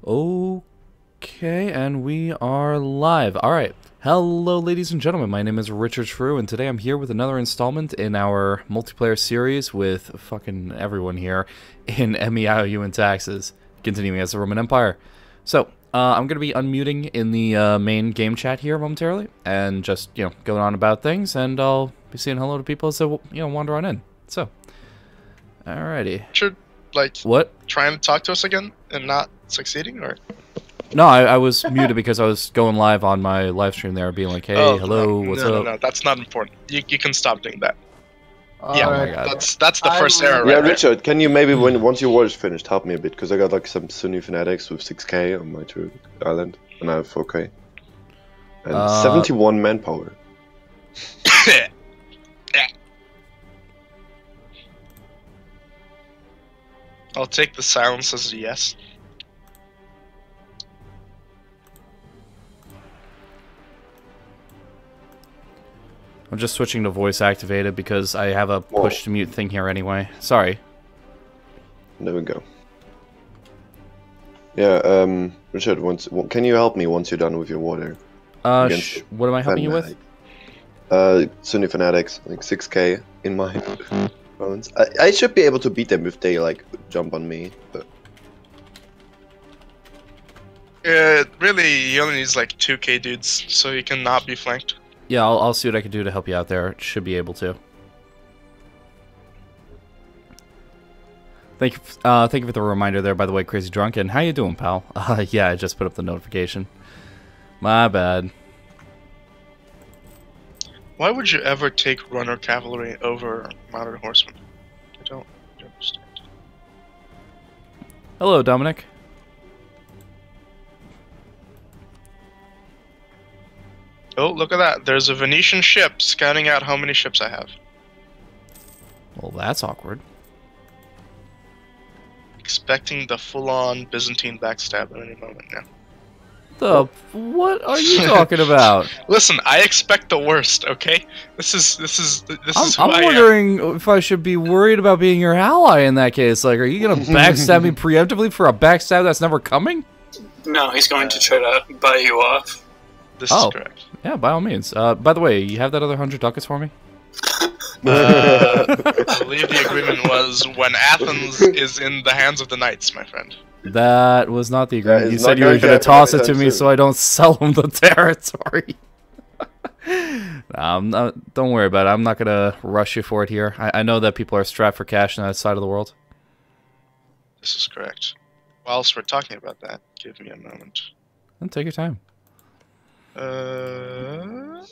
Okay, and we are live. Alright. Hello, ladies and gentlemen. My name is Richard Shrew, and today I'm here with another installment in our multiplayer series with fucking everyone here in MEIOU and Taxes, continuing as the Roman Empire. So, I'm going to be unmuting in the main game chat here momentarily, and just, going on about things, and I'll be saying hello to people as they, wander on in. So, alrighty. Should, like, what? Trying to talk to us again and not succeeding, or? No, I was muted because I was going live on my live stream there, being like, hey, hello, what's up? No, that's not important. You can stop doing that. Yeah, oh my God. That's the first error, right? Yeah, Richard, can you maybe, once your war is finished, help me a bit? Because I got like some Sunni fanatics with 6k on my Turk island, and I have 4k. And 71 manpower. I'll take the silence as a yes. I'm just switching to voice activated because I have a push to mute thing here anyway. Sorry. There we go. Yeah, Richard, can you help me once you're done with your water? What am I helping you with? Sunni fanatics, like 6k in my province. I should be able to beat them if they like jump on me, but really, he only needs like 2k dudes, so he cannot be flanked. Yeah, I'll see what I can do to help you out there. Should be able to. Thank you for the reminder there, by the way, Crazy Drunken. How you doing, pal? Yeah, I just put up the notification. My bad. Why would you ever take runner cavalry over mounted horsemen? I don't understand. Hello, Dominic. Oh, look at that. There's a Venetian ship scouting out how many ships I have. Well, that's awkward. Expecting the full-on Byzantine backstab at any moment now. What are you talking about? Listen, I expect the worst, okay? This is who I'm wondering if I should be worried about being your ally in that case. Like, are you gonna backstab me preemptively for a backstab that's never coming? No, he's going to try to buy you off. This is correct. Yeah, by all means. By the way, you have that other 100 ducats for me? I believe the agreement was when Athens is in the hands of the knights, my friend. That was not the agreement. You said you were going to toss it to me so I don't sell them the territory. Don't worry about it. I'm not going to rush you for it here. I know that people are strapped for cash on that side of the world. This is correct. Whilst we're talking about that, give me a moment. And take your time. No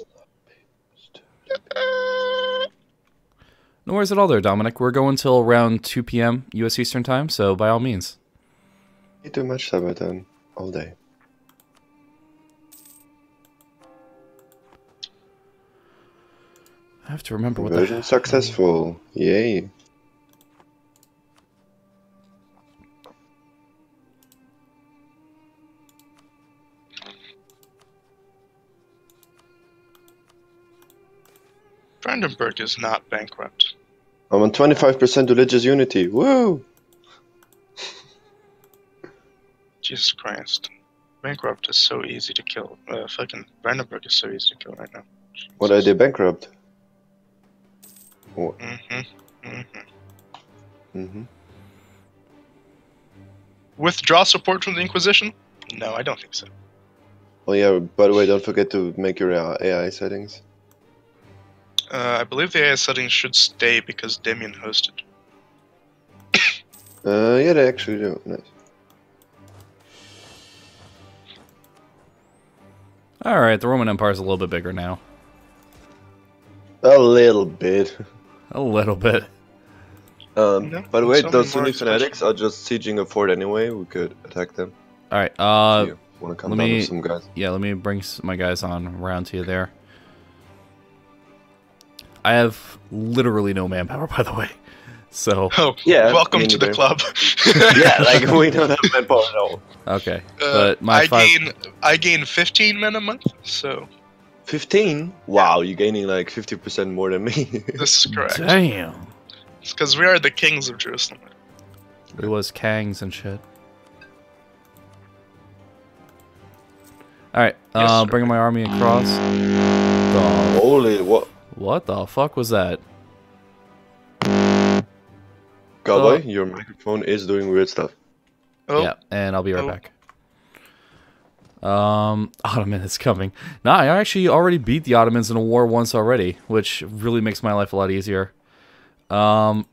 worries at all there, Dominic. We're going till around 2 p.m. U.S. Eastern Time, so by all means. You too much Sabaton all day. I have to remember what Conversion successful. Yay. Brandenburg is not bankrupt. I'm on 25% religious unity. Woo! Jesus Christ. Bankrupt is so easy to kill. Fucking Brandenburg is so easy to kill right now. Jesus. What are they bankrupt? Oh. Withdraw support from the Inquisition? No, I don't think so. Oh yeah, by the way, don't forget to make your AI settings. I believe the AI settings should stay because Demian hosted. Yeah, they actually do. Nice. Alright, the Roman Empire is a little bit bigger now. A little bit. A little bit. No, by the way, it's those only Sunni fanatics are just sieging a fort anyway. We could attack them. Alright, Want to come down with some guys? Yeah, let me bring my guys on around to you there. I have literally no manpower, by the way. So yeah, welcome to the club. Yeah, like we don't have manpower at all. Okay, but I gain 15 men a month, so 15? Wow, you're gaining like 50% more than me. This is correct. Damn. It's because we are the kings of Jerusalem. It was Kangs and shit. Alright, Yes, sir. bringing my army across. The Holy, what the fuck was that? Cowboy, your microphone is doing weird stuff. Oh, Yeah, and I'll be right Oh. back. Ottoman is coming. Nah, I actually already beat the Ottomans in a war once already, which really makes my life a lot easier. But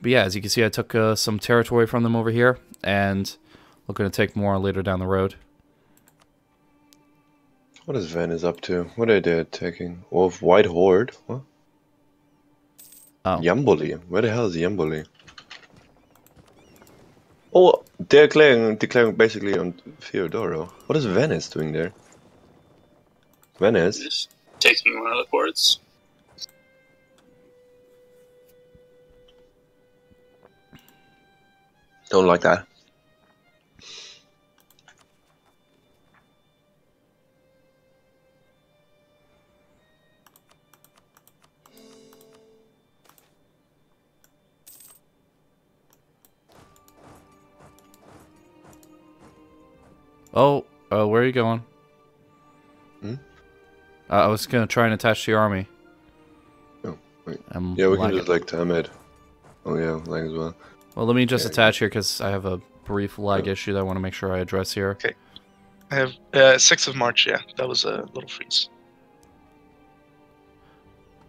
yeah, as you can see, I took some territory from them over here, and looking to take more later down the road. What is Venice up to? What are they attacking? Oh, White Horde? What? Oh. Yamboli. Where the hell is Yamboli? Oh, they're declaring basically on Theodoro. What is Venice doing there? Venice? Just taking one of the ports. Don't like that. Oh, where are you going? Hmm? I was gonna try and attach to your army. Oh, wait. I'm Yeah, we can lagging. just like time it. Oh yeah, lag as well. Well, let me just Yeah, attach here because I have a brief lag issue that I want to make sure I address here. I have 6th of March. Yeah, that was a little freeze.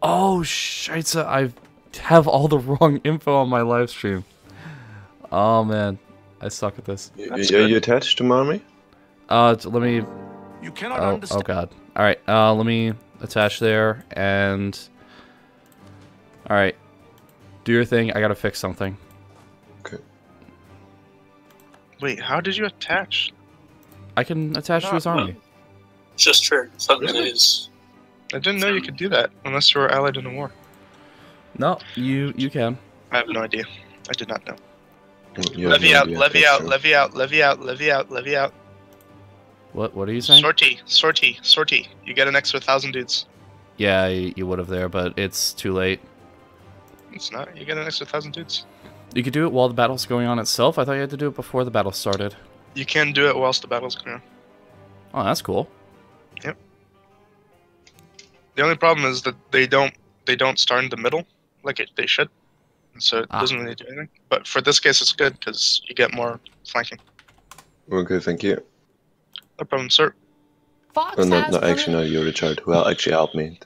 Oh, shit, I have all the wrong info on my live stream. Oh, man. I suck at this. That's Yeah, good. you attached to my army? Let me... You cannot Oh, understand. God. Alright, let me attach there, and... Alright. Do your thing. I gotta fix something. Wait, how did you attach? I can attach to his army. Just for fun Really? days. I didn't know you could do that unless you were allied in a war. No, you can. I have no idea. I did not know. You have Levy no out, idea, levy that's out, true. levy out, levy out, levy out, levy out. What are you saying? Sortie. You get an extra 1,000 dudes. Yeah, you would have there, but it's too late. It's not. You get an extra 1,000 dudes. You could do it while the battle's going on itself. I thought you had to do it before the battle started. You can do it whilst the battle's going on. Oh, that's cool. The only problem is that they don't start in the middle like they should, and so it doesn't really do anything. But for this case, it's good because you get more flanking. Okay, thank you. No problem, sir. Fox Oh, has not actually, not you, Richard. Who actually helped me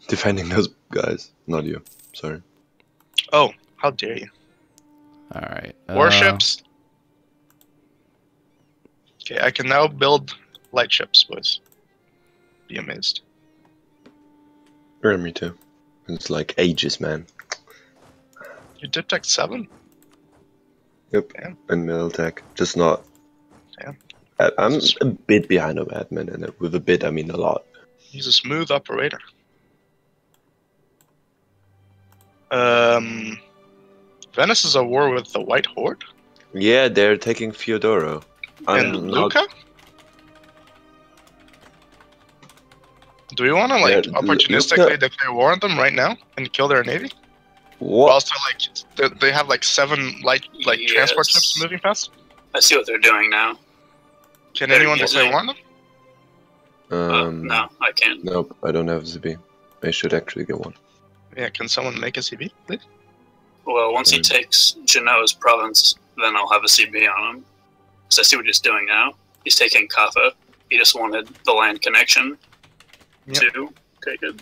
defending those guys. Not you. Sorry. Oh, how dare you! All right. Warships. Okay, I can now build light ships, boys. Be amazed. Yeah, me too. It's like ages, man. You did tech 7? Yep. Damn. And middle tech. Just not. Damn. I'm a bit behind on admin, and with a bit, I mean a lot. He's a smooth operator. Venice is at war with the White Horde? Yeah, they're taking Theodoro. And Luca? Do we want to like Yeah, opportunistically Luca- declare war on them right now and kill their navy? What? Also, like they have like 7 light transport Yes. ships moving past. I see what they're doing now. Can They're anyone declare using- war on them? No, I can't. Nope, I don't have a CB. I should actually get one. Yeah, can someone make a CB, please? Well, once he takes Genoa's province, then I'll have a CB on him. Because I see what he's doing now. He's taking Kaffa. He just wanted the land connection. Yep. Too. Okay, good.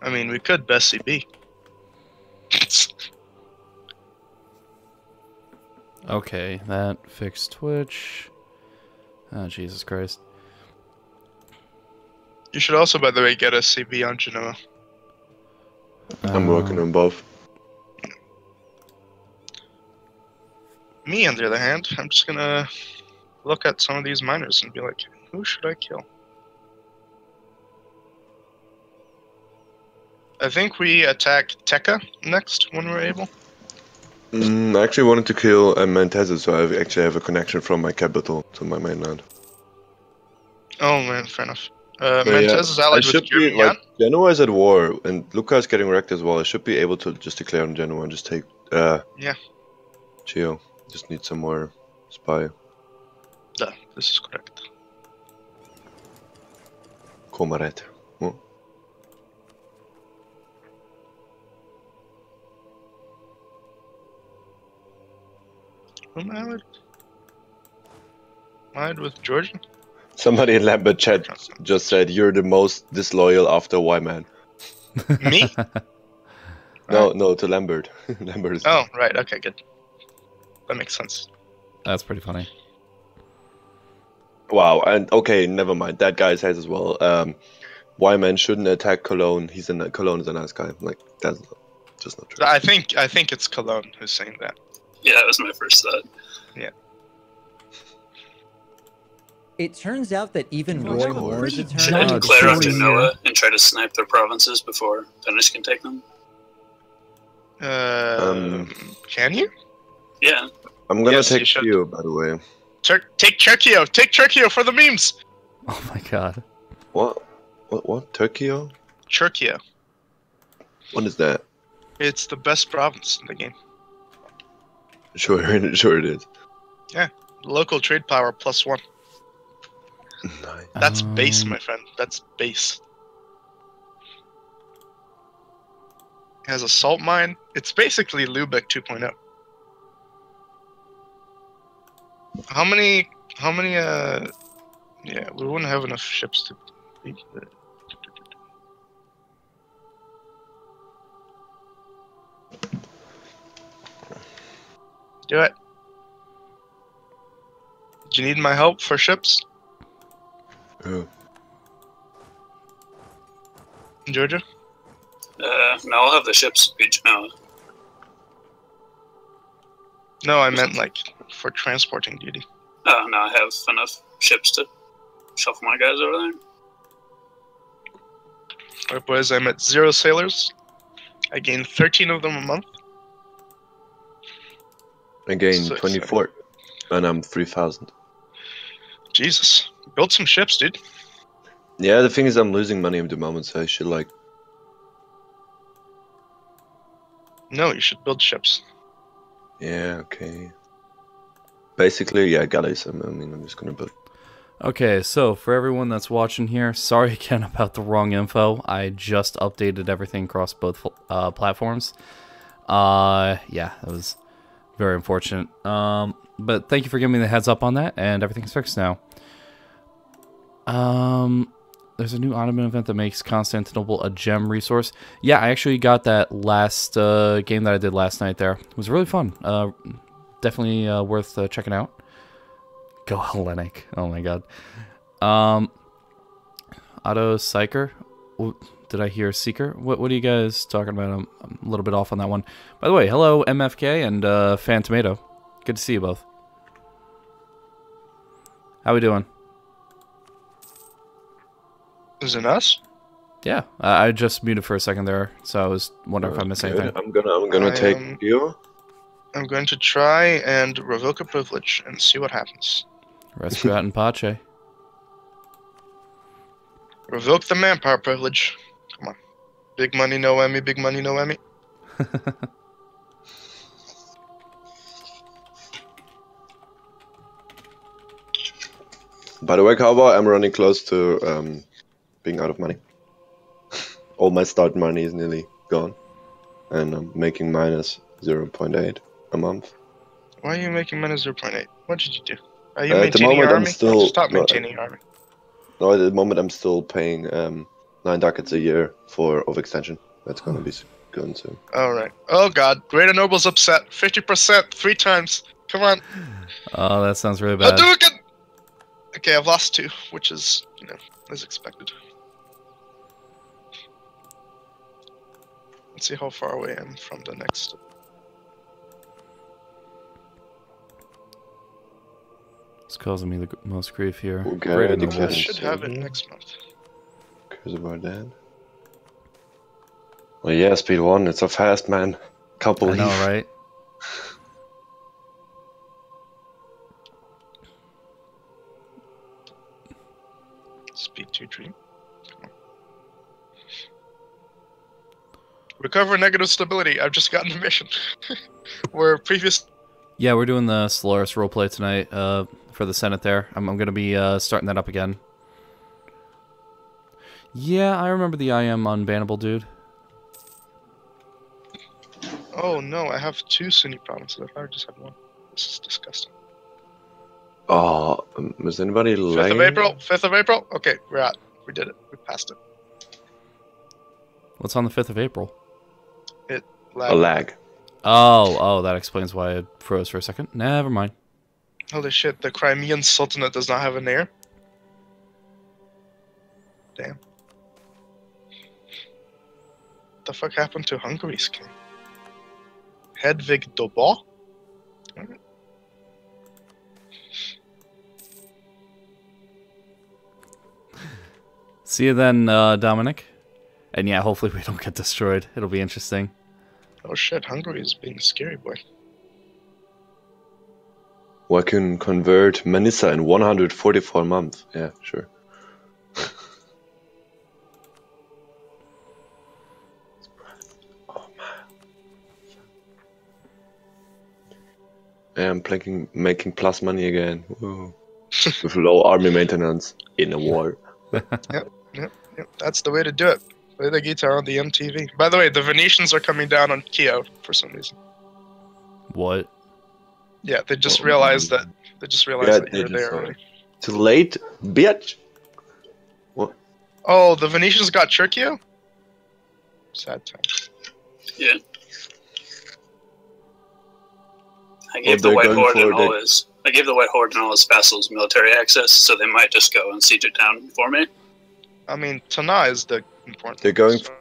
I mean, we could best CB. Okay, that fixed Twitch. Oh, Jesus Christ. You should also, by the way, get a CB on Genoa. I'm working on both. Me, on the other hand, I'm just gonna look at some of these miners and be like, who should I kill? I think we attack Tekka next when we're able. I actually wanted to kill Monteza, so I actually have a connection from my capital to my mainland. Oh man, fair enough. Mentes is I allied with should be Demian. like Genoa is at war and Lucca is getting wrecked as well. I should be able to just declare on Genoa and just take Yeah. Geo. Just need some more spy. Yeah, this is correct. Comaret. Oh. Who am I allied? Allied with Georgia? Somebody in Lambert chat just said you're the most disloyal after Y-Man. Me? No, to Lambert. Lambert is. Oh, right. Okay, good. That makes sense. That's pretty funny. Wow, and okay, never mind. That guy says as well. Y-Man shouldn't attack Cologne. Cologne is a nice guy. Like that's just not true. I think it's Cologne who's saying that. Yeah, that was my first thought. Yeah. It turns out that even Well, Roy it's Moore's Should attorney... I declare on sorry. Genoa and try to snipe their provinces before Venice can take them? Can you? Yeah. I'm gonna Yes, you take should. you, by the way. Take Turkey! Take Turkey for the memes! Oh my god. What? Turkey? Turkey. What is that? It's the best province in the game. Sure it is. Local trade power +1. Nice. That's base, my friend. That's base. It has a salt mine. It's basically Lubeck 2.0. How many, yeah, we wouldn't have enough ships to beat the... Do it. Do you need my help for ships, Oh. Georgia? No, I'll have the ships beat Genoa. No, I meant like for transporting duty. Oh, no, I have enough ships to shuffle my guys over there. Alright, boys, I'm at 0 sailors. I gain 13 of them a month. Again, So- 24. And I'm 3,000. Jesus. Build some ships, dude. Yeah, the thing is I'm losing money at the moment, so I should like... No, you should build ships. Yeah, okay. Basically, yeah, galleys. I mean, I'm just gonna build... Okay, so for everyone that's watching here, sorry again about the wrong info. I just updated everything across both platforms. Yeah, that was very unfortunate. But thank you for giving me the heads up on that, and everything's fixed now. There's a new Ottoman event that makes Constantinople a gem resource. Yeah, I actually got that last game that I did last night there. It was really fun. Definitely worth checking out. Go Hellenic. Oh my god. Otto Psyker? Did I hear Seeker? What are you guys talking about? I'm a little bit off on that one. By the way, hello MFK and Fan Tomato. Good to see you both. How we doing? Is it us? Yeah, I just muted for a second there, so I was wondering if I missed anything. I'm gonna take you. I'm going to try and revoke a privilege and see what happens. Rescue out in Pace. Revoke the manpower privilege. Come on. Big money, no whammy, big money, no whammy. By the way, Cowboy, I'm running close to being out of money. All my start money is nearly gone. And I'm making minus 0.8 a month. Why are you making minus 0.8? What did you do? Are you At the maintaining moment, your I'm army? still- Stop no, maintaining your army. No, at the moment I'm still paying 9 ducats a year for extension. That's gonna be good soon. Alright. Oh god, Greater Noble's upset. 50%, 3 times. Come on. Oh, that sounds really bad. Hadouken! Okay, I've lost 2, which is, you know, as expected. Let's see how far away I am from the next. It's causing me the most grief here. Okay, Greater I Noble. I declare- should have it next month. Cares about that. Well, yeah, speed 1. It's so fast, man. Can't I believe. know, right? Speed 2 dream. Recover negative stability. I've just gotten a mission. Where previous... Yeah, we're doing the Solaris roleplay tonight for the Senate there. I'm going to be starting that up again. Yeah, I remember the I am unbannable, dude. Oh no, I have 2 Sunni provinces. I thought I just had 1. This is disgusting. Oh, is anybody 5th lagging? of April? 5th of April? Okay, we're out. We did it. We passed it. What's on the 5th of April? It A lagged. lag. Oh, that explains why it froze for a second. Never mind. Holy shit, the Crimean Sultanate does not have an heir? Damn. What the fuck happened to Hungary's king? Hedvig Doba? Alright. See you then, Dominic. And yeah, hopefully we don't get destroyed. It'll be interesting. Oh shit, Hungary is being a scary boy. Well, I can convert Manisa in 144 months. Yeah, sure. Oh man. I'm making plus money again. Woo. With low army maintenance in a war. Yep. That's the way to do it. Play the guitar on the MTV. By the way, the Venetians are coming down on Kiev for some reason. What? Yeah, they just realized that. They just realized Yeah, that they you're just there saw already. it. Too late, bitch. What? Oh, the Venetians got Turkey? Sad times. Yeah. I gave the they're White going Horde and for all the- his. I gave the White Horde and all his vassals military access, so they might just go and siege it down for me. I mean, Tana is the important. They're going so-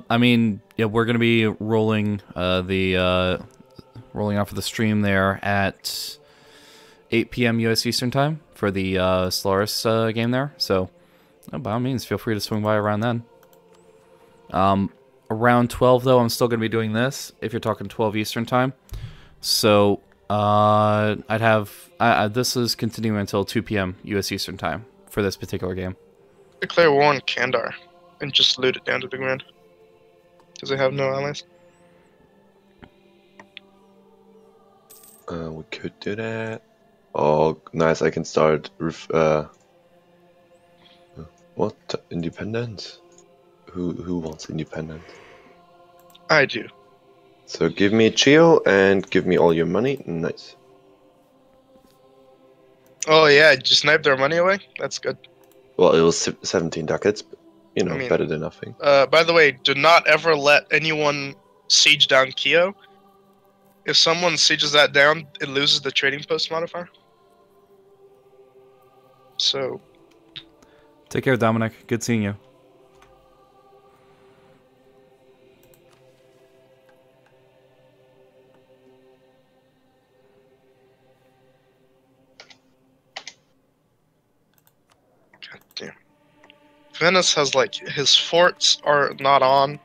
I mean, yeah, we're gonna be rolling rolling out for the stream there at 8 p.m. U.S. Eastern Time for the Solaris game there. So, by all means, feel free to swing by around then. Around 12, though, I'm still gonna be doing this. If you're talking 12 Eastern Time, so I'd have this is continuing until 2 p.m. U.S. Eastern Time for this particular game. Declare war on Kandar and just loot it down to the ground. Does it have no allies? We could do that. Oh, nice! I can start. What independence? Who wants independence? I do. So give me Chio and give me all your money. Nice. Oh yeah, did you snipe their money away? That's good. Well, it was 17 ducats. But, you know, I mean- better than nothing. By the way, do not ever let anyone siege down Kio. If someone sieges that down, it loses the trading post modifier. So, Take care, Dominic. Good seeing you. god damn. Venice has like his forts are not on.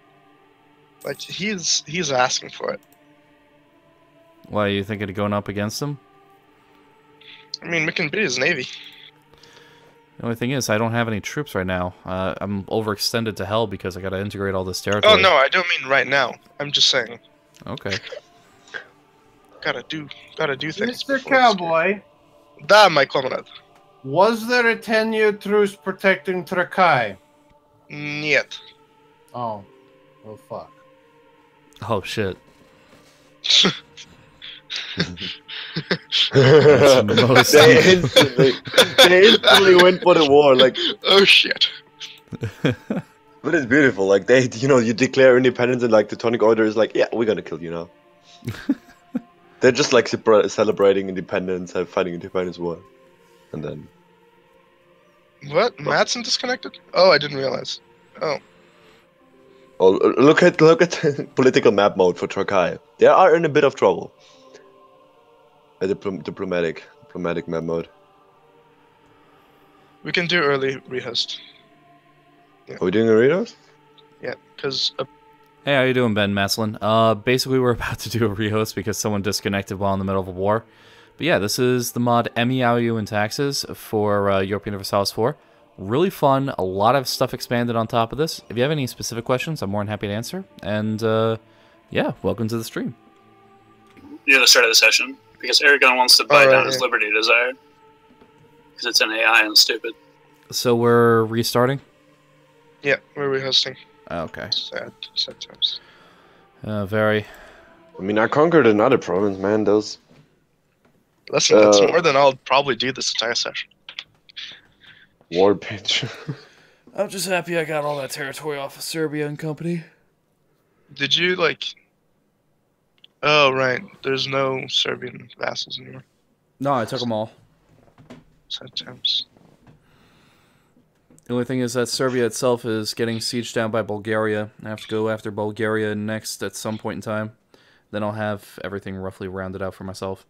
Like he's asking for it. Why, are you thinking of going up against him? I mean, we can beat his navy. The only thing is, I don't have any troops right now. I'm overextended to hell because I gotta integrate all this territory. Oh no, I don't mean right now. I'm just saying, Okay. gotta do things. Mr. before it's- Cowboy, Da, my comrade. was there a 10-year truce protecting Trakai? Niet. Oh. Oh, fuck. Oh, shit. Most- they instantly went for the war. Like, Oh shit. but it's beautiful. Like you declare independence, and like the Teutonic Order is like, yeah, we're gonna kill you now. They're just like celebrating independence, fighting independence war, and then What? Madsen disconnected? Oh, I didn't realize. oh, look at political map mode for Trakai. They are in a bit of trouble. Diplomatic map mode. We can do early rehost. Are we doing a readout? Yeah, because Hey, how you doing, Ben Maslin? Basically, we're about to do a rehost because someone disconnected while in the middle of a war. But yeah, this is the mod MEIOU and Taxes for European Universalis 4. Really fun. A lot of stuff expanded on top of this. If you have any specific questions, I'm more than happy to answer. And, yeah, welcome to the stream. Near the start of the session, because Aragon wants to buy down his Liberty Desire. Because it's an AI and stupid. So we're restarting? Yeah, we're rehosting. Okay. Sad times. Very. I mean, I conquered another province, man. Those. Listen, that's more than I'll probably do this entire session. War pitch. I'm just happy I got all that territory off of Serbia and company. Did you, like... Oh, right. There's no Serbian vassals anymore. No, I took them all. Sad times. The only thing is that Serbia itself is getting sieged down by Bulgaria. I have to go after Bulgaria next at some point in time. Then I'll have everything roughly rounded out for myself.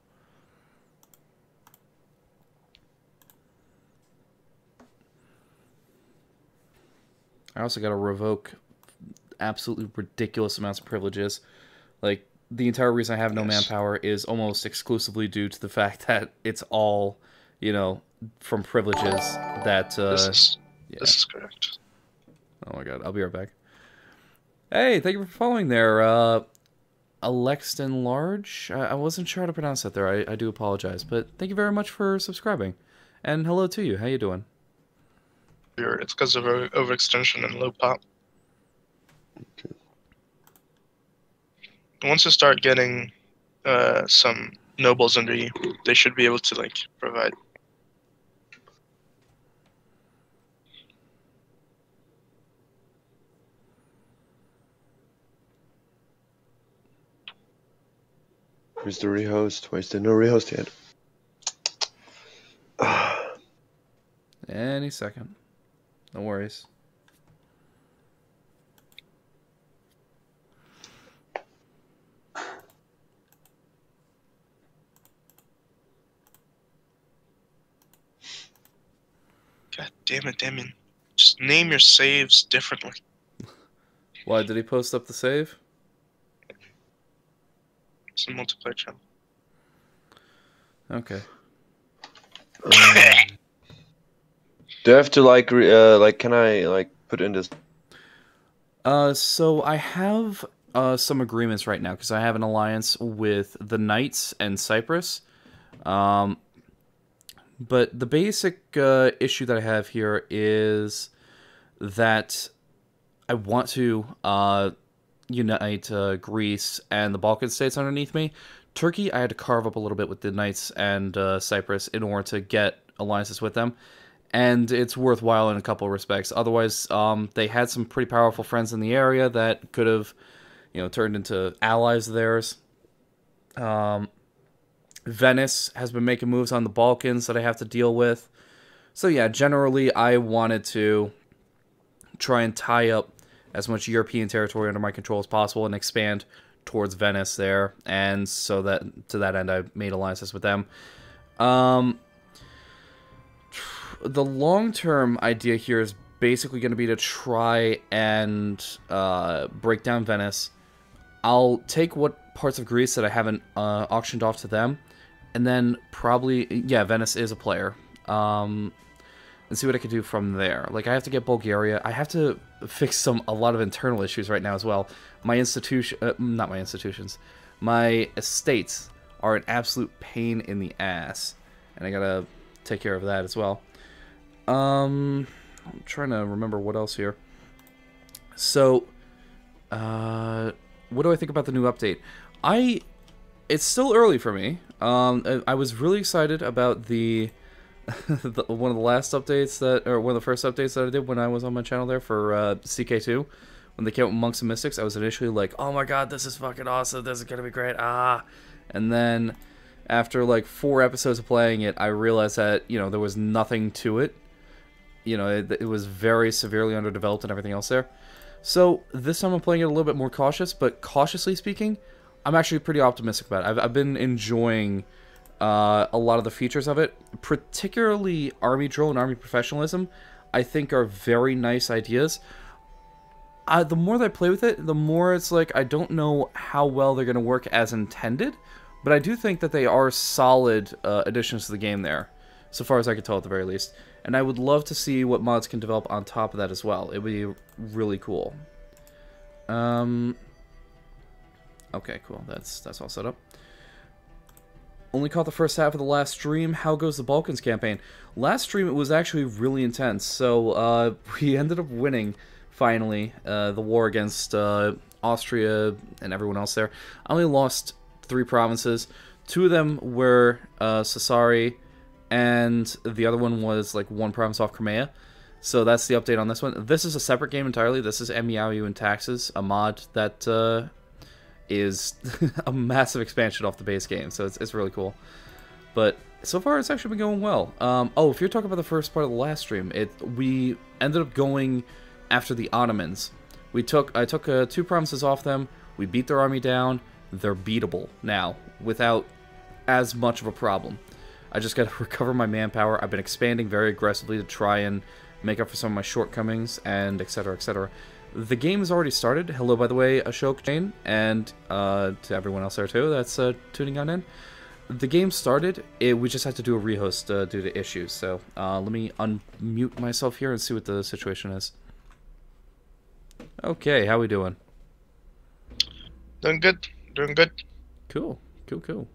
I also got to revoke absolutely ridiculous amounts of privileges. Like, the entire reason I have no manpower is almost exclusively due to the fact that it's all, you know, from privileges that... This is correct. Oh my god, I'll be right back. Hey, thank you for following there, Alexton Large? I wasn't sure how to pronounce that there, I do apologize, but thank you very much for subscribing. And hello to you, how you doing? It's because of overextension and low pop. Okay. Once you start getting some nobles under you, they should be able to, like, provide. Where's the rehost? Where's the no rehost yet? Any second. No worries. God damn it, Demian. Just name your saves differently. Why, did he post up the save? It's a multiplayer channel. Okay. Do I have to like can I like put in this? So I have some agreements right now because I have an alliance with the Knights and Cyprus. But the basic issue that I have here is that I want to unite Greece and the Balkan states underneath me. Turkey, I had to carve up a little bit with the Knights and Cyprus in order to get alliances with them. And it's worthwhile in a couple of respects. Otherwise, they had some pretty powerful friends in the area that could have, you know, turned into allies of theirs. Venice has been making moves on the Balkans that I have to deal with. So yeah, generally, I wanted to try and tie up as much European territory under my control as possible and expand towards Venice there. And so that to that end, I made alliances with them. The long-term idea here is basically going to be to try and break down Venice. I'll take what parts of Greece that I haven't auctioned off to them, and then probably, yeah, Venice is a player, and see what I can do from there. Like, I have to get Bulgaria. I have to fix a lot of internal issues right now as well. My my estates are an absolute pain in the ass, and I gotta take care of that as well. I'm trying to remember what else here. So, what do I think about the new update? It's still early for me. I was really excited about one of the last updates one of the first updates that I did when I was on my channel there for CK2. When they came out with Monks and Mystics, I was initially like, oh my god, this is fucking awesome, this is gonna be great, and then after like 4 episodes of playing it, I realized that, you know, there was nothing to it. You know, it was very severely underdeveloped and everything else there. So this time I'm playing it a little bit more cautious, but cautiously speaking, I'm actually pretty optimistic about it. I've been enjoying a lot of the features of it, particularly army drill and army professionalism. I think are very nice ideas. The more that I play with it, the more it's like I don't know how well they're going to work as intended, but I do think that they are solid additions to the game there, so far as I can tell at the very least. And I would love to see what mods can develop on top of that as well. It would be really cool. Okay, cool. That's all set up. Only caught the first half of the last stream. How goes the Balkans campaign? Last stream, it was actually really intense. So, we ended up winning, finally, the war against Austria and everyone else there. I only lost 3 provinces. 2 of them were Sassari, and the other one was like 1 province off Crimea. So that's the update on this one. This is a separate game entirely. This is MEIOU and Taxes, a mod that is a massive expansion off the base game. So it's really cool. But so far, it's actually been going well. Oh, if you're talking about the first part of the last stream, we ended up going after the Ottomans. I took 2 provinces off them. We beat their army down. They're beatable now without as much of a problem. I just got to recover my manpower. I've been expanding very aggressively to try and make up for some of my shortcomings, and etc., etc. The game has already started. Hello, by the way, Ashok Jane, and to everyone else there too that's tuning on in. The game started. We just had to do a rehost due to issues. So let me unmute myself here and see what the situation is. Okay, how we doing? Doing good. Doing good. Cool. Cool, cool.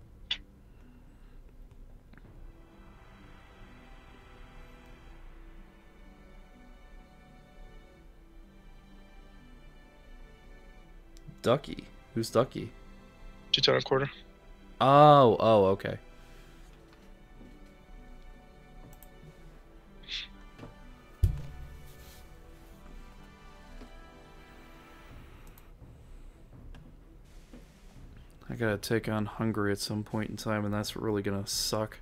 Ducky? Who's Ducky? 2 and a quarter. Oh, okay. I gotta take on Hungary at some point in time, and that's really gonna suck.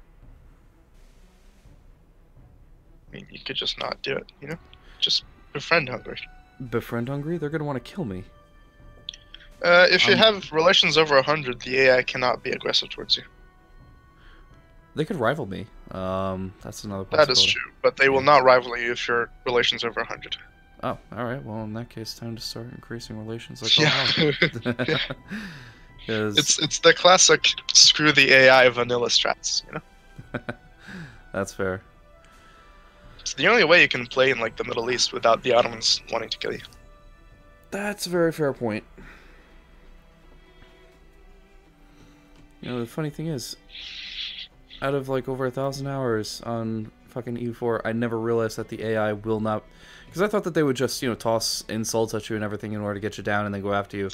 I mean, you could just not do it, you know? Just befriend Hungary. Befriend Hungary? They're gonna want to kill me. If you have relations over 100, the AI cannot be aggressive towards you. They could rival me. That's another possibility. That is true, but they will not rival you if your relations over 100. Oh, alright. Well, in that case, time to start increasing relations. Like Yeah. It's the classic screw the AI vanilla strats, you know? That's fair. It's the only way you can play in like the Middle East without the Ottomans wanting to kill you. That's a very fair point. You know, the funny thing is, out of like over 1,000 hours on fucking EU4, I never realized that the AI will not... Because I thought that they would just, you know, toss insults at you and everything in order to get you down and then go after you.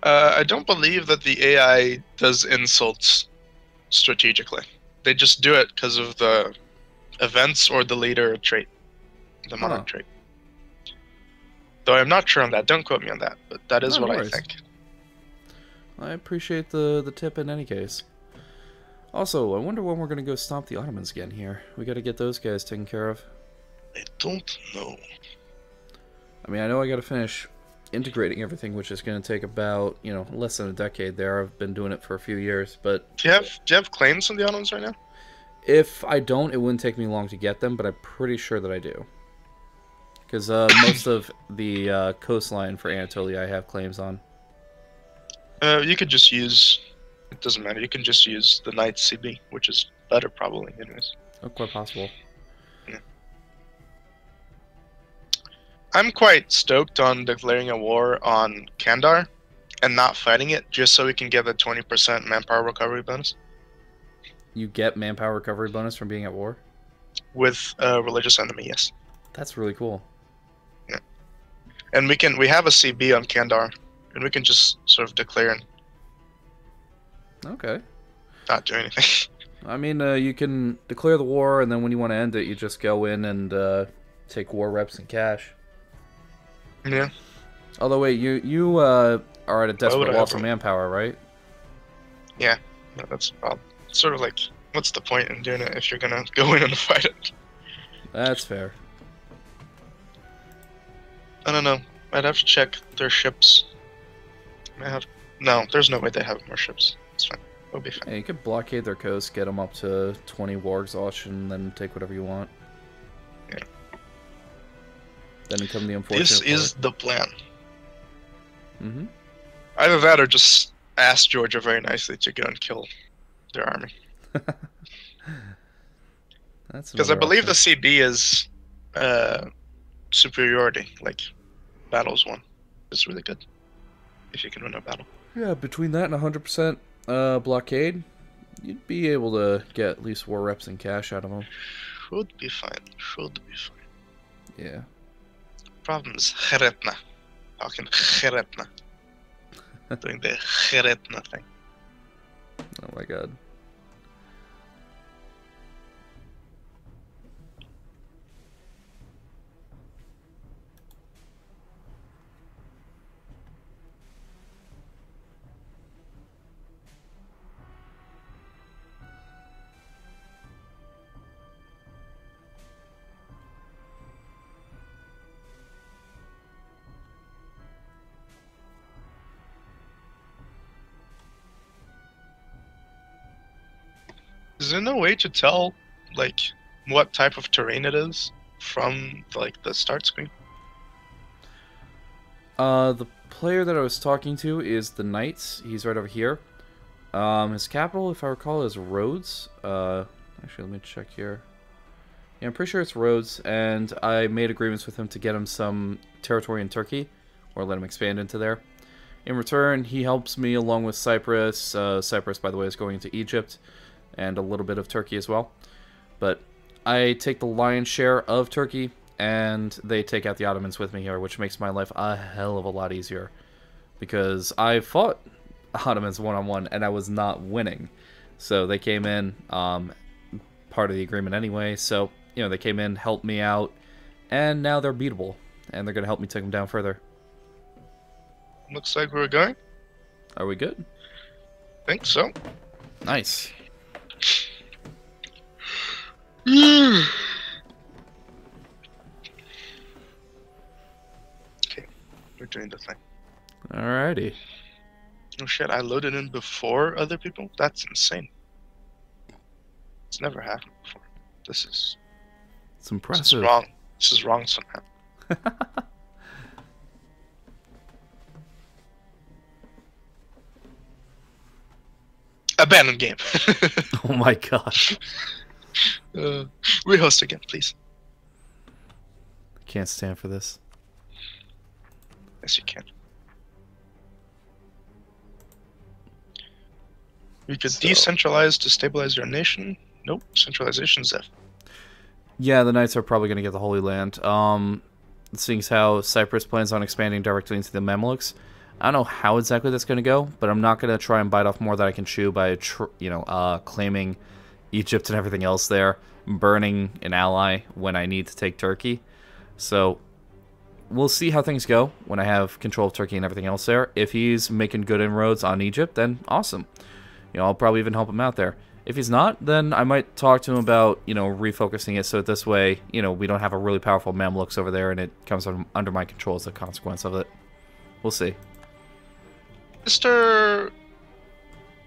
I don't believe that the AI does insults strategically. They just do it because of the events or the leader trait, the monarch trait. Though I'm not sure on that. Don't quote me on that, but that is what I think. I appreciate the tip in any case. Also, I wonder when we're going to go stomp the Ottomans again here. We got to get those guys taken care of. I don't know. I mean, I know I got to finish integrating everything, which is going to take about, you know, less than a decade there. I've been doing it for a few years, but... Do you have claims on the Ottomans right now? If I don't, it wouldn't take me long to get them, but I'm pretty sure that I do. Because most of the coastline for Anatolia I have claims on. You could just use... It doesn't matter. You can just use the Knights CB, which is better probably, anyways. Oh, quite possible. Yeah. I'm quite stoked on declaring a war on Kandar and not fighting it, just so we can get a 20% manpower recovery bonus. You get manpower recovery bonus from being at war? With a religious enemy, yes. That's really cool. Yeah. And we have a CB on Kandar, and we can just sort of declare and okay. Not do anything. I mean, you can declare the war, and then when you want to end it, you just go in and take war reps and cash. Yeah. Although, wait, you are at a desperate loss of manpower, right? Yeah, no, that's the problem. It's sort of like, what's the point in doing it if you're gonna go in and fight it? That's fair. I don't know. I'd have to check their ships. No, there's no way they have more ships. It's fine. We'll be fine. Yeah, you could blockade their coast, get them up to 20 war exhaustion, and then take whatever you want. Yeah. Then come the unfortunate This part. is the plan. Mm-hmm. Either that or just ask Georgia very nicely to go and kill their army. That's Because I another believe the option. CB is superiority, like battles won. It's really good if you can win a battle. Yeah, between that and 100% blockade, you'd be able to get at least war reps and cash out of them. Should be fine. Should be fine. Yeah. Problem is Heretna. Fucking Heretna. Doing the Heretna thing. Oh my god. Is there no way to tell, like, what type of terrain it is from, like, the start screen? The player that I was talking to is the Knights. He's right over here. His capital, if I recall, is Rhodes. Actually, let me check here. Yeah, I'm pretty sure it's Rhodes, and I made agreements with him to get him some territory in Turkey, or let him expand into there. In return, he helps me along with Cyprus. Cyprus, by the way, is going into Egypt, and a little bit of Turkey as well. But I take the lion's share of Turkey, and they take out the Ottomans with me here, which makes my life a hell of a lot easier. Because I fought Ottomans one-on-one, and I was not winning. So they came in, part of the agreement anyway, so, you know, they came in, helped me out, and now they're beatable. And they're going to help me take them down further. Looks like we're going. Are we good? Think so. Nice. Okay, we're doing the thing. Alrighty. Oh shit, I loaded in before other people? That's insane. It's never happened before. This is Impressive. wrong. This is wrong somehow. Abandoned game. Oh my god. Rehost again, please. Can't stand for this. Yes, you can. We could decentralize to stabilize your nation. Nope, centralization's F. Yeah, the Knights are probably going to get the Holy Land. Seeing as how Cyprus plans on expanding directly into the Mamluks, I don't know how exactly that's going to go, but I'm not going to try and bite off more than I can chew by, claiming Egypt and everything else there, burning an ally when I need to take Turkey. So we'll see how things go when I have control of Turkey and everything else there. If he's making good inroads on Egypt, then awesome. I'll probably even help him out there. If he's not, then I might talk to him about, refocusing it so that this way, we don't have a really powerful Mamluks over there and it comes under my control as a consequence of it. We'll see. Mr.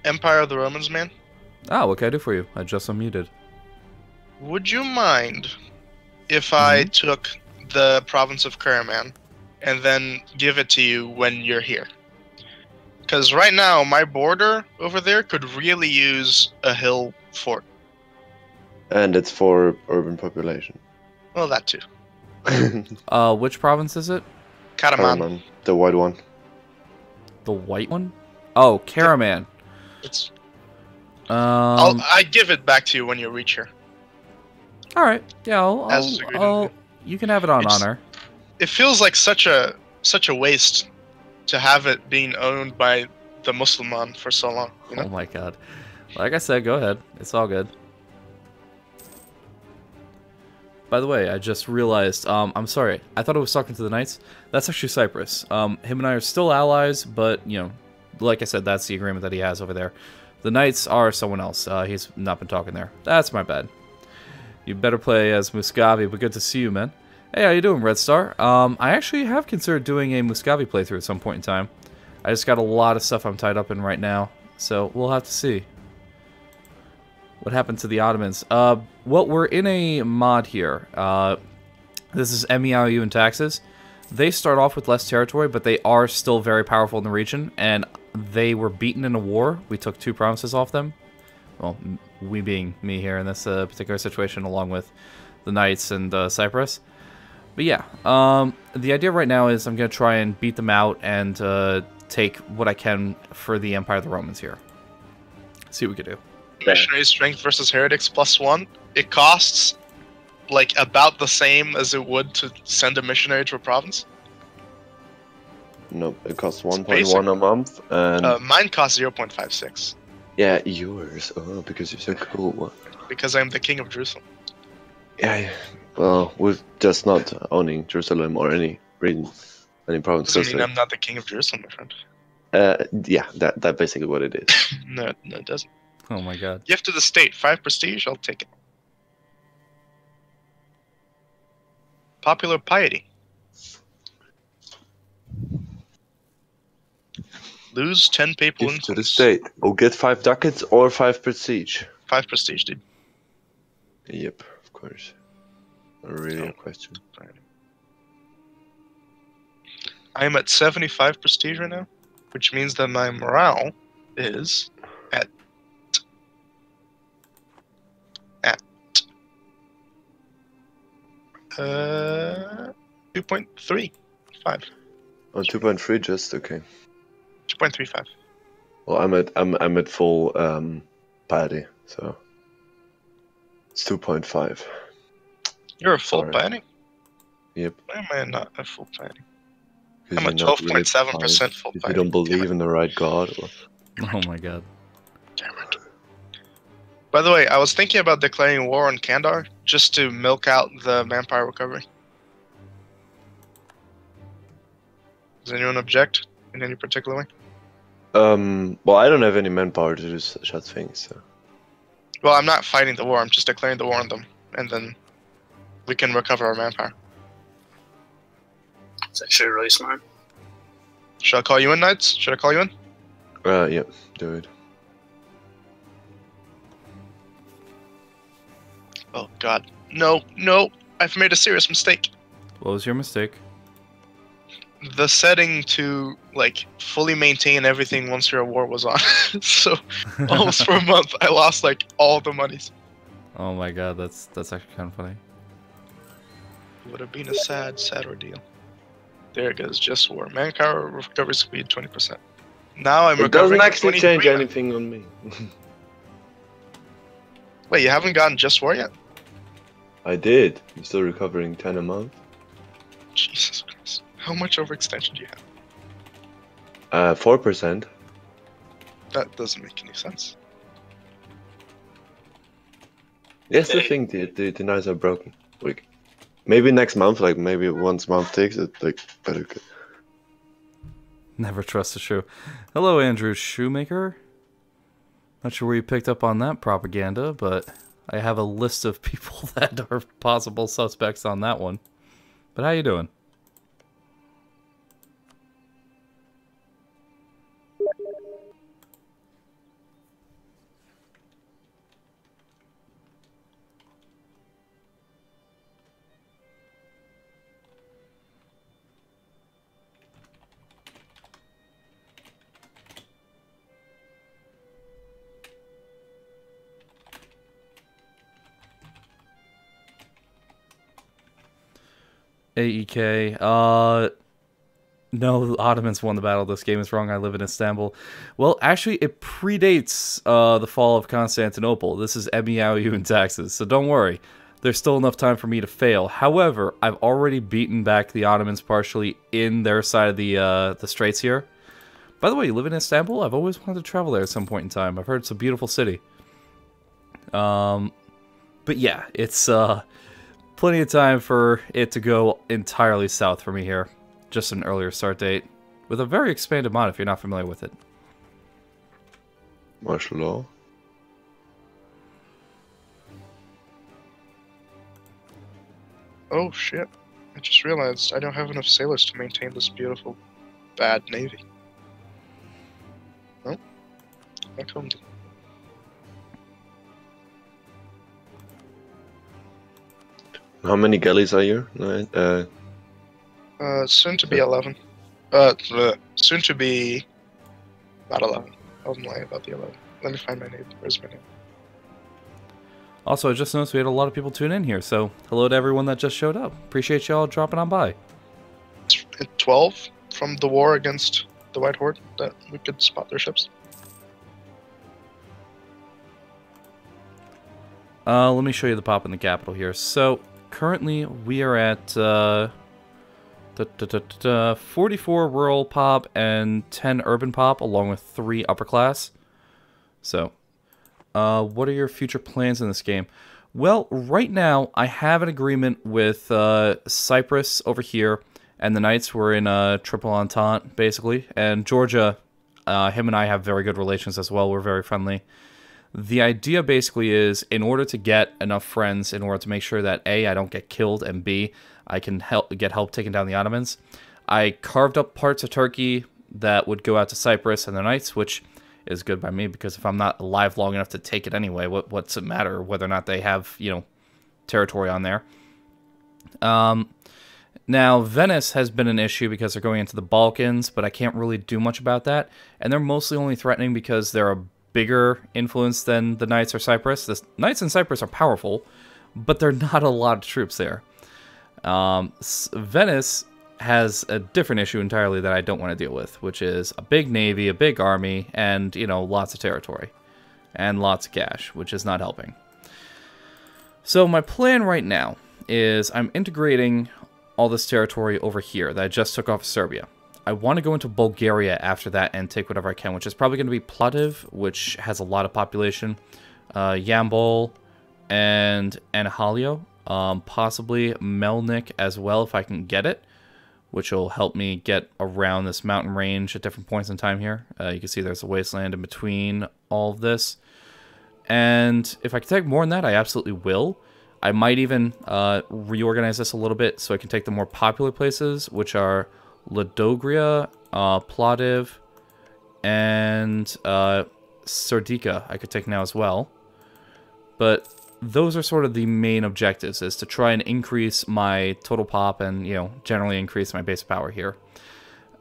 Empire of the Romans, man. Ah, what can I do for you? I just unmuted. Would you mind if I took the province of Karaman and then give it to you when you're here? Because right now, my border over there could really use a hill fort. And it's for urban population. Well, that too. Which province is it? Karaman. Karaman, the white one. The white one? Oh, Karaman. It's. I give it back to you when you reach here. All right. Yeah, As agreed. you can have it on honor. It feels like such a waste to have it being owned by the Musliman for so long. You know? Oh my god. Like I said, go ahead. It's all good. By the way, I just realized, I'm sorry. I thought I was talking to the Knights. That's actually Cyprus. Him and I are still allies, but, like I said, that's the agreement that he has over there. The Knights are someone else. He's not been talking there. That's my bad. You better play as Muscovy, but good to see you, man. Hey, how you doing, Red Star? I actually have considered doing a Muscovy playthrough at some point in time. I just got a lot of stuff I'm tied up in right now, so we'll have to see. What happened to the Ottomans? Well, we're in a mod here. This is MEIOU and Taxes. They start off with less territory, but they are still very powerful in the region, and they were beaten in a war. We took 2 provinces off them. Well, we being me here in this particular situation, along with the Knights and Cyprus. But yeah, the idea right now is I'm going to try and beat them out and take what I can for the Empire of the Romans here. See what we can do. Missionary strength versus heretics +1. It costs like about the same as it would to send a missionary to a province. No, it costs 1.1 a month, and Mine costs 0.56 yeah, yours. Oh, because you're so cool. because I'm the king of Jerusalem. Yeah. Well, we're just not owning Jerusalem or any region, any province. Doesn't mean I'm not the king of Jerusalem, my friend. Yeah, that's basically what it is. No, it doesn't. Oh my god. Gift to the state, 5 prestige. I'll take it. Popular piety. Lose 10 papal Give to the influence. state. Or get 5 ducats or 5 prestige. 5 prestige, dude. Yep, of course. Not really a question. I'm at 75 prestige right now, which means that my morale is at 2.35. Oh, 2.3 just okay. 2.35. Well, I'm at full piety, so it's 2.5. You're a full Sorry. piety? Yep. Why am I not a full piety? 'Cause I'm at you're not really 12.7% pious, full 'cause piety. you don't believe in the right God. Or... Oh my god. Damn it. By the way, I was thinking about declaring war on Kandar just to milk out the vampire recovery. Does anyone object in any particular way? Well, I don't have any manpower to do such things. So. Well, I'm not fighting the war. I'm just declaring the war on them, and then we can recover our manpower. It's actually really smart. Should I call you in, Knights? Should I call you in? Yeah, do it. Oh, God. No, no. I've made a serious mistake. What was your mistake? The setting to, like, fully maintain everything once your war was on. So, almost for a month, I lost, like, all the monies. Oh my god, that's actually kind of funny. It would have been a sad, sad ordeal. There it goes, just war. Manpower recovery speed 20%. Now I'm It doesn't recovering actually 23 change now. anything on me. Wait, you haven't gotten just war yet? I did. I'm still recovering 10 a month. Jesus Christ. How much overextension do you have? 4%. That doesn't make any sense. Yes, the thing, the knives are broken. Like, maybe next month, like maybe once a month takes it, like better. Never trust a shoe. Hello, Andrew Shoemaker. Not sure where you picked up on that propaganda, but I have a list of people that are possible suspects on that one. But how you doing? AEK, no, the Ottomans won the battle. This game is wrong. I live in Istanbul. Well, actually, it predates the fall of Constantinople. This is MEIOU and Taxes, so don't worry. There's still enough time for me to fail. However, I've already beaten back the Ottomans partially in their side of the straits here. By the way, you live in Istanbul? I've always wanted to travel there at some point in time. I've heard it's a beautiful city. But yeah, it's plenty of time for it to go entirely south for me here. Just an earlier start date with a very expanded mod if you're not familiar with it. Martial law. Oh shit. I just realized I don't have enough sailors to maintain this beautiful, bad navy. Oh. Back home. How many galleys are you? Soon to be 11. Soon to be not 11. I wasn't lying about the 11. Let me find my name. Where's my name? Also, I just noticed we had a lot of people tune in here, so hello to everyone that just showed up. Appreciate y'all dropping on by. 12 from the war against the White Horde that we could spot their ships. Let me show you the pop in the capital here. So, currently we are at 44 rural pop and 10 urban pop, along with 3 upper class. So, what are your future plans in this game? Well, right now, I have an agreement with Cyprus over here, and the Knights were in a triple entente, basically. And Georgia, him and I have very good relations as well. We're very friendly. The idea basically is, in order to get enough friends, in order to make sure that A, I don't get killed, and B, I can get help taking down the Ottomans, I carved up parts of Turkey that would go out to Cyprus and the Knights, which is good by me, because if I'm not alive long enough to take it anyway, what's it matter whether or not they have, you know, territory on there. Now, Venice has been an issue because they're going into the Balkans, but I can't really do much about that, and they're mostly only threatening because they're a bigger influence than the Knights or Cyprus. The Knights in Cyprus are powerful, but they're not a lot of troops there. Venice has a different issue entirely that I don't want to deal with, which is a big navy, a big army, and, you know, lots of territory. And lots of cash, which is not helping. So my plan right now is I'm integrating all this territory over here that I just took off of Serbia. I want to go into Bulgaria after that and take whatever I can, which is probably going to be Plovdiv, which has a lot of population, Yambol, and Anahalio, possibly Melnik as well if I can get it, which will help me get around this mountain range at different points in time here. You can see there's a wasteland in between all of this. And if I can take more than that, I absolutely will. I might even reorganize this a little bit so I can take the more popular places, which are Ladogria, Plovdiv, and Serdica I could take now as well. But those are sort of the main objectives, is to try and increase my total pop and, you know, generally increase my base power here.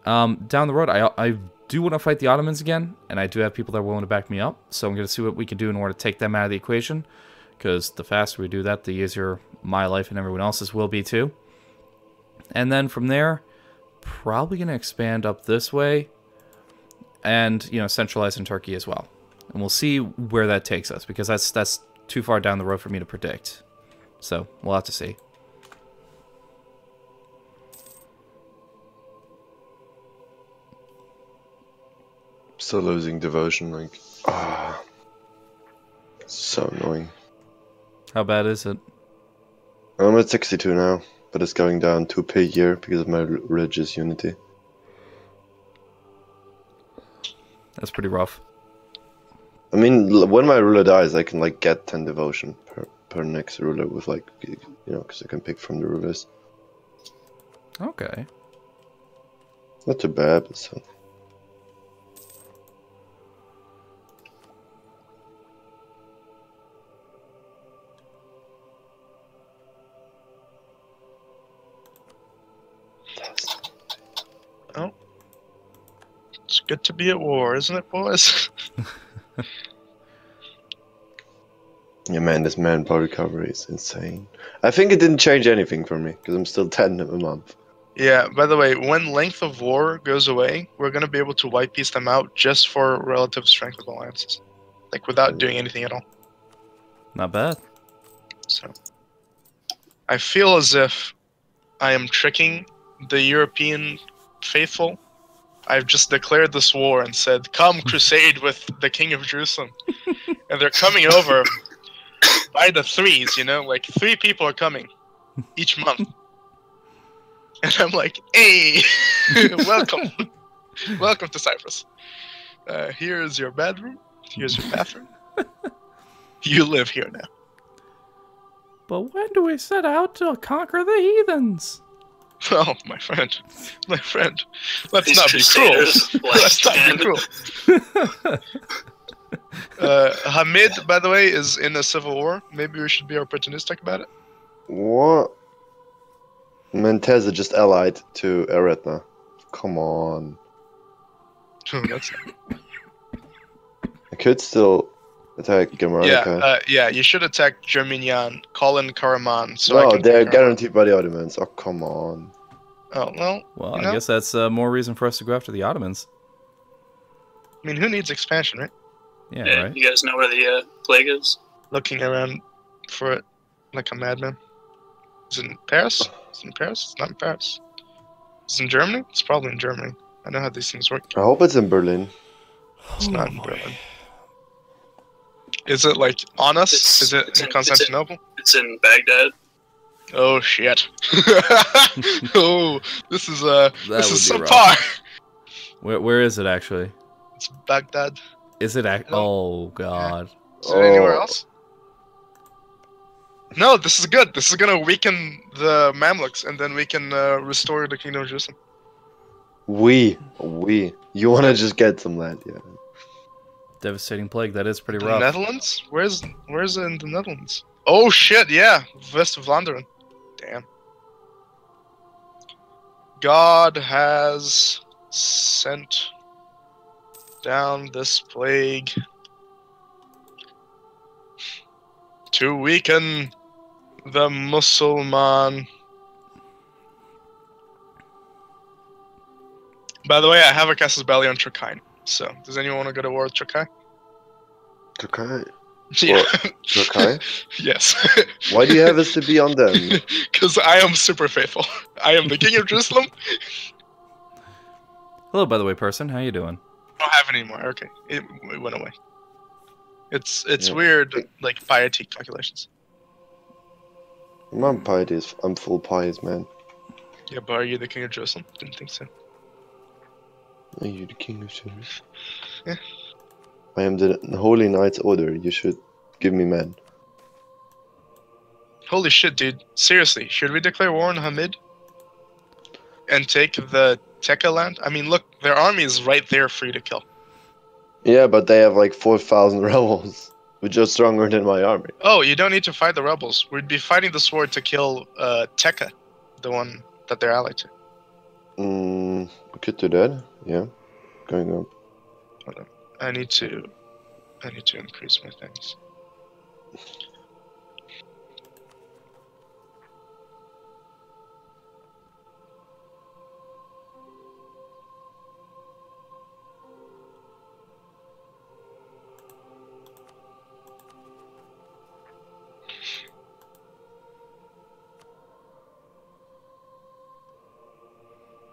Down the road, I do want to fight the Ottomans again, and I do have people that are willing to back me up, so I'm going to see what we can do in order to take them out of the equation, because the faster we do that, the easier my life and everyone else's will be too. And then from there, probably going to expand up this way and, you know, centralize in Turkey as well. And we'll see where that takes us, because that's too far down the road for me to predict. So, we'll have to see. Still losing devotion, like, so annoying. How bad is it? I'm at 62 now, but it's going down 2 per year because of my religious unity. That's pretty rough. I mean, when my ruler dies, I can like get 10 devotion per next ruler with, like, you know, because I can pick from the rulers. Okay. Not too bad, but so. Oh. It's good to be at war, isn't it, boys? Yeah, man, this manpower recovery is insane. I think it didn't change anything for me, because I'm still 10 a month. Yeah, by the way, when length of war goes away, we're going to be able to white piece them out just for relative strength of alliances. Like, without doing anything at all. Not bad. So, I feel as if I am tricking the European faithful. I've just declared this war and said, come crusade with the King of Jerusalem. And they're coming over by the threes, you know? Like, 3 people are coming each month. And I'm like, hey, welcome. Welcome to Cyprus. Here is your bedroom. Here's your bathroom. You live here now. But when do we set out to conquer the heathens? Oh, my friend, let's These not be cruel. crusaders Let's not be cruel. Hamid, by the way, is in a civil war. Maybe we should be opportunistic about it. What? Menteza just allied to Eretna. Come on. That's I could still Attack Germanica. Yeah, you should attack Demian, call in Karaman, so I No, can they're take Karaman. guaranteed by the Ottomans. Oh, come on. Oh, well, Well, you I know? guess that's more reason for us to go after the Ottomans. I mean, who needs expansion, right? Yeah, Yeah, right? you guys know where the plague is? Looking around for it like a madman. Is it in Paris? Is it in Paris? It's not in Paris. Is it in Germany? It's probably in Germany. I know how these things work. I hope it's in Berlin. It's not in Berlin. Is it like on us? Is it in Constantinople? It's in Baghdad. Oh shit! Oh, this is That this is would be subpar. Where is it actually? It's Baghdad. Is it? No. Oh god. Is it anywhere Oh. else? No, this is good. This is gonna weaken the Mamluks, and then we can restore the Kingdom of Jerusalem. You wanna just get some land, yeah. Devastating plague. That is pretty The rough. Netherlands? Where's it in the Netherlands? Oh shit! Yeah, West of Vlaanderen. Damn. God has sent down this plague to weaken the Mussulman. By the way, I have a Casus Belli on Turkey. So, does anyone want to go to war with Turkey? Turkey? Yeah. Turkey? Yes. Why do you have us to be on them? Because I am super faithful. I am the king of Jerusalem. Hello, by the way, person. How you doing? I don't have it anymore. Okay, it went away. It's Yeah. weird, like piety calculations. I'm on piety. I'm full pious, man. Yeah, but are you the king of Jerusalem? Didn't think so. Are you the king of Jerusalem? Yeah. I am the Holy Knight's Order. You should give me men. Holy shit, dude. Seriously, should we declare war on Hamid? And take the Tekka land? I mean, look, their army is right there for you to kill. Yeah, but they have like 4,000 rebels, which are stronger than my army. Oh, you don't need to fight the rebels. We'd be fighting the sword to kill Tekka, the one that they're allied to. We could do that. Yeah, going up. Hold on. I need to increase my things.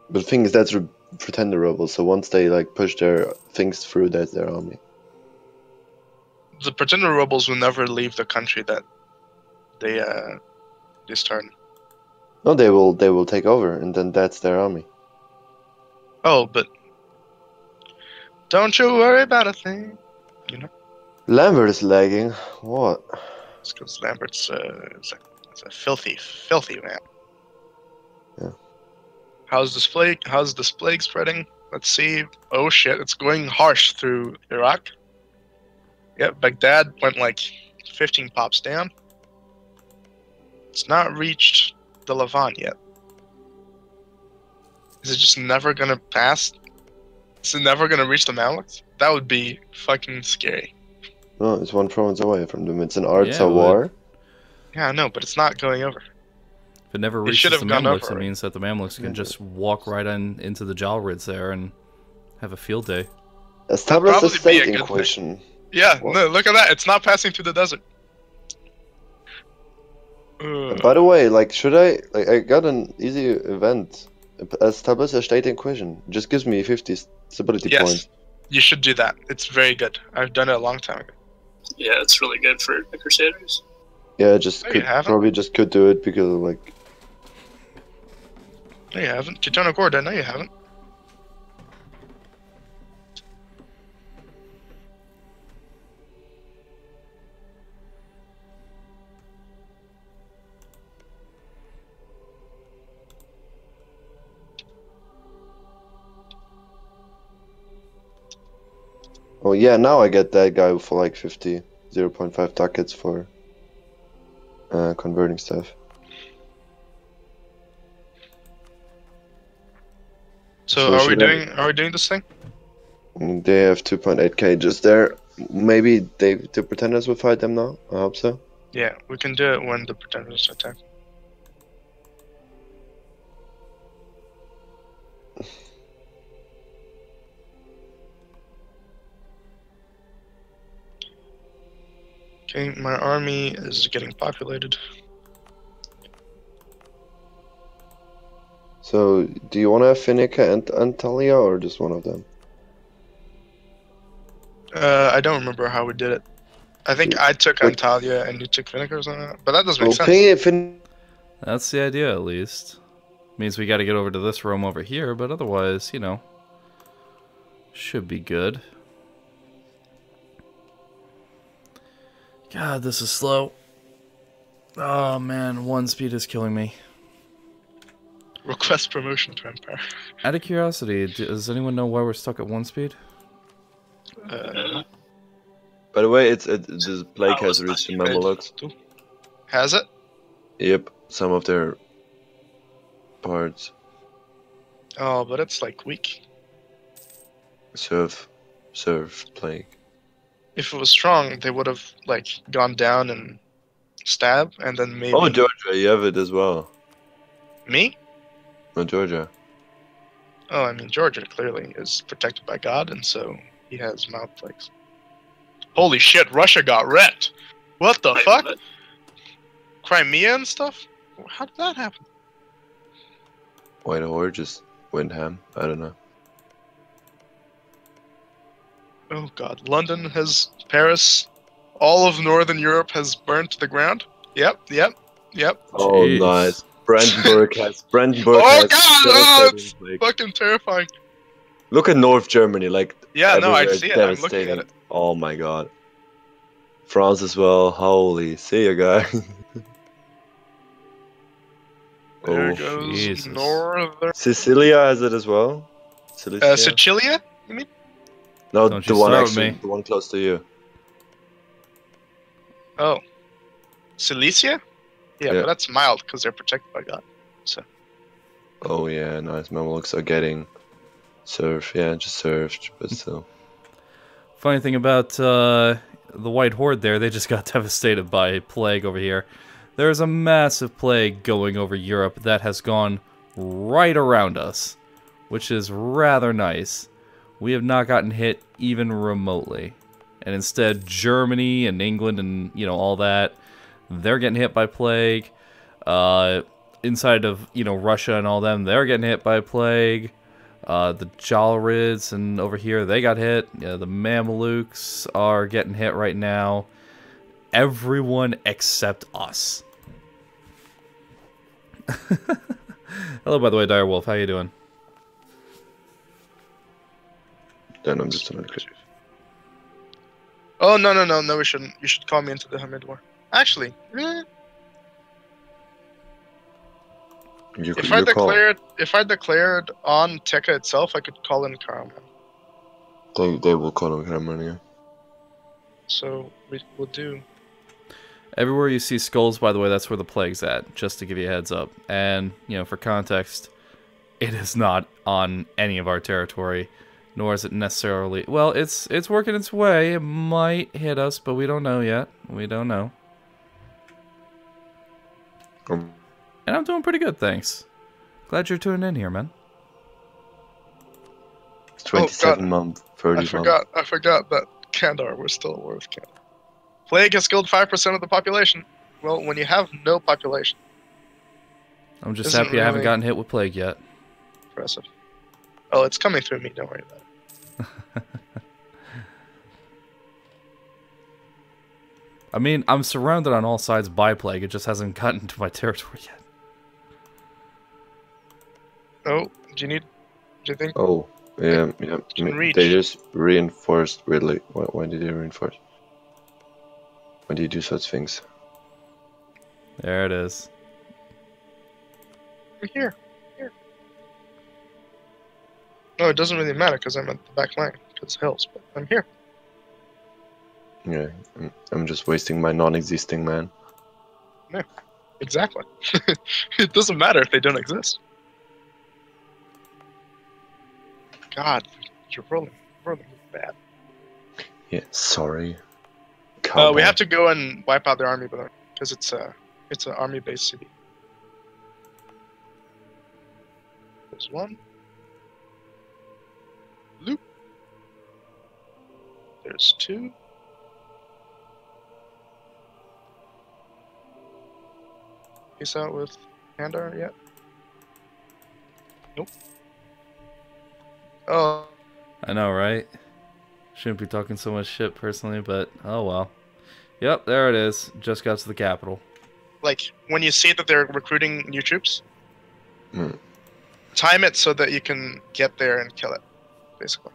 But the thing is, that's pretender rebels. So once they like push their things through, that's their army. The pretender rebels will never leave the country that they start. No, they will take over, and then that's their army. Oh, but don't you worry about a thing. You know, Lambert is lagging. What? it's because Lambert's is a filthy man. Yeah. How's this plague spreading? Let's see. Oh shit, it's going harsh through Iraq. Yep, Baghdad went like 15 pops down. It's not reached the Levant yet. Is it just never gonna pass? Is it never gonna reach the Mamluks? That would be fucking scary. No, it's one province away from them. It's an Artsakh Yeah, it war. Yeah, I know, but it's not going over. If it never It reaches should the have gone Mamluks, over, it right? means that the Mamluks can just walk right into the Jalrids there and have a field day. Establish a Probably be a state good thing. inquisition. Yeah, What? no, look at that. It's not passing through the desert. By the way, like, should I? Like, I got an easy event. Establish a state inquisition. Just gives me 50 stability Yes, points. you should do that. It's very good. I've done it a long time ago. Yeah, it's really good for the Crusaders. Yeah, just No, you haven't. probably just could do it because like No, you haven't. Ketona Gorda, no, you haven't. oh yeah, now I get that guy for like 50, 0.5 ducats for converting stuff. So So are we should I- doing this thing? They have 2.8k just there. maybe the pretenders will fight them now. I hope so. Yeah, we can do it when the pretenders attack. Okay, my army is getting populated. So, do you want to have Finica and Antalya, or just one of them? I don't remember how we did it. I think I took But- Antalya and you took Finnegan or something, but that doesn't Well, make sense. ping it, That's the idea, at least. Means we got to get over to this room over here, but otherwise, you know, should be good. God, this is slow. Oh man, 1 speed is killing me. Request promotion to Empire. Out of curiosity, does anyone know why we're stuck at 1 speed? By the way, this plague Oh, has it's reached the not Mamelukes. Has it? Yep, some of their parts. Oh, but it's like weak. Serve plague. If it was strong, they would have like gone down and stabbed, and then maybe Oh, Georgia, you have it as well. me. No, Georgia. Oh, I mean Georgia clearly is protected by God, and so he has mouth plagues. Holy shit! Russia got wrecked. What the fuck? Crimea and stuff? How did that happen? White Horde just went ham. I don't know. Oh god. London has Paris. All of Northern Europe has burned to the ground. Yep. Oh, Jeez. nice. Brandenburg has. Oh god! Oh, it's devastating plague. fucking terrifying. Look at North Germany, like Yeah, no, I everywhere, see it. I'm looking devastating. at it. Oh my god. France as well. Holy, see ya, guys. There Oh, goes Jesus. Northern. Sicilia has it as well. Sicilia? Sicilia? You mean? No, Don't the you one start with actually, me. the one close to you. Oh. Cilicia? Yeah, Yeah. but that's mild because they're protected by God. So. Oh yeah, nice. Mamelukes are getting served. Yeah, just served, but still. Funny thing about the White Horde there, they just got devastated by plague over here. There's a massive plague going over Europe that has gone right around us, which is rather nice. We have not gotten hit even remotely. And instead, Germany and England and, you know, all that, they're getting hit by plague. Inside of, you know, Russia and all them, they're getting hit by plague. The Jalrids and over here, they got hit. The Mamelukes are getting hit right now. Everyone except us. Hello, by the way, Direwolf. How you doing? Then I'm just gonna click. Oh, no, we shouldn't. You should call me into the Hamid War. Actually, You if call. I declared on Tekka itself, I could call in Karaman. They will call him Cameron, yeah. So we will do. Everywhere you see skulls, by the way, that's where the plague's at, just to give you a heads up. And, you know, for context, it is not on any of our territory, nor is it necessarily... Well, it's working its way. It might hit us, but we don't know yet. We don't know. And I'm doing pretty good, thanks. Glad you're tuning in here, man. It's 27 God. month, 30 I forgot that Kandar, we're still at war with Kandar. Plague has killed 5% of the population. Well, when you have no population, I'm just Isn't happy I haven't really- gotten hit with plague yet. impressive. Oh, it's coming through me. Don't worry about it. I mean, I'm surrounded on all sides by plague. It just hasn't gotten to my territory yet. Oh, do you think? Oh, yeah. Can reach. They just reinforced weirdly. Why did they reinforce? Why do you do such things? There it is. I'm here. No, it doesn't really matter because I'm at the back line. It's hills, but I'm here. Yeah, I'm just wasting my non-existing man. Exactly. It doesn't matter if they don't exist. God, you're rolling bad. Yeah, sorry. We have to go and wipe out their army, because it's an army-based city. There's one. Loop. There's two. Peace out with Handar yet? Nope. Oh. I know, right? Shouldn't be talking so much shit personally, but oh well. Yep, there it is. Just got to the capital. Like, when you see that they're recruiting new troops, Hmm. time it so that you can get there and kill it, basically.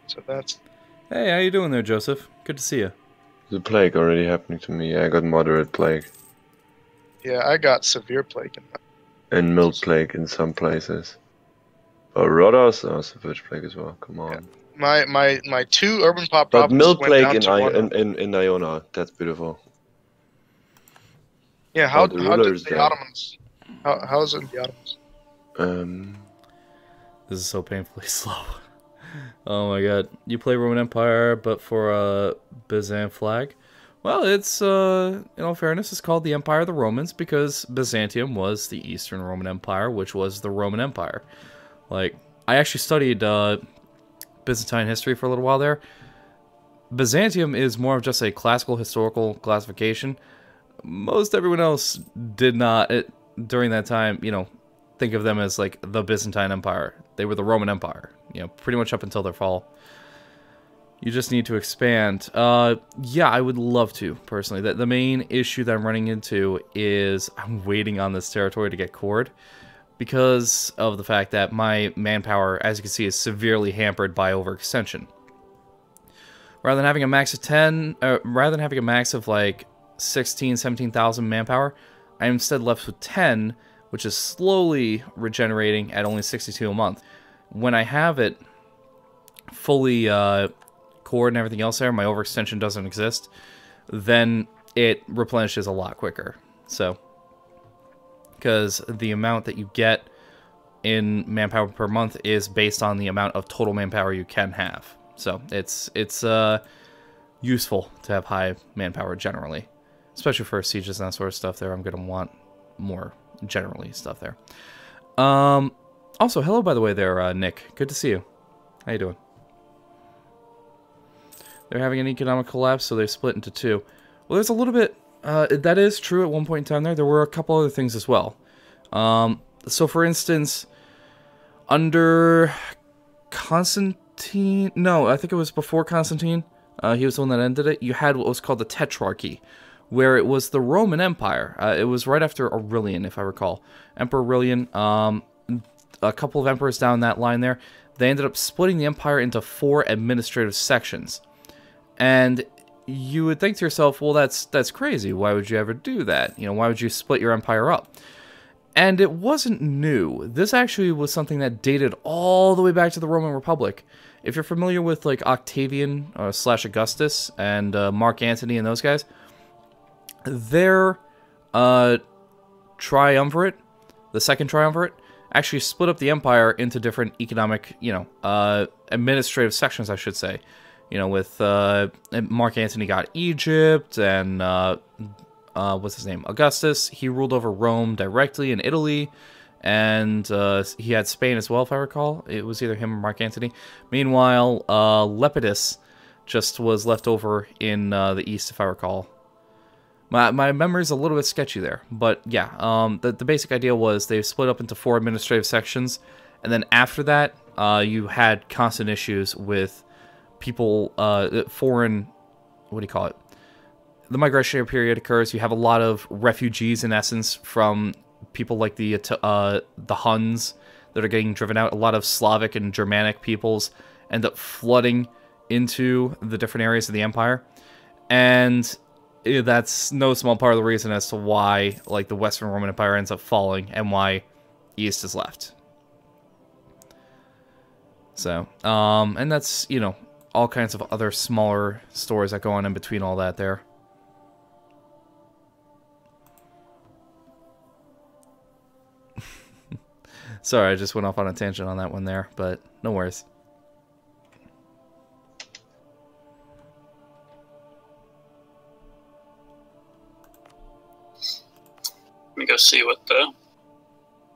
So that's... Hey, how you doing there, Joseph? Good to see you. The plague already happening to me. I got moderate plague. Yeah, I got severe plague in that. And mild plague in some places. But Rodos, severe plague as well. Come on. Yeah. My two urban pop But provinces mild went plague down in, to one. in Iona. That's beautiful. Yeah, how the did rulers the there. Ottomans... How is it in the Ottomans? This is so painfully slow. Oh my god. You play Roman Empire, but for a Byzant flag? Well, it's, in all fairness, it's called the Empire of the Romans because Byzantium was the Eastern Roman Empire, which was the Roman Empire. Like, I actually studied Byzantine history for a little while there. Byzantium is more of just a classical historical classification. Most everyone else did not, during that time, you know, think of them as, like, the Byzantine Empire. They were the Roman Empire, you know, pretty much up until their fall. You just need to expand. Yeah, I would love to, personally. The main issue that I'm running into is I'm waiting on this territory to get cored because of the fact that my manpower, as you can see, is severely hampered by overextension. Rather than having a max of 10, rather than having a max of like 16, 17,000 manpower, I'm instead left with 10, which is slowly regenerating at only 62 a month. When I have it fully core and everything else there, my overextension doesn't exist, then it replenishes a lot quicker. So, because the amount that you get in manpower per month is based on the amount of total manpower you can have. So, it's useful to have high manpower generally, especially for sieges and that sort of stuff there. I'm going to want more generally stuff there. Also, hello, by the way there, Nick. Good to see you. How you doing? They're having an economic collapse, so they split into two. Well, there's a little bit... that is true at one point in time there. There were a couple other things as well. So, for instance, under Constantine... No, I think it was before Constantine. He was the one that ended it. You had what was called the Tetrarchy, where it was the Roman Empire. It was right after Aurelian, if I recall. Emperor Aurelian, a couple of emperors down that line there, they ended up splitting the empire into 4 administrative sections. And you would think to yourself, well, that's crazy. Why would you ever do that? You know, why would you split your empire up? And it wasn't new. This actually was something that dated all the way back to the Roman Republic. If you're familiar with, like, Octavian / Augustus and Mark Antony and those guys, their triumvirate, the second triumvirate, actually split up the empire into different economic, you know, administrative sections, I should say. You know, with Mark Antony got Egypt, and what's his name? Augustus. He ruled over Rome directly in Italy, and he had Spain as well, if I recall. It was either him or Mark Antony. Meanwhile, Lepidus just was left over in the east, if I recall. My memory's a little bit sketchy there, but yeah, the basic idea was they split up into 4 administrative sections, and then after that, you had constant issues with people, foreign, what do you call it? The migrationary period occurs. You have a lot of refugees, in essence, from people like the Huns that are getting driven out. A lot of Slavic and Germanic peoples end up flooding into the different areas of the empire, and that's no small part of the reason as to why, like, the Western Roman Empire ends up falling and why East is left. So, and that's, you know, all kinds of other smaller stories that go on in between all that there. Sorry, I just went off on a tangent on that one there, but no worries. Let me go see what the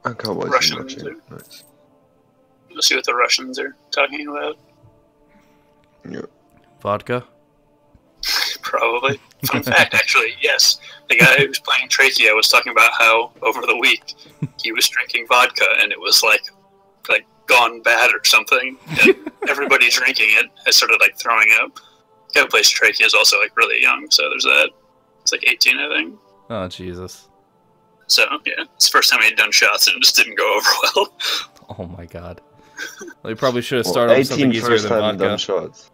I can't watch Russians much. are. Nice. Let's see what the Russians are talking about. Yeah. Vodka? Probably. Fun fact, actually, yes. The guy who was playing Trachea was talking about how over the week he was drinking vodka and it was like gone bad or something. And everybody drinking it has started like throwing up. The guy who plays Trachea is also like really young, so there's that. It's like 18, I think. Oh, Jesus. So yeah, it's the first time he'd done shots and it just didn't go over well. Oh my god. Well, you probably should have started with something 18 easier first than time done vodka. shots.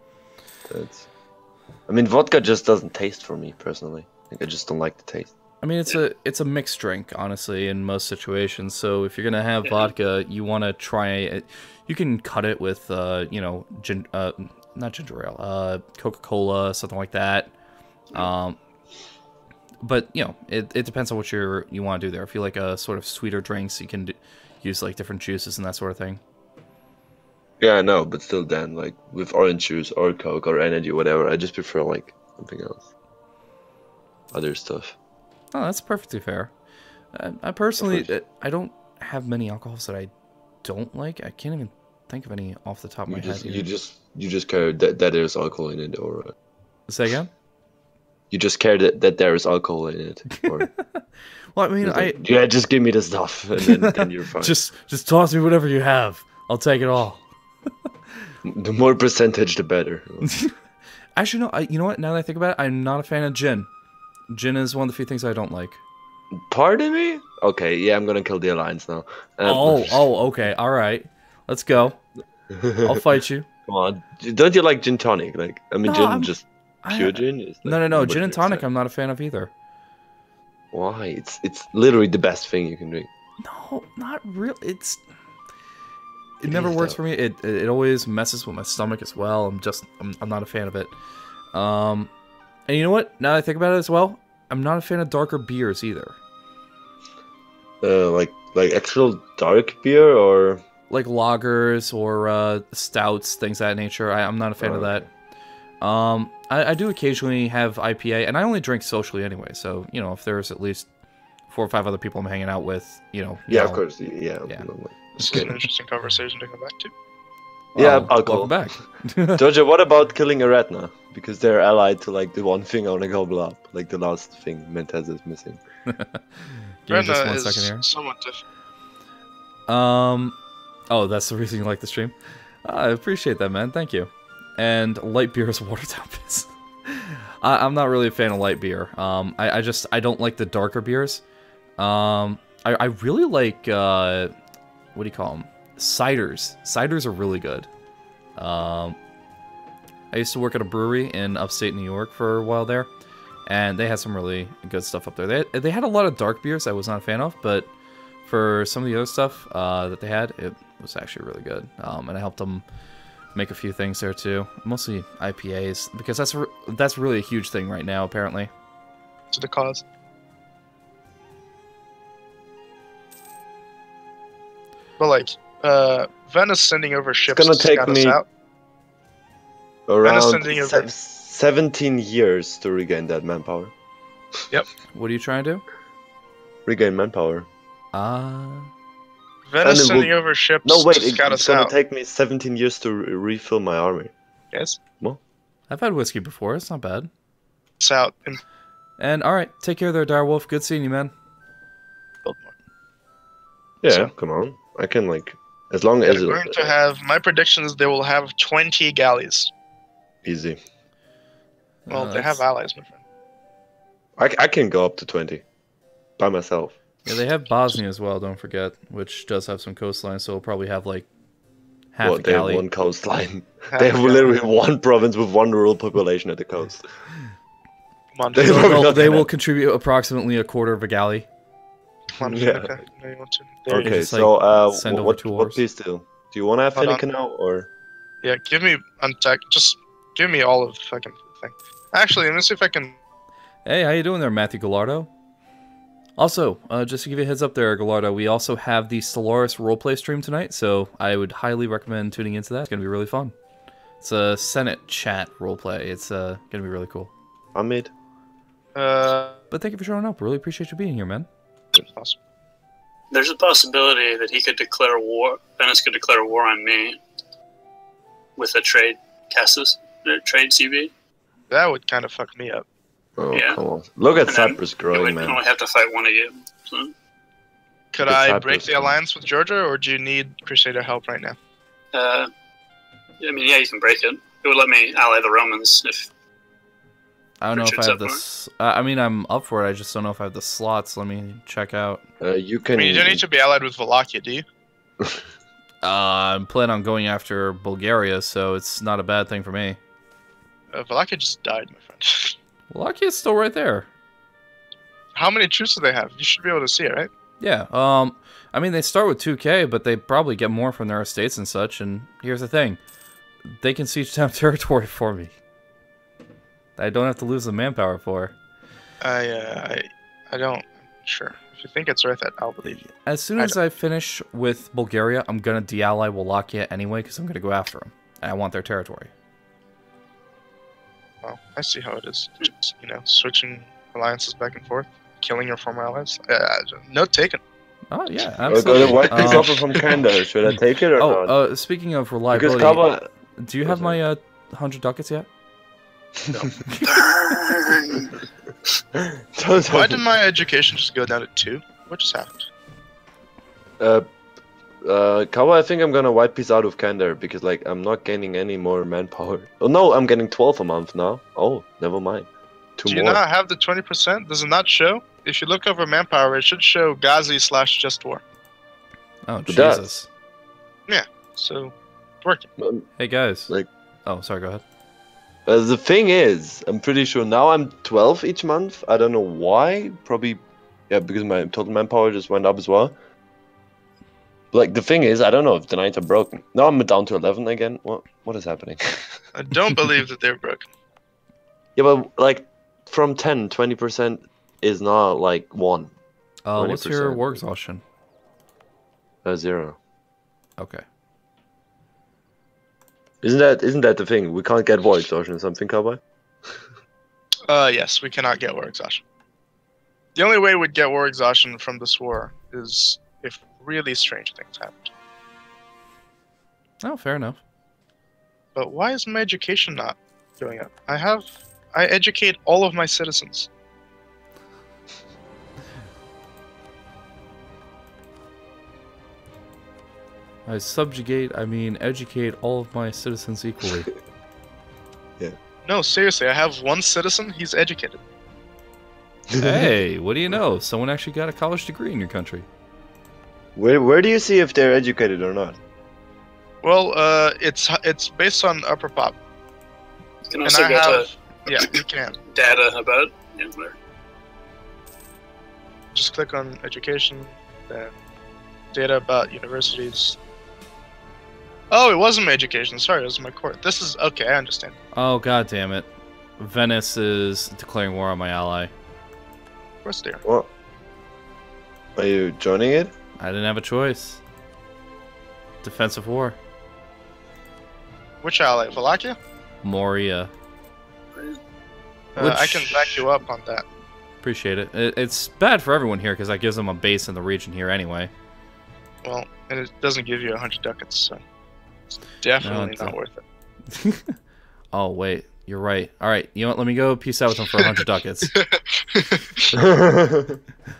I mean, vodka just doesn't taste for me personally. Like, I just don't like the taste. I mean, it's a mixed drink, honestly, in most situations. So if you're gonna have vodka, you want to try it. You can cut it with, you know, not ginger ale, Coca-Cola, something like that. But you know, it depends on what you want to do there. If you like a sort of sweeter drinks, you can use like different juices and that sort of thing. Yeah, I know, but still, then like with orange juice or Coke or energy, whatever, I just prefer like something else, other stuff. Oh, that's perfectly fair. I personally, I don't have many alcohols that I don't like. I can't even think of any off the top of my head. You just care that there's alcohol in it, or Say again? you just care that there is alcohol in it, or Well, I mean, yeah, just give me the stuff, and then you're fine. just toss me whatever you have. I'll take it all. The more percentage, the better. Actually, no. You know what? Now that I think about it, I'm not a fan of gin. Gin is one of the few things I don't like. Pardon me? Okay, yeah, I'm gonna kill the alliance now. Okay, all right. Let's go. I'll fight you. Come on, don't you like gin tonic? Like, I mean, No, just pure gin. Is like, No. nobody Gin and drinks tonic, that. I'm not a fan of either. Why? It's literally the best thing you can drink. No, not real. It never works for me. It always messes with my stomach as well. I'm not a fan of it. And you know what? Now that I think about it as well, I'm not a fan of darker beers either. Like actual dark beer or Like lagers or stouts, things of that nature. I'm not a fan of that. I do occasionally have IPA, and I only drink socially anyway. So you know, if there's at least 4 or 5 other people I'm hanging out with, you know. of course, yeah. This is an interesting conversation to come back to. Yeah, Oh, alcohol. welcome back. Jojo, what about killing a retina? Because they're allied to like the one thing I want to gobble up, like the last thing Mentez is missing. Give me just Rena 1 is second here. somewhat different. Oh, that's the reason you like the stream? I appreciate that, man. Thank you. And light beer is Watertown piss. I'm not really a fan of light beer. I don't like the darker beers. I really like, what do you call them? Ciders. Ciders are really good. I used to work at a brewery in upstate New York for a while there, and they had some really good stuff up there. They had a lot of dark beers I was not a fan of, but for some of the other stuff that they had, it was actually really good. And I helped them make a few things there too, mostly IPAs, because that's really a huge thing right now, apparently. To the cause. But like, Venice sending over ships gonna to take scout me us out. Around sending over- 17 years to regain that manpower. What are you trying to do? Regain manpower. Venice And it sending will- over ships No, wait, to scout it's us gonna out. take me 17 years to refill my army. Yes, I've had whiskey before. It's not bad. it's out and And alright, take care there, Direwolf. Good seeing you, man. build more. Yeah, So- come on. I can like, as long as They're going to have. My prediction is they will have 20 galleys. easy. Well, they have allies, my friend. I can go up to 20 by myself. Yeah, they have Bosnia as well, don't forget, which does have some coastline, so it'll probably have like half Well, a they have galley. one coastline. Half They a have galley. literally one province with one rural population at the coast. Come on, They Philip. don't- Well, not they gonna- will contribute approximately a quarter of a galley. Come on, Yeah. Philip. No, you want to. There you Okay, just, so send over what 2 what ores. piece do you want to have Hold on. Felica now or? go. Yeah, give me untech. Just give me all of the fucking thing. Actually, let me see if I can. Hey, how you doing there, Matthew Gallardo? Also, just to give you a heads up there, Gallardo, we also have the Stellaris roleplay stream tonight, so I would highly recommend tuning into that. It's going to be really fun. It's a Senate chat roleplay. It's going to be really cool. I'm mid. But thank you for showing up. Really appreciate you being here, man. Awesome. There's a possibility that he could declare war. Venice could declare war on me with a trade trade CB. That would kind of fuck me up. Oh, Yeah. come on. Look at And then Cyprus We growing, would man. only have to fight one of you. So, Could It's I Cyprus, break the man. alliance with Georgia, or do you need Crusader help right now? I mean, yeah, you can break it. It would let me ally the Romans if. I don't know if I Richard's have up for this. I mean, I'm up for it. I just don't know if I have the slots. Let me check out. You I can. mean, you don't need to be allied with Wallachia, do you? I'm planning on going after Bulgaria, so it's not a bad thing for me. Wallachia just died, my friend. Walackia's still right there. How many troops do they have? You should be able to see it, right? Yeah. I mean, they start with 2K, but they probably get more from their estates and such. And here's the thing: they can siege down territory for me. I don't have to lose the manpower for. I don't. Sure. If you think it's worth it, I'll believe you. As soon as I finish with Bulgaria, I'm gonna de-ally Wallachia anyway, because I'm gonna go after them, and I want their territory. Well, I see how it is. Just, switching alliances back and forth, killing your former allies. Note taken. Oh yeah, I got a absolutely. white piece offer from Canada. Should I take it or not? Speaking of Because reliability, Kaba. do you have my 100 ducats yet? Why did my education just go down to 2? What just happened? Kawa, I think I'm gonna white piece out of Canada because I'm not gaining any more manpower. Oh no, I'm getting 12 a month now. Oh, never mind. Two Do you more. not have the 20%? Does it not show? If you look over manpower, it should show Ghazi/Just War. Oh It does. Jesus! So, it's working. Hey guys. Like- Oh, sorry. Go ahead. The thing is, I'm pretty sure now I'm 12 each month. I don't know why. Probably, yeah, because my total manpower just went up as well. The thing is, I don't know if the knights are broken. Now I'm down to 11 again. What is happening? I don't believe that they're broken. Yeah, but from 10, 20% is not 1. What's your 20%. war exhaustion? 0. Okay. Isn't that the thing? We can't get war exhaustion or something, Cowboy? Yes, we cannot get war exhaustion. The only way we'd get war exhaustion from this war is if really strange things happened. Oh, fair enough. But why is my education not going up? I educate all of my citizens. I subjugate, I mean educate all of my citizens equally. No, seriously, I have one citizen, he's educated. Hey, what do you know? Someone actually got a college degree in your country. Where do you see if they're educated or not? Well, it's based on upper pop. you can And also I get have... Yeah, you can. data about where. Just click on education, then data about universities. Oh, it wasn't my education. Sorry, it was my court. This is okay. I understand. Oh god damn it. Venice is declaring war on my ally. Of course they are. What? Are you joining it? I didn't have a choice. Defensive war. Which ally? Wallachia? Moria. I can back you up on that. Appreciate it. It's bad for everyone here because that gives them a base in the region here anyway. Well, and it doesn't give you 100 ducats, so it's definitely it's not a- worth it. Oh wait, you're right. Alright, you know what, let me go peace out with them for 100 ducats.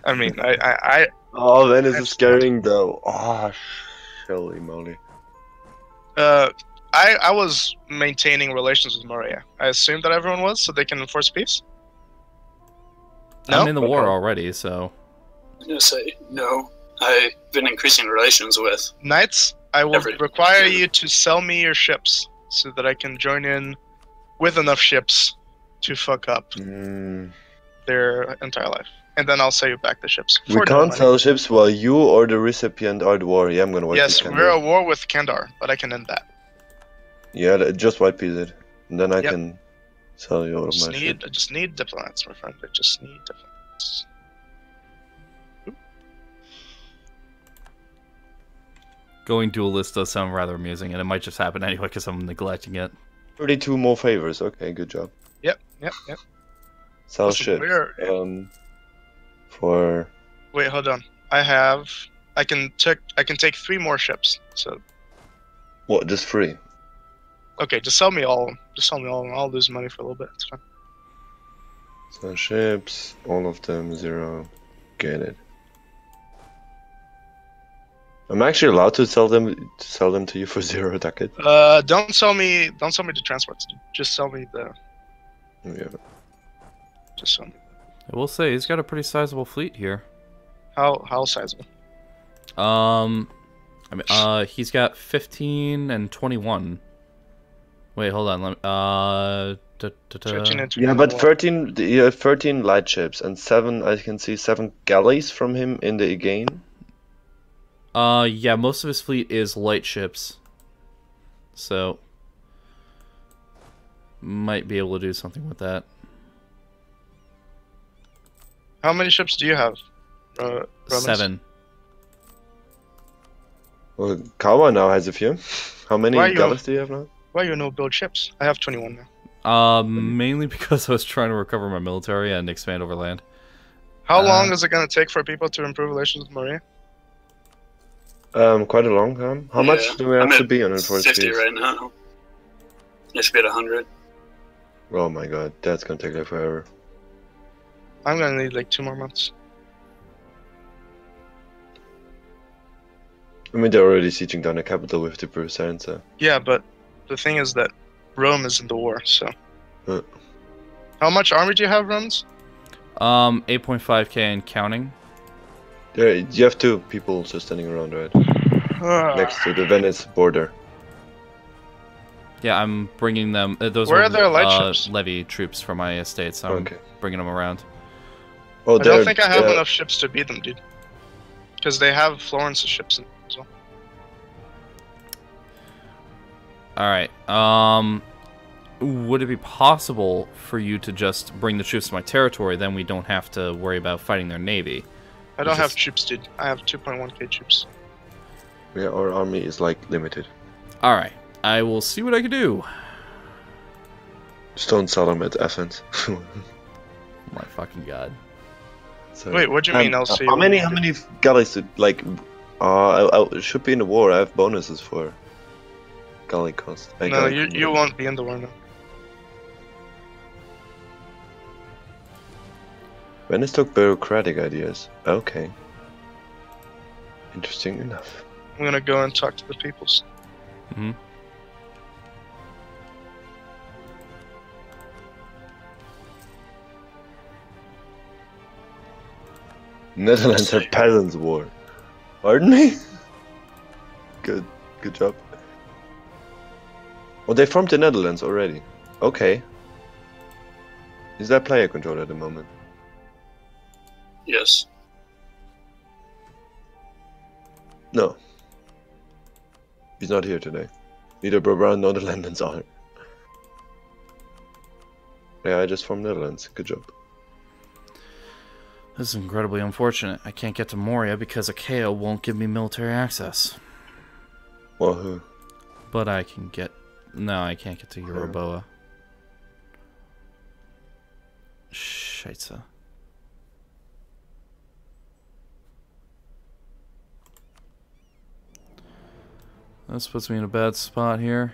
I mean, I Oh, Venice is scaring though. Oh, holy moly. I was maintaining relations with Moria. I assumed that everyone was, so they can enforce peace. No? I'm in the war Okay. already, so... I'm gonna say no. I've been increasing relations with. Knights, I will Every- require you to sell me your ships so that I can join in with enough ships to fuck up Mm, their entire life. And then I'll sell you back the ships. we for no can't money. sell ships while you or the recipient are at war. Yeah, I'm gonna white Yes, piece we're at Canada. war with Kandar, but I can end that. Yeah, just white piece it. And then I Yep. can sell you all of my I shit. just need diplomats, my friend. I just need diplomats. Going duelist does sound rather amusing, and it might just happen anyway because I'm neglecting it. 32 more favors. Okay, good job. Yep. Sell Listen, shit. For Wait, hold on. I can take 3 more ships. So what? Just free. okay, just sell me all. Just sell me all, and I'll lose money for a little bit. It's fine. Sell ships. All of them 0. Get it. I'm actually allowed to sell them to you for 0 ducat. Don't sell me the transports. Just sell me the. Yeah. Just sell me. I will say he's got a pretty sizable fleet here. How sizable? I mean, he's got 15 and 21. Wait, hold on. Let me, 13 and 21. Yeah, but 13. You have 13 light ships and 7. I can see 7 galleys from him in the Aegean. Yeah, most of his fleet is light ships. So, might be able to do something with that. How many ships do you have? Romans? 7. Well, Kawa now has a few. How many galleys do you have now? Why you no build ships? I have 21 now. Mainly because I was trying to recover my military and expand over land. How long is it going to take for people to improve relations with Maria? Quite a long time. How much do we have to be on it for 50 right now. You should be at 100. Oh my god, that's gonna take like forever. I'm going to need like 2 more months. I mean, they're already sieging down the capital with the percent, so. Yeah, but the thing is that Rome is in the war, so. Huh. How much army do you have, Romans? 8.5k and counting. There, you have 2 people just standing around, right? Next to the Venice border. Yeah, I'm bringing them. Those Where were are their light ships? levy troops from my estate, so I'm bringing them around. Oh, I don't think I have enough ships to beat them, dude. Because they have Florence's ships as well. Alright, would it be possible for you to just bring the troops to my territory, then we don't have to worry about fighting their navy? I don't have troops, dude. I have 2.1k troops. Yeah, our army is like limited. Alright, I will see what I can do. Just don't sell them at Athens. Oh my fucking god. So, wait, what do you mean? I'll see. How many galleys did, like, I should be in the war. I have bonuses for galley cost. No, you won't be in the war now. Venice took bureaucratic ideas. Okay. Interesting enough. I'm gonna go and talk to the peoples. Mm-hmm. Netherlands have peasants' war. Pardon me? Good job. Oh, they formed the Netherlands already. Okay. Is that player control at the moment? Yes. No. He's not here today. Neither Brabant nor the Netherlands are. Yeah, I just formed Netherlands. Good job. This is incredibly unfortunate. I can't get to Moria because Achaia won't give me military access. Well, who? But I can get... No, I can't get to Euroboa. Scheisse. This puts me in a bad spot here.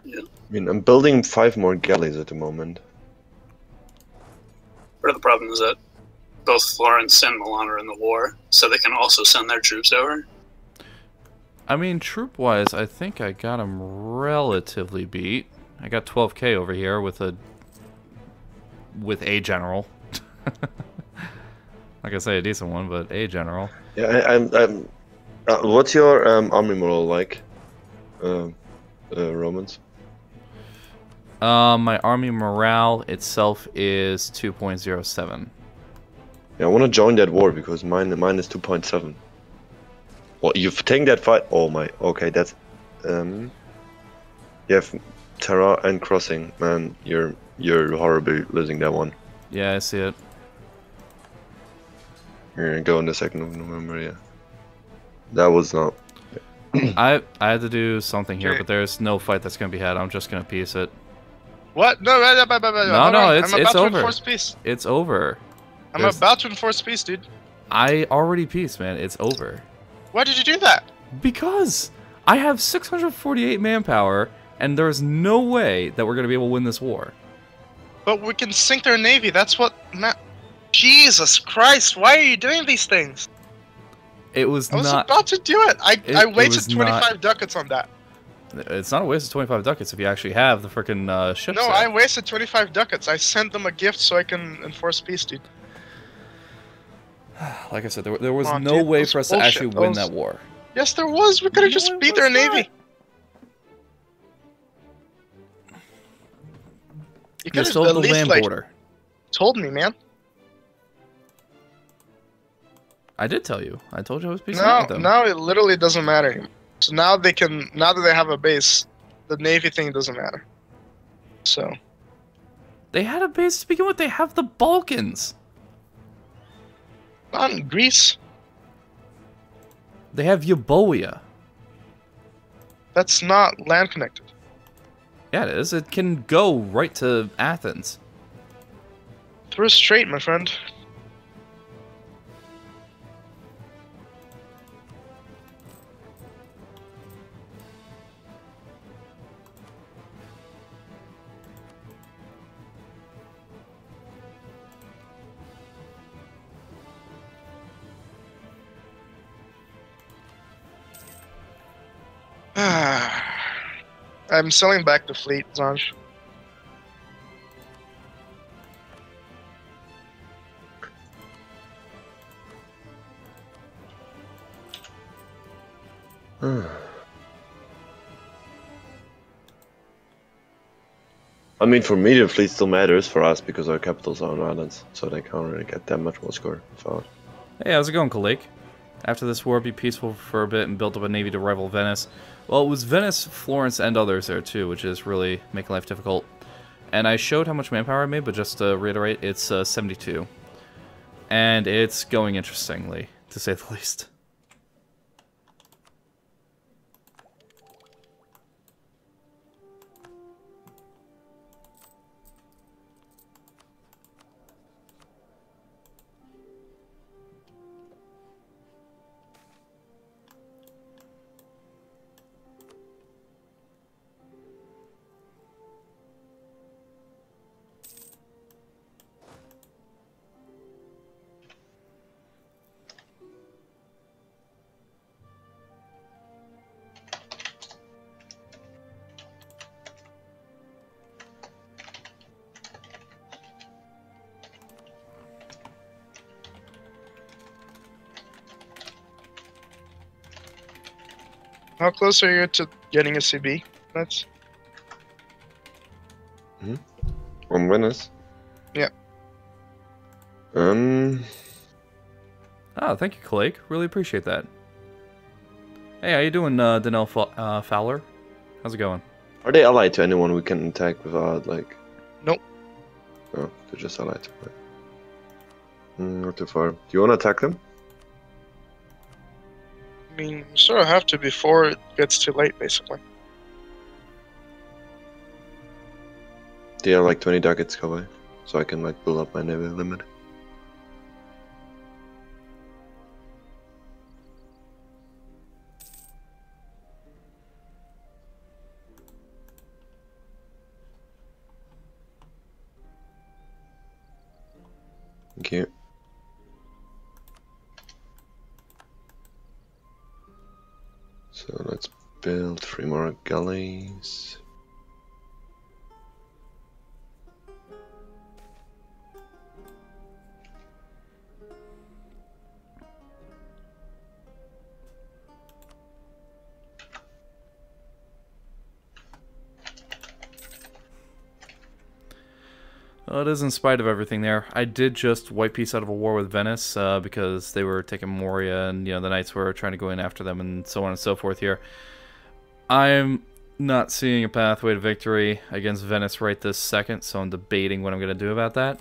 Yeah. I mean, I'm building 5 more galleys at the moment. Part of the problem is that both Florence and Milan are in the war, so they can also send their troops over. I mean, troop-wise, I think I got them relatively beat. I got 12k over here with a general. Like I say, a decent one, but a general. Yeah, I'm what's your army morale like, Romans? My army morale itself is 2.07. Yeah, I want to join that war because mine is 2.7. Well, you've taken that fight. Oh my. Okay, that's you have Terra and Crossing. Man, you're horribly losing that one. Yeah, I see it. You're gonna go on the 2nd of November. Yeah, that was not. I had to do something here, Okay. but there's no fight that's gonna be had. I'm just gonna piece it. What? No, No, hold no, on. it's I'm about to over. enforce peace. It's over. I'm There's- about to enforce peace, dude. I already pieced, man. It's over. Why did you do that? Because I have 648 manpower, and there's no way that we're gonna be able to win this war. But we can sink their navy. That's what. Jesus Christ! Why are you doing these things? It was I was not. about to do it. I It was wasted 25 not- ducats on that. It's not a waste of 25 ducats if you actually have the freaking ship. No, set. I wasted 25 ducats. I sent them a gift so I can enforce peace, dude. Like I said, there was Come on, no dude, way that's for us to bullshit. actually win Those- that war. Yes, there was. We could have No, just it beat was their not. navy. You You could still have have at the least land border. told me, man. I did tell you. I told you I was piecing out No, with them. now it literally doesn't matter anymore. So now they can. Now that they have a base, the navy thing doesn't matter. So They had a base to begin with. They have the Balkans. not in Greece. They have Euboea. That's not land connected. Yeah, it is. It can go right to Athens. Through a strait, my friend. I'm selling back the fleet, Zanj. I mean, for me, the fleet still matters for us because our capitals are on islands, so they can't really get that much more score. Without. Hey, how's it going, Kalik? After this war, be peaceful for a bit and build up a navy to rival Venice. Well, it was Venice, Florence, and others there too, which is really making life difficult. And I showed how much manpower I made, but just to reiterate, it's 72. And it's going interestingly, to say the least. How close are you to getting a CB? That's On Venice? Yeah. Ah, thank you, Kalik. Really appreciate that. Hey, how you doing, Danelle Fowler? How's it going? Are they allied to anyone we can attack without, like... Nope. Oh, they're just allied to it. Not too far. Do you want to attack them? I mean, you sort of have to before it gets too late, basically. They have like 20 ducats go away, so I can like build up my navy limit. Thank you. So let's build 3 more galleys. Well, it is in spite of everything there. I did just wipe peace out of a war with Venice because they were taking Moria and, you know, the Knights were trying to go in after them and so on and so forth here. I'm not seeing a pathway to victory against Venice right this second, so I'm debating what I'm going to do about that.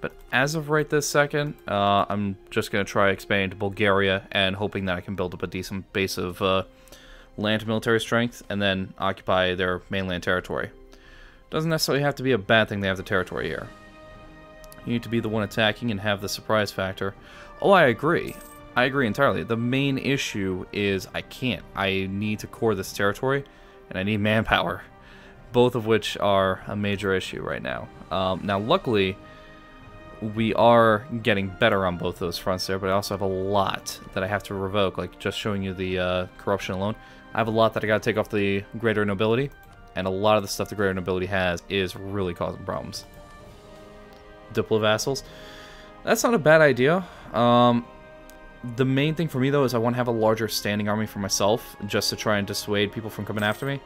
But as of right this second, I'm just going to try expanding to Bulgaria and hoping that I can build up a decent base of land military strength and then occupy their mainland territory. Doesn't necessarily have to be a bad thing they have the territory here. You need to be the one attacking and have the surprise factor. Oh, I agree. I agree entirely. The main issue is I can't. I need to core this territory, and I need manpower. Both of which are a major issue right now. Now, luckily, we are getting better on both those fronts there, but I also have a lot that I have to revoke, like just showing you the corruption alone. I have a lot that I gotta take off the greater nobility, and a lot of the stuff the greater nobility has is really causing problems. Diplo vassals. That's not a bad idea. The main thing for me, though, is I want to have a larger standing army for myself, just to try and dissuade people from coming after me.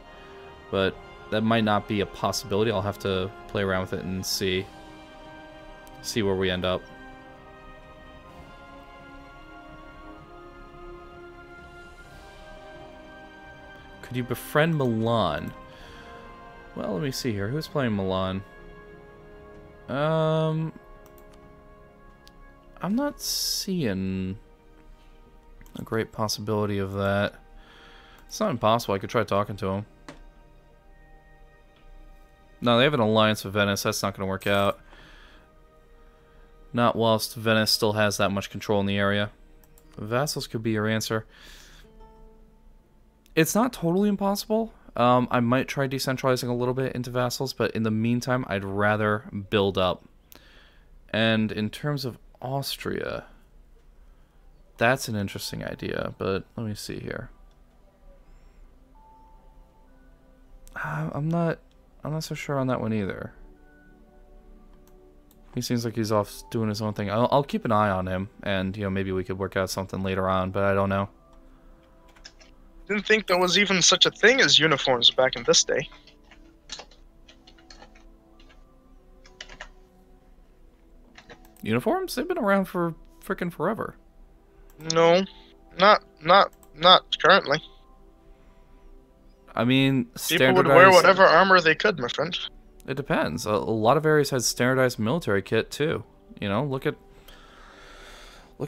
But that might not be a possibility. I'll have to play around with it and see where we end up. Could you befriend Milan? Well, let me see here. Who's playing Milan? I'm not seeing a great possibility of that. It's not impossible. I could try talking to him. No, they have an alliance with Venice. That's not going to work out. Not whilst Venice still has that much control in the area. Vassals could be your answer. It's not totally impossible. I might try decentralizing a little bit into vassals, but in the meantime, I'd rather build up. And in terms of Austria, that's an interesting idea, but let me see here. I'm not so sure on that one either. He seems like he's off doing his own thing. I'll keep an eye on him, and maybe we could work out something later on, but I don't know. Didn't think there was even such a thing as uniforms back in this day. Uniforms? They've been around for frickin' forever. No, not currently. I mean, people would wear whatever armor they could, my friend. It depends. A lot of areas had standardized military kit too. Look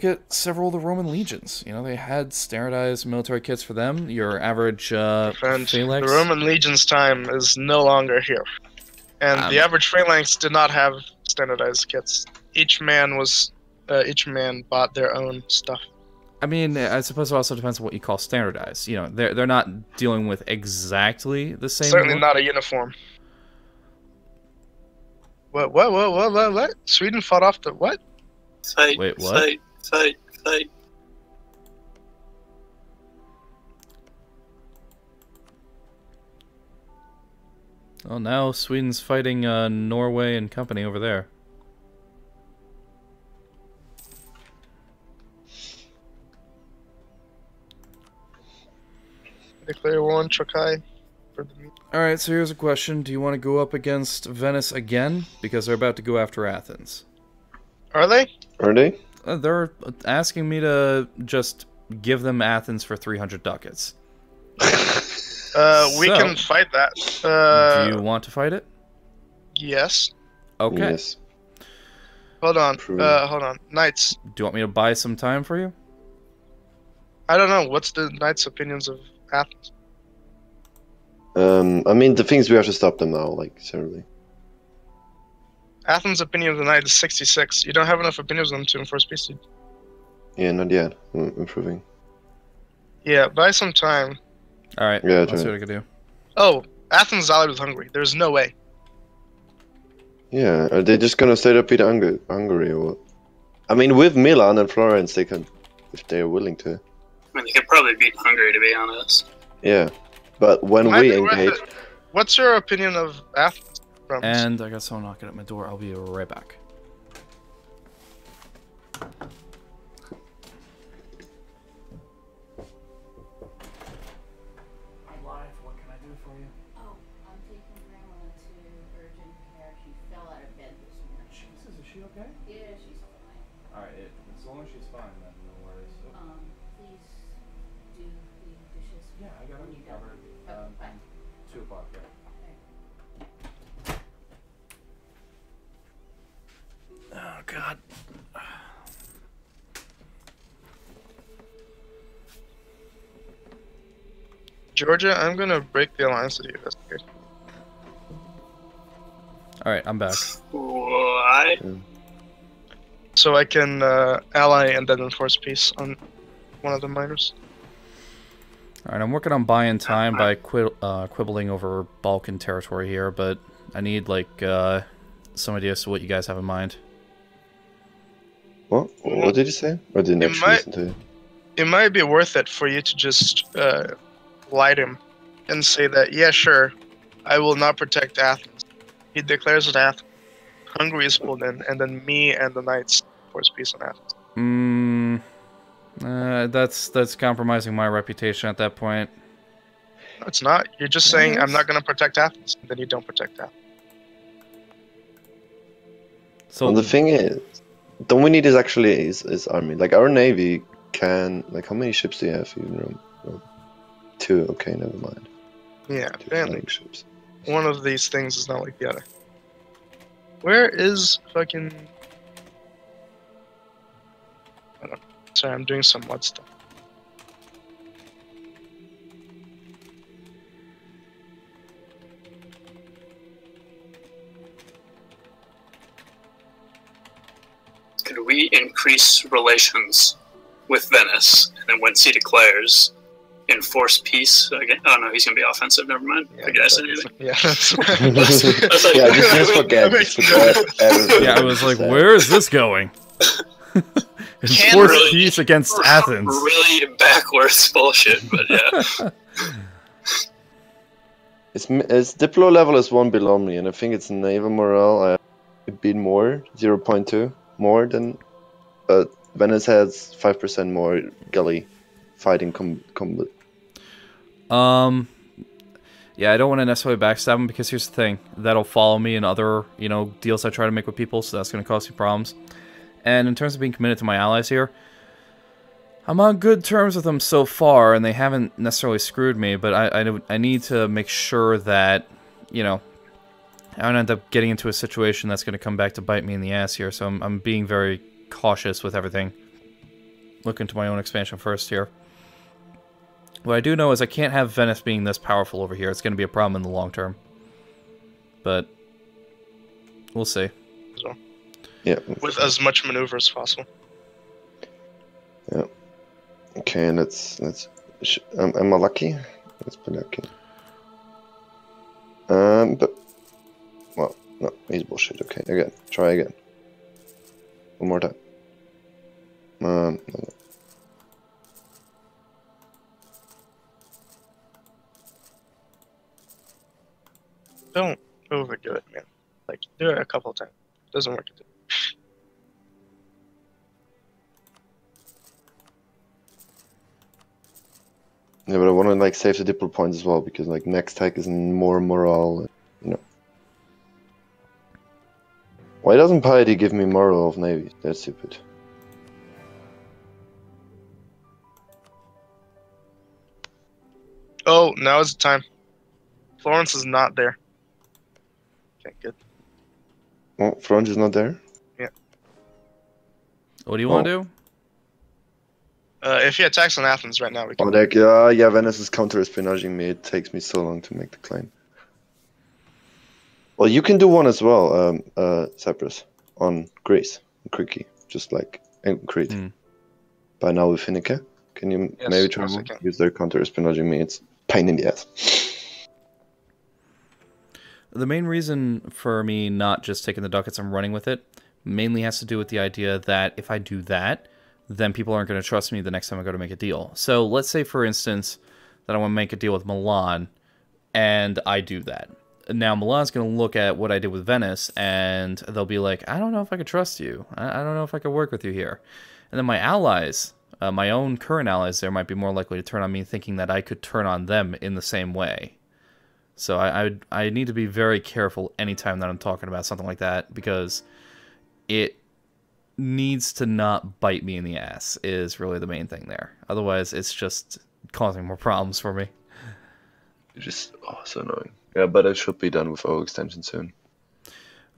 at several of the Roman legions. They had standardized military kits for them. Your average phalanx. The Roman legion's time is no longer here, and the average phalanx did not have standardized kits. Each man bought their own stuff. I mean, I suppose it also depends on what you call standardized. They're not dealing with exactly the same. Certainly not a uniform. What? Sweden fought off the what? Fight, wait, what? Fight. Oh, now Sweden's fighting Norway and company over there. Declare war on Trakai. Alright, so here's a question. Do you want to go up against Venice again? Because they're about to go after Athens. Are they? Are they? They're asking me to just give them Athens for 300 ducats. We can fight that. Do you want to fight it? Yes. Okay. Yes. Hold on. Knights. Do you want me to buy some time for you? I don't know. What's the Knights' opinions of Athens? I mean, the things we have to stop them now, like, certainly. Athens' opinion of the Knight is 66. You don't have enough opinions on them to enforce peace. Yeah, not yet. I'm improving. Yeah, buy some time. Alright, Yeah, let's see what I can do. Oh, Athens is allied with Hungary. There's no way. Yeah, are they just gonna straight up beat Hungary or what? I mean, with Milan and Florence, they can, if they are willing to. I mean, they could probably beat Hungary, to be honest. Yeah, but when we engage... What's your opinion of Athens? And I got someone knocking at my door. I'll be right back. I'm live. What can I do for you? Oh, I'm taking Grandma to urgent care. She fell out of bed this morning. Jesus, is she okay? Yeah, she's fine. Alright, as long as she's fine, then no worries. Please do the dishes. Yeah, I got when it you're done. covered. Okay, bye. 2 o'clock, yeah. Oh, God. Georgia, I'm gonna break the alliance with you. That's good. Alright, I'm back. Why? So I can ally and then enforce peace on one of the minors. Alright, I'm working on buying time by quibbling over Balkan territory here, but I need, like, some ideas to what you guys have in mind. What? What did you say? I didn't actually listen to you. It might be worth it for you to just lie to him and say that, yeah, sure, I will not protect Athens. He declares it Athens. Hungary is pulled in, and then me and the knights force peace on Athens. That's compromising my reputation at that point. No, it's not. You're just saying, I'm not going to protect Athens, and then you don't protect Athens. So Well, the thing is, the we need is actually is army. Like our navy can, like, how many ships do you have? You know, 2. Okay, never mind. Yeah, 2 apparently. flying ships. One of these things is not like the other. Where is fucking... I don't know. Sorry, I'm doing some mod stuff. Could we increase relations with Venice, and then when he declares, enforce peace again? Oh no, he's gonna be offensive. Never mind. Yeah, I guess anything. Yeah. That's like, Yeah, just forget. Just forget everything. yeah, I was like, where is this going? Enforce really- peace against Athens. Really backwards bullshit, but yeah. It's Diplo level is 1 below me, and I think it's naval morale. I have a bit more, 0.2 more than. Venice has 5% more galley fighting combat. Yeah, I don't want to necessarily backstab him because here's the thing. That'll follow me in other, deals I try to make with people, so that's going to cause me problems. And in terms of being committed to my allies here, I'm on good terms with them so far, and they haven't necessarily screwed me, but I need to make sure that, I don't end up getting into a situation that's going to come back to bite me in the ass here, so I'm being very cautious with everything. Look into my own expansion first here. What I do know is I can't have Venice being this powerful over here. It's going to be a problem in the long term. But we'll see. So, Yeah. with as much maneuver as possible. Yeah. Okay, let's. Am I lucky? Let's be lucky. But well, no, he's bullshit. Okay, again, try again. One more time. No. Don't overdo it, man. Like, do it a couple times. Doesn't work. Yeah, but I want to like save the diplo points as well because like next tech is more morale. Why doesn't Piety give me morale of navy? That's stupid. Oh, now is the time. Florence is not there. Okay, good. Oh, Florence is not there. Yeah. What do you want to do? If he attacks on Athens right now, we can. Oh, like yeah, Venice is counter-espionaging me. It takes me so long to make the claim. Well, you can do one as well, Cyprus, on Greece, Crete, just like in Crete. By now with Phoenicia. Can you maybe try one? Use their counter-espionaging me. It's pain in the ass. The main reason for me not just taking the ducats and running with it mainly has to do with the idea that if I do that, then people aren't going to trust me the next time I go to make a deal. So let's say, for instance, that I want to make a deal with Milan, and I do that. Now, Milan's going to look at what I did with Venice, and they'll be like, I don't know if I could trust you. I don't know if I could work with you here. And then my allies, my own current allies there, might be more likely to turn on me thinking that I could turn on them in the same way. So I need to be very careful anytime that I'm talking about something like that, because it needs to not bite me in the ass is really the main thing there. Otherwise, it's just causing more problems for me. Just so annoying. Yeah, but it should be done with our extension soon.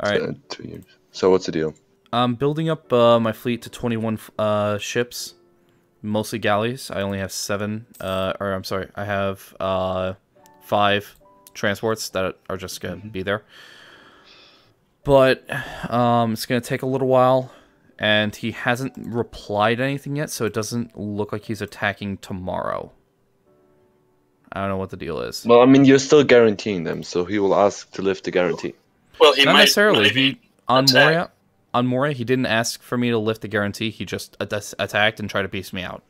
All right. 2 years. So what's the deal? I'm building up my fleet to 21 ships mostly galleys. I only have 7, or I'm sorry, I have 5 transports that are just going to be there. But it's going to take a little while, and he hasn't replied anything yet, so it doesn't look like he's attacking tomorrow. I don't know what the deal is. Well, I mean, you're still guaranteeing them, so he will ask to lift the guarantee. Well, he Not might necessarily. maybe On attack. Moria, he didn't ask for me to lift the guarantee. He just attacked and tried to piece me out.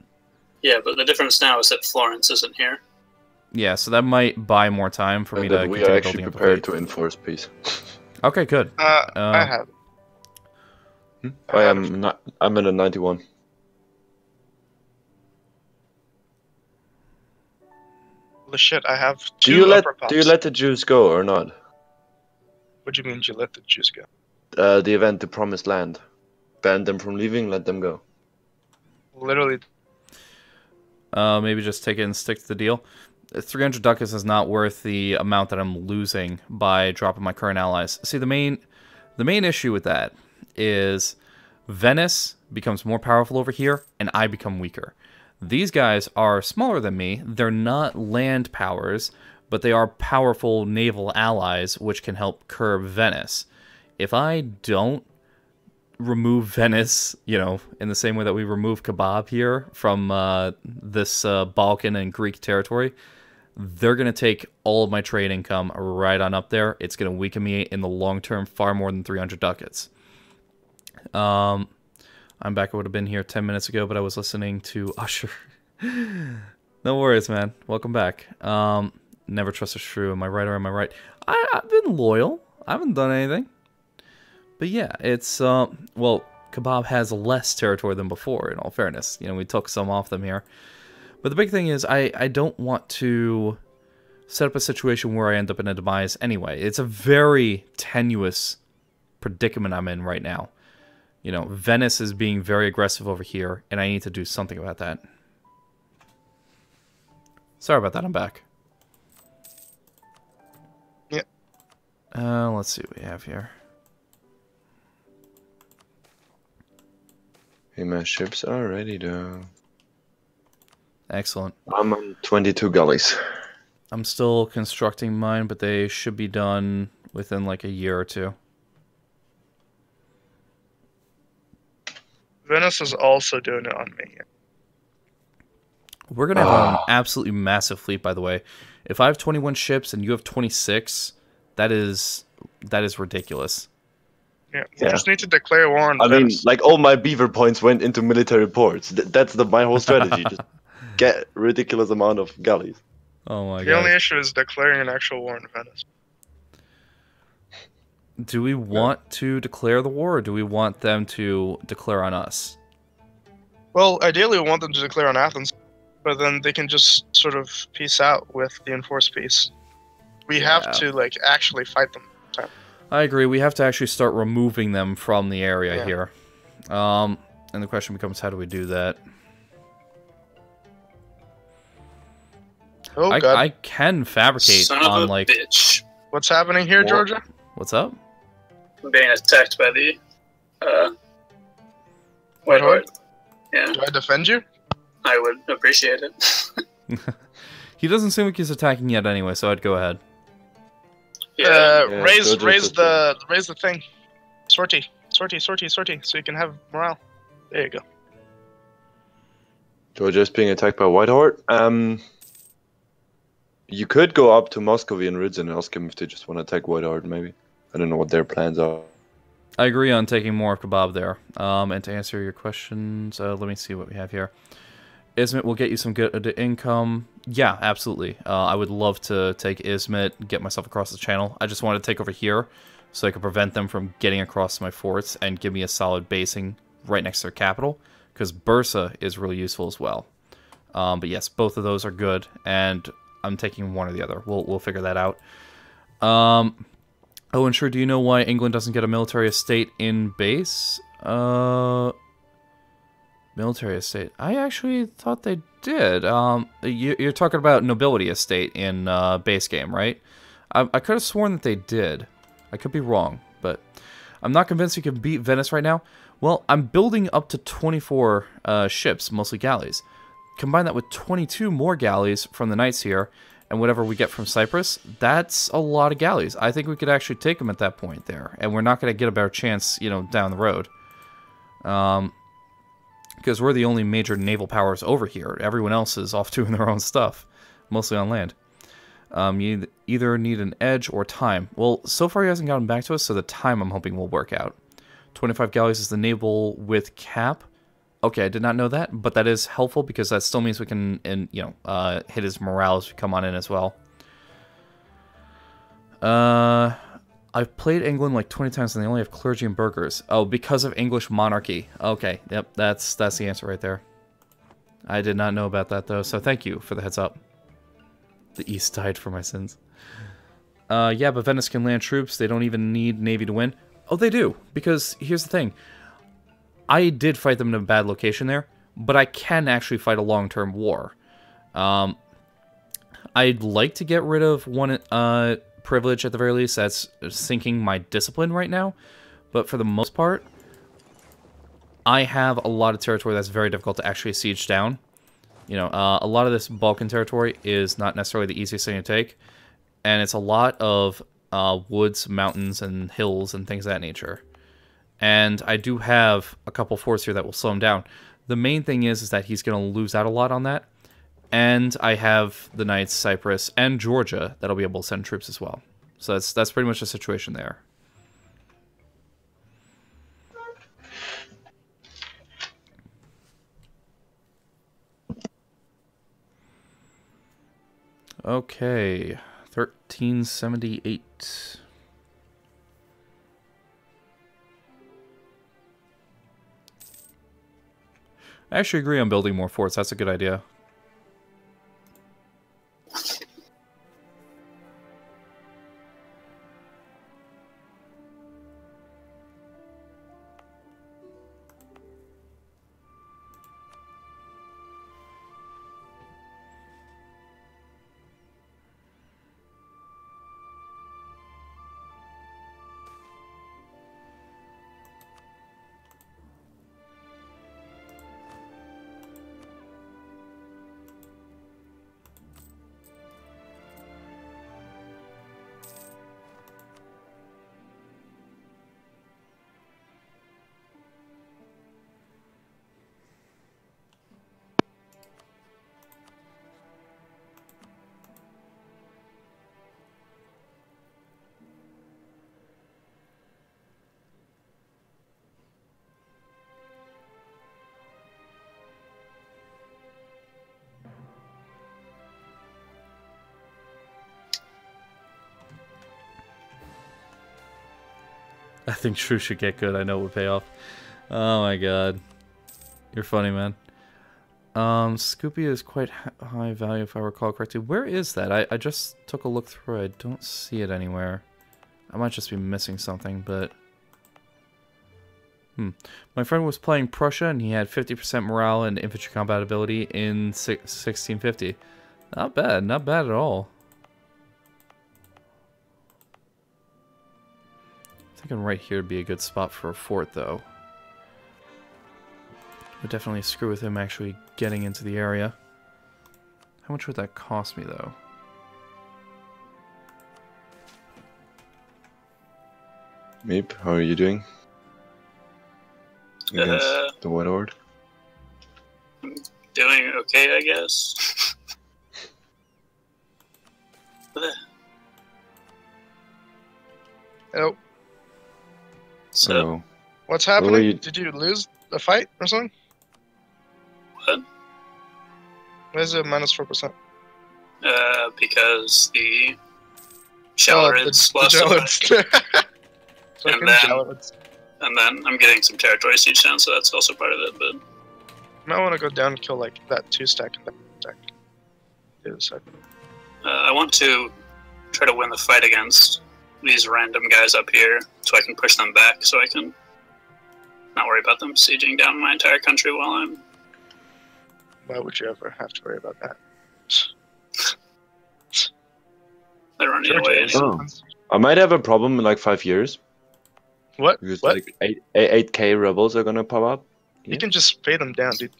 Yeah, but the difference now is that Florence isn't here. Yeah, so that might buy more time for me to We continue are actually building up the prepared fleet. to enforce peace. Okay, good. I have. I'm at a 91. Holy shit! I have Do 2 you let upper pops. the Jews go or not? What do you mean you let the Jews go? The event, the Promised Land. Ban them from leaving. Let them go. Literally, Maybe just take it and stick to the deal. 300 ducats is not worth the amount that I'm losing by dropping my current allies. See, the main issue with that is Venice becomes more powerful over here, and I become weaker. These guys are smaller than me. They're not land powers, but they are powerful naval allies, which can help curb Venice. If I don't remove Venice, you know, in the same way that we remove Kebab here from this Balkan and Greek territory, they're going to take all of my trade income right on up there. It's going to weaken me in the long term far more than 300 ducats. I'm back. I would have been here 10 minutes ago, but I was listening to Usher. No worries, man. Welcome back. Never trust a shrew. Am I right or am I right? I've been loyal. I haven't done anything. But yeah, it's, well, Kebab has less territory than before, in all fairness. You know, we took some off them here. But the big thing is, I don't want to set up a situation where I end up in a demise anyway. It's a very tenuous predicament I'm in right now. You know, Venice is being very aggressive over here, and I need to do something about that. Sorry about that, I'm back. Yeah. Let's see what we have here. Hey, my ships are ready though. Excellent. I'm on 22 gullies. I'm still constructing mine, but they should be done within like a year or 2. Venice is also doing it on me. We're going to have an absolutely massive fleet, by the way. If I have 21 ships and you have 26, that is ridiculous. Yeah, we just need to declare war on I mean, Venice. like all my beaver points went into military ports. That's my whole strategy. Just get ridiculous amount of galleys. Oh my god. The only issue is declaring an actual war in Venice. Do we want to declare the war, or do we want them to declare on us? Well, ideally we want them to declare on Athens, but then they can just sort of peace out with the enforced peace. We have to, like, actually fight them. I agree. We have to actually start removing them from the area here. And the question becomes, how do we do that? Oh, God. I can fabricate Son on, of a like... bitch. What's happening here, What? Georgia? What's up? I'm being attacked by the White Horde. Yeah, Do I defend you? I would appreciate it. He doesn't seem like he's attacking yet anyway, so I'd go ahead. Yeah, Raise Georgia's the thing. Sortie, so you can have morale. There you go. Georgia's being attacked by White Horde. You could go up to Muscovy and Ridz and ask them if they just want to attack White Horde, maybe. I don't know what their plans are. I agree on taking more of Kebab there. And to answer your questions, let me see what we have here. Izmit will get you some good income. Yeah, absolutely. I would love to take Izmit, get myself across the channel. I just want to take over here so I can prevent them from getting across my forts and give me a solid basing right next to their capital, because Bursa is really useful as well. But yes, both of those are good, and I'm taking one or the other. We'll figure that out. Oh, and sure, do you know why England doesn't get a military estate in base? Military estate. I actually thought they did. You're talking about nobility estate in base game, right? I could have sworn that they did. I could be wrong, but I'm not convinced we can beat Venice right now. Well, I'm building up to 24 ships, mostly galleys. Combine that with 22 more galleys from the knights here, and whatever we get from Cyprus, that's a lot of galleys. I think we could actually take them at that point there, and we're not going to get a better chance, you know, down the road. Because we're the only major naval powers over here. Everyone else is off doing their own stuff, mostly on land. You either need an edge or time. Well, so far he hasn't gotten back to us, so the time I'm hoping will work out. 25 galleys is the naval with cap. Okay, I did not know that, but that is helpful because that still means we can, hit his morale as we come on in as well. I've played England like 20 times and they only have clergy and burghers. Oh, because of English monarchy. Okay, yep, that's the answer right there. I did not know about that though, so thank you for the heads up. The East died for my sins. Yeah, but Venice can land troops. They don't even need Navy to win. Oh, they do, because here's the thing. I did fight them in a bad location there, but I can actually fight a long-term war. I'd like to get rid of one privilege at the very least. That's sinking my discipline right now. But for the most part, I have a lot of territory that's very difficult to actually siege down. You know, a lot of this Balkan territory is not necessarily the easiest thing to take. And it's a lot of woods, mountains, and hills, and things of that nature. And I do have a couple forts here that will slow him down. The main thing is that he's going to lose out a lot on that. And I have the Knights, Cyprus, and Georgia that'll be able to send troops as well. So that's pretty much the situation there. Okay, 1378. I actually agree on building more forts. That's a good idea. I think Shrew should get good. I know it would pay off. Oh my god. You're funny, man. Scoopy is quite high value if I recall correctly. Where is that? I just took a look through. I don't see it anywhere. I might just be missing something, but... My friend was playing Prussia, and he had 50% morale and infantry compatibility in 1650. Not bad. Not bad at all. Thinking right here would be a good spot for a fort, though. Would definitely screw with him actually getting into the area. How much would that cost me, though? Meep, how are you doing? Against the Warlord? Doing okay, I guess. Oh. So, What's happening? you- Did you lose a fight or something? what? Why is it minus 4%? Because the Shalarids lost a fight. Fucking And then- Jalarids. And then I'm getting some territory siege down, so that's also part of it, but... You might want to go down and kill like that 2-stack and that stack. Do the second. I want to try to win the fight against these random guys up here, so I can push them back, so I can not worry about them sieging down my entire country while I'm... Why would you ever have to worry about that? They're running away. Georgia is- Oh. I might have a problem in like 5 years. What? Because What? like 8K rebels are gonna pop up. You can just pay them down, dude.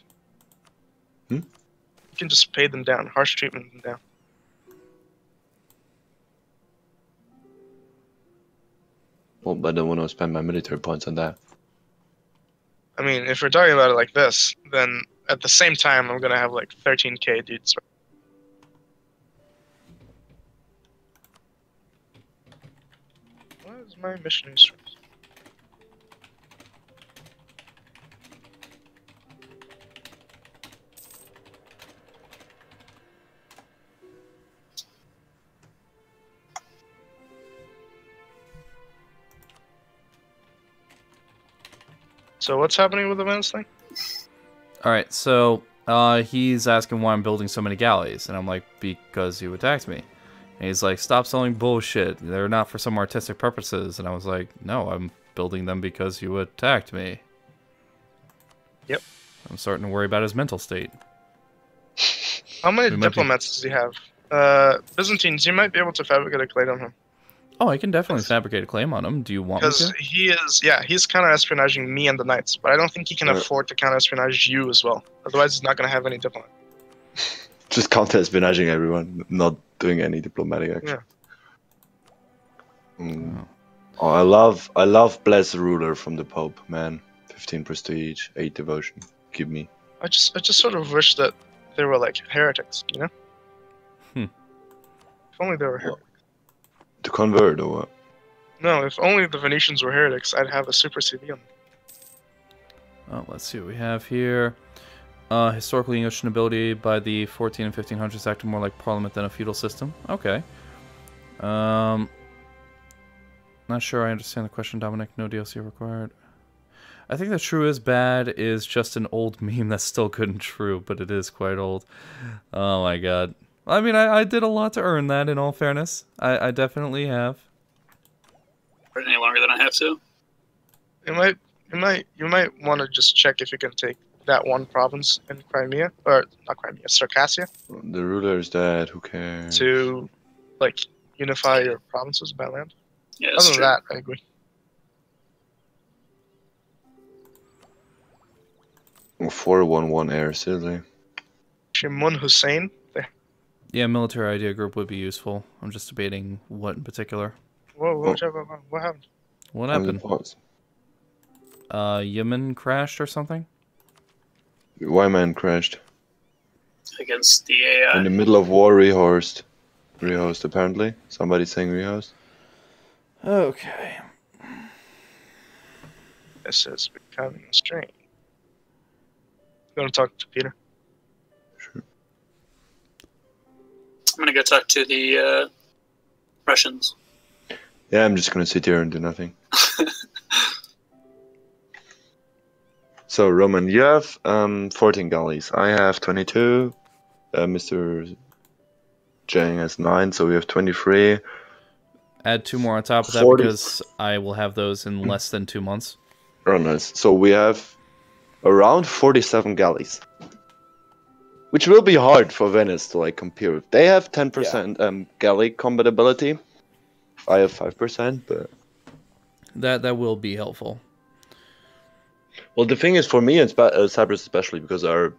Hmm? You can just pay them down. Harsh treatment them down. Well, but I don't want to spend my military points on that. I mean, if we're talking about it like this, then at the same time, I'm gonna have like 13K dudes. What is my mission history? So what's happening with the Venice thing? Alright, so he's asking why I'm building so many galleys, and I'm like, because you attacked me. And he's like, stop selling bullshit. They're not for some artistic purposes. And I was like, no, I'm building them because you attacked me. Yep. I'm starting to worry about his mental state. How many We might be- diplomats does he have? Byzantines, you might be able to fabricate a claim on him. Oh, I can definitely fabricate a claim on him. Do you want me Because to? he is, yeah, he's counter-espionaging me and the Knights, but I don't think he can afford to counter-espionage you as well. Otherwise, he's not going to have any diplomat. Just counter-espionaging everyone, not doing any diplomatic action. Yeah. Mm. Oh, I love Bless Ruler from the Pope, man. 15 prestige, 8 devotion. Give me. I just sort of wish that they were like heretics, you know? If only they were heretics. To convert or what? No, if only the Venetians were heretics, I'd have a super CD on them. Oh, let's see what we have here. Historically, English nobility by the 14 and 1500s acted more like parliament than a feudal system. Okay. Not sure I understand the question, Dominic. No DLC required. I think that true is bad is just an old meme that's still good and true, but it is quite old. Oh my god. I mean, I did a lot to earn that, in all fairness. I definitely have. For any longer than I have to. You might want to just check if you can take that one province in Crimea, or not Crimea, Circassia, The ruler is dead, who cares? to like unify your provinces by land. Yeah, that's Other than true. that, I agree. 411 air, seriously. Shimun Hussein, Yeah, military idea group would be useful. I'm just debating what in particular. what happened? What On the happened? pause. Yemen crashed or something? Y-Man crashed. Against the AI. In the middle of war, rehost. Rehost, apparently. Somebody's saying rehost. Okay. This is becoming strange. Gonna talk to Peter. Sure. I'm gonna go talk to the Russians. Yeah, I'm just gonna sit here and do nothing. So, Roman, you have 14 galleys. I have 22. Mr. Jang has 9, so we have 23. Add 2 more on top of that 40. because I will have those in less than 2 months. Oh, nice. So we have around 47 galleys. Which will be hard for Venice to like compare with. They have 10% galley compatibility. I have 5%, but... That will be helpful. Well, the thing is, for me, and Cyprus especially, because our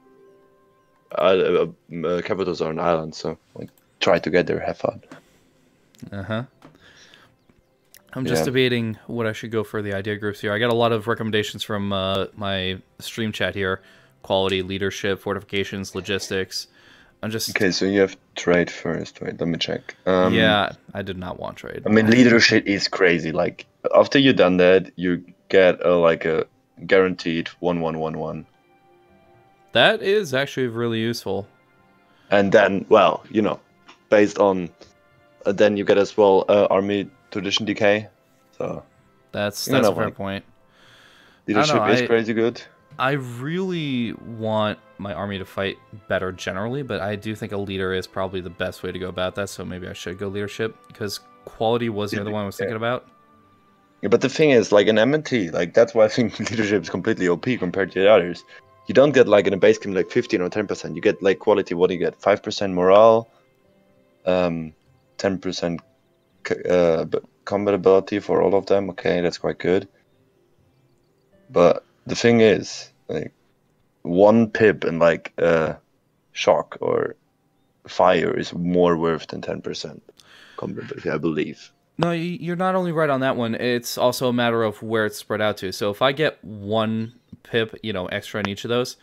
capitals are an island, so like, try to get there, have fun. Uh-huh. I'm just Yeah. debating what I should go for the idea groups here. I got a lot of recommendations from my stream chat here. Quality, leadership, fortifications, logistics. I'm just... Okay, so you have trade first. Wait, let me check. yeah, I did not want trade. I mean, leadership is crazy. Like, after you've done that, you get like a guaranteed 1-1-1-1. That is actually really useful. And then, well, you know, based on... then you get as well army tradition decay. So That's You a know, fair like- point. leadership know, is I- crazy good. I really want my army to fight better generally, but I do think a leader is probably the best way to go about that, so maybe I should go leadership, because quality was the other one I was thinking about. Yeah, but the thing is, like in MNT, like that's why I think leadership is completely OP compared to the others. You don't get like in a base game like 15 or 10%. You get like quality. What do you get? 5% morale, 10% compatibility for all of them. Okay, that's quite good. But the thing is, like, one pip and like shock or fire is more worth than 10% comparability, I believe. No, you're not only right on that one. It's also a matter of where it's spread out to. So if I get 1 pip, extra in each of those,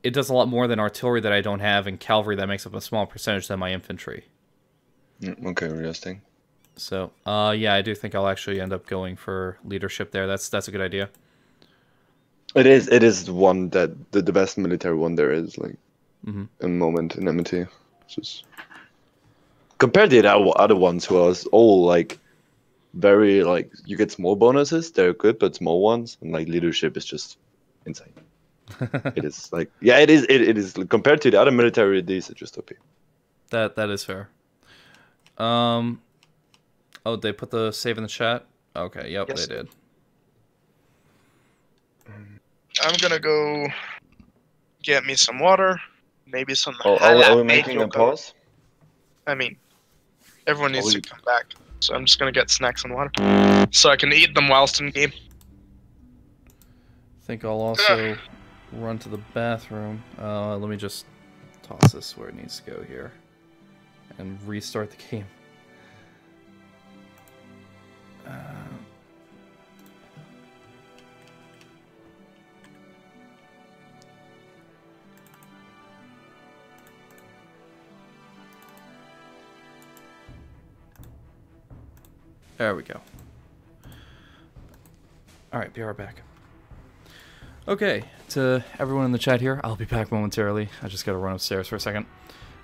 it does a lot more than artillery that I don't have and cavalry that makes up a small percentage than my infantry. Okay, interesting. So, yeah, I do think I'll actually end up going for leadership there. That's a good idea. It is one that the best military one there is, like, Mm-hmm. a moment in MT. Just compared to the other ones who are all like very like you get small bonuses, they're good, but small ones, and like leadership is just insane. It is like it is compared to the other military these are just OP. That is fair. Oh, they put the save in the chat? Okay, yep, Yes. they did. I'm gonna go get me some water, maybe some Are we making a jalapeño pause? I mean, everyone needs Are to we- come back, so I'm just gonna get snacks and water, so I can eat them whilst in game. I think I'll also run to the bathroom. Let me just toss this where it needs to go here. And restart the game. There we go. Alright, be right back. Okay, to everyone in the chat here, I'll be back momentarily. I just gotta run upstairs for a second.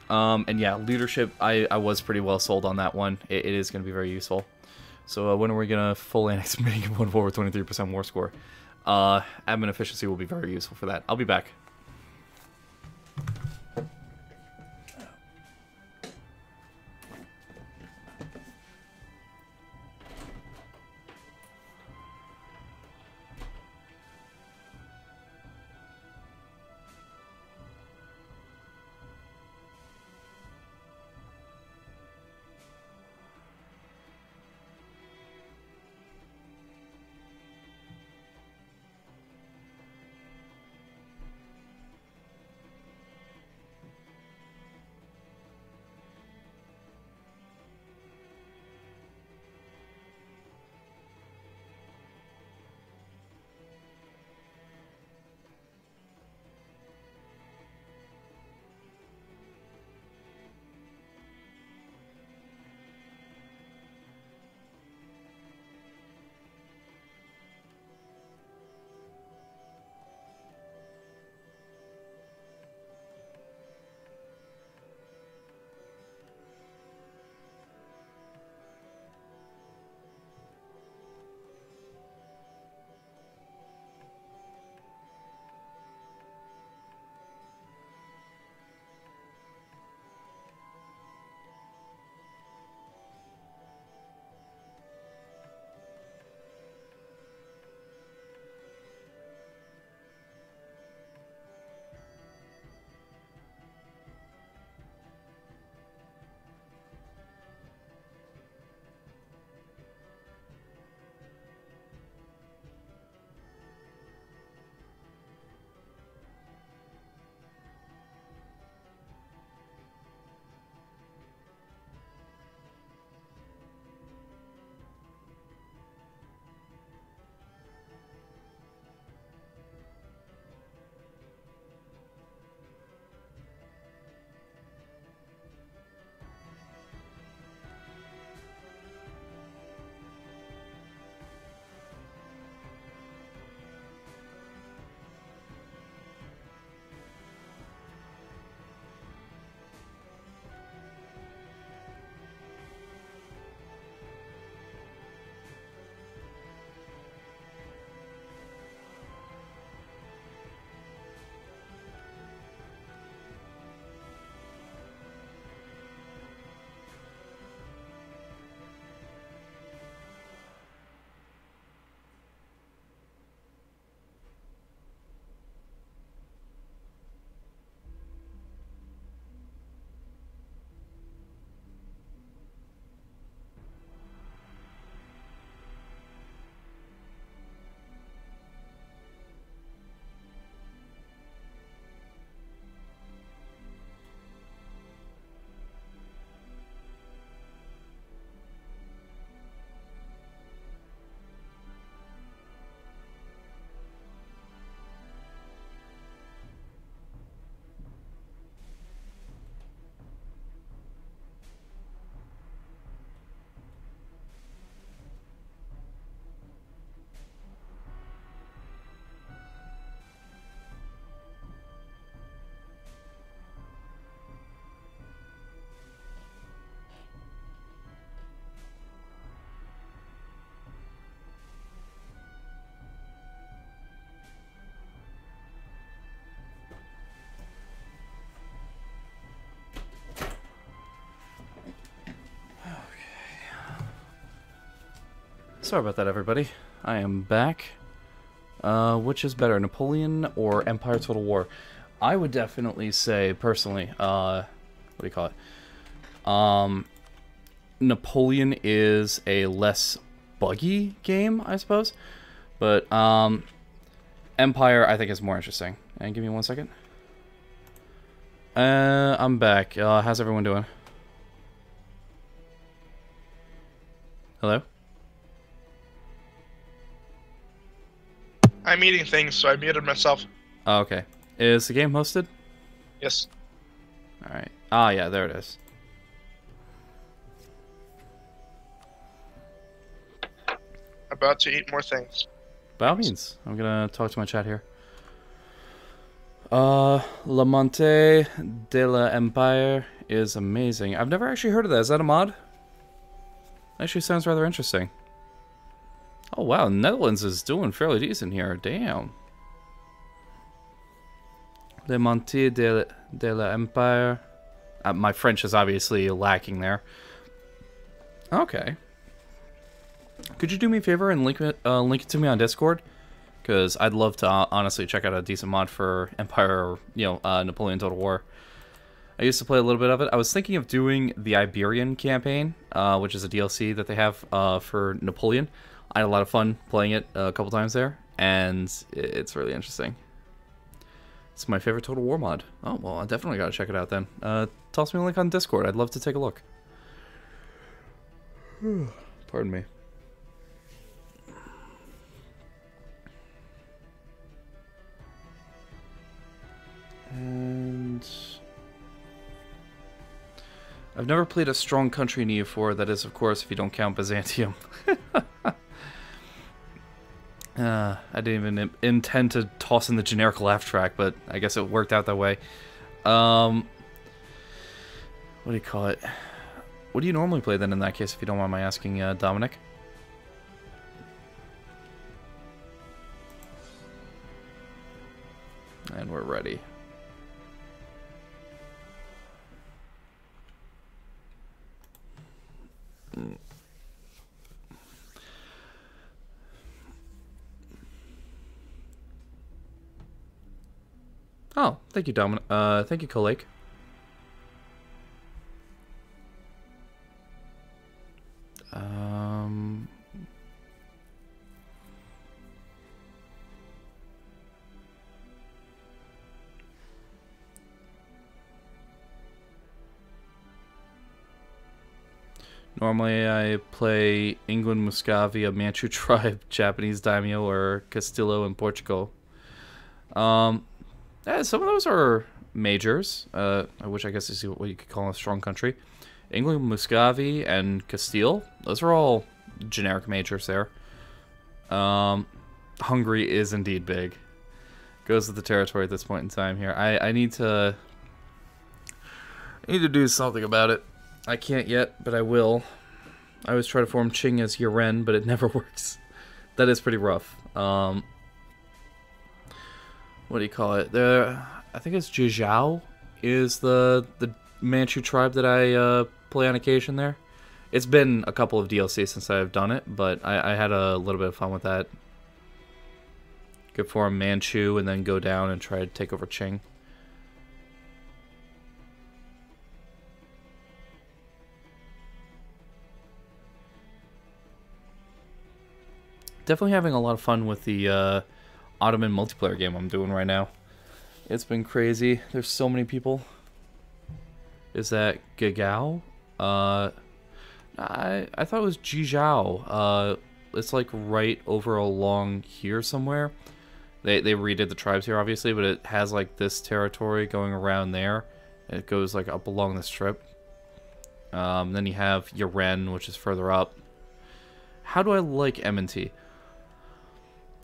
And yeah, leadership, I was pretty well sold on that one. It is going to be very useful. So when are we going to full annex making 1 forward 23% war score? Admin efficiency will be very useful for that. I'll be back. Sorry about that, everybody. I am back. Which is better, Napoleon or Empire Total War? I would definitely say, personally, what do you call it? Napoleon is a less buggy game, I suppose. But, Empire, I think, is more interesting. And give me 1 second. I'm back. How's everyone doing? Hello? I'm eating things, so I muted myself. Oh, okay. Is the game hosted? Yes. Alright. Ah, yeah, there it is. About to eat more things. By all means, I'm gonna talk to my chat here. La Monte de la Empire is amazing. I've never actually heard of that. Is that a mod? Actually sounds rather interesting. Oh wow, Netherlands is doing fairly decent here. Damn. Le Monte de la Empire. My French is obviously lacking there. Okay. Could you do me a favor and link it to me on Discord? Because I'd love to honestly check out a decent mod for Empire or, Napoleon Total War. I used to play a little bit of it. I was thinking of doing the Iberian campaign, which is a DLC that they have for Napoleon. I had a lot of fun playing it a couple times there, and it's really interesting. It's my favorite Total War mod. Oh, well, I definitely gotta check it out then. Toss me a link on Discord. I'd love to take a look. Pardon me. And I've never played a strong country in EU4. That is, of course, if you don't count Byzantium. I didn't even intend to toss in the generic laugh track, but I guess it worked out that way. What do you call it? What do you normally play then in that case, if you don't mind my asking, Dominic? And we're ready. Oh, thank you, Dominic. Thank you, Kolake. Normally, I play England, Muscovia, Manchu tribe, Japanese daimyo, or Castillo in Portugal. Yeah, some of those are majors, which I guess is what you could call a strong country. England, Muscovy, and Castile. Those are all generic majors there. Hungary is indeed big. Goes with the territory at this point in time here. I need to do something about it. I can't yet, but I will. I always try to form Qing as Yuren, but it never works. That is pretty rough. What do you call it? I think it's Jizhao is the Manchu tribe that I play on occasion there. It's been a couple of DLCs since I've done it, but I had a little bit of fun with that. Could form Manchu and then go down and try to take over Qing. Definitely having a lot of fun with the Ottoman multiplayer game I'm doing right now. It's been crazy. There's so many people. Is that Gagao? I thought it was Jizhao. It's like right over along here somewhere. They redid the tribes here, obviously, but it has like this territory going around there. And it goes like up along the strip. Then you have Yuren, which is further up. How do I like M&T?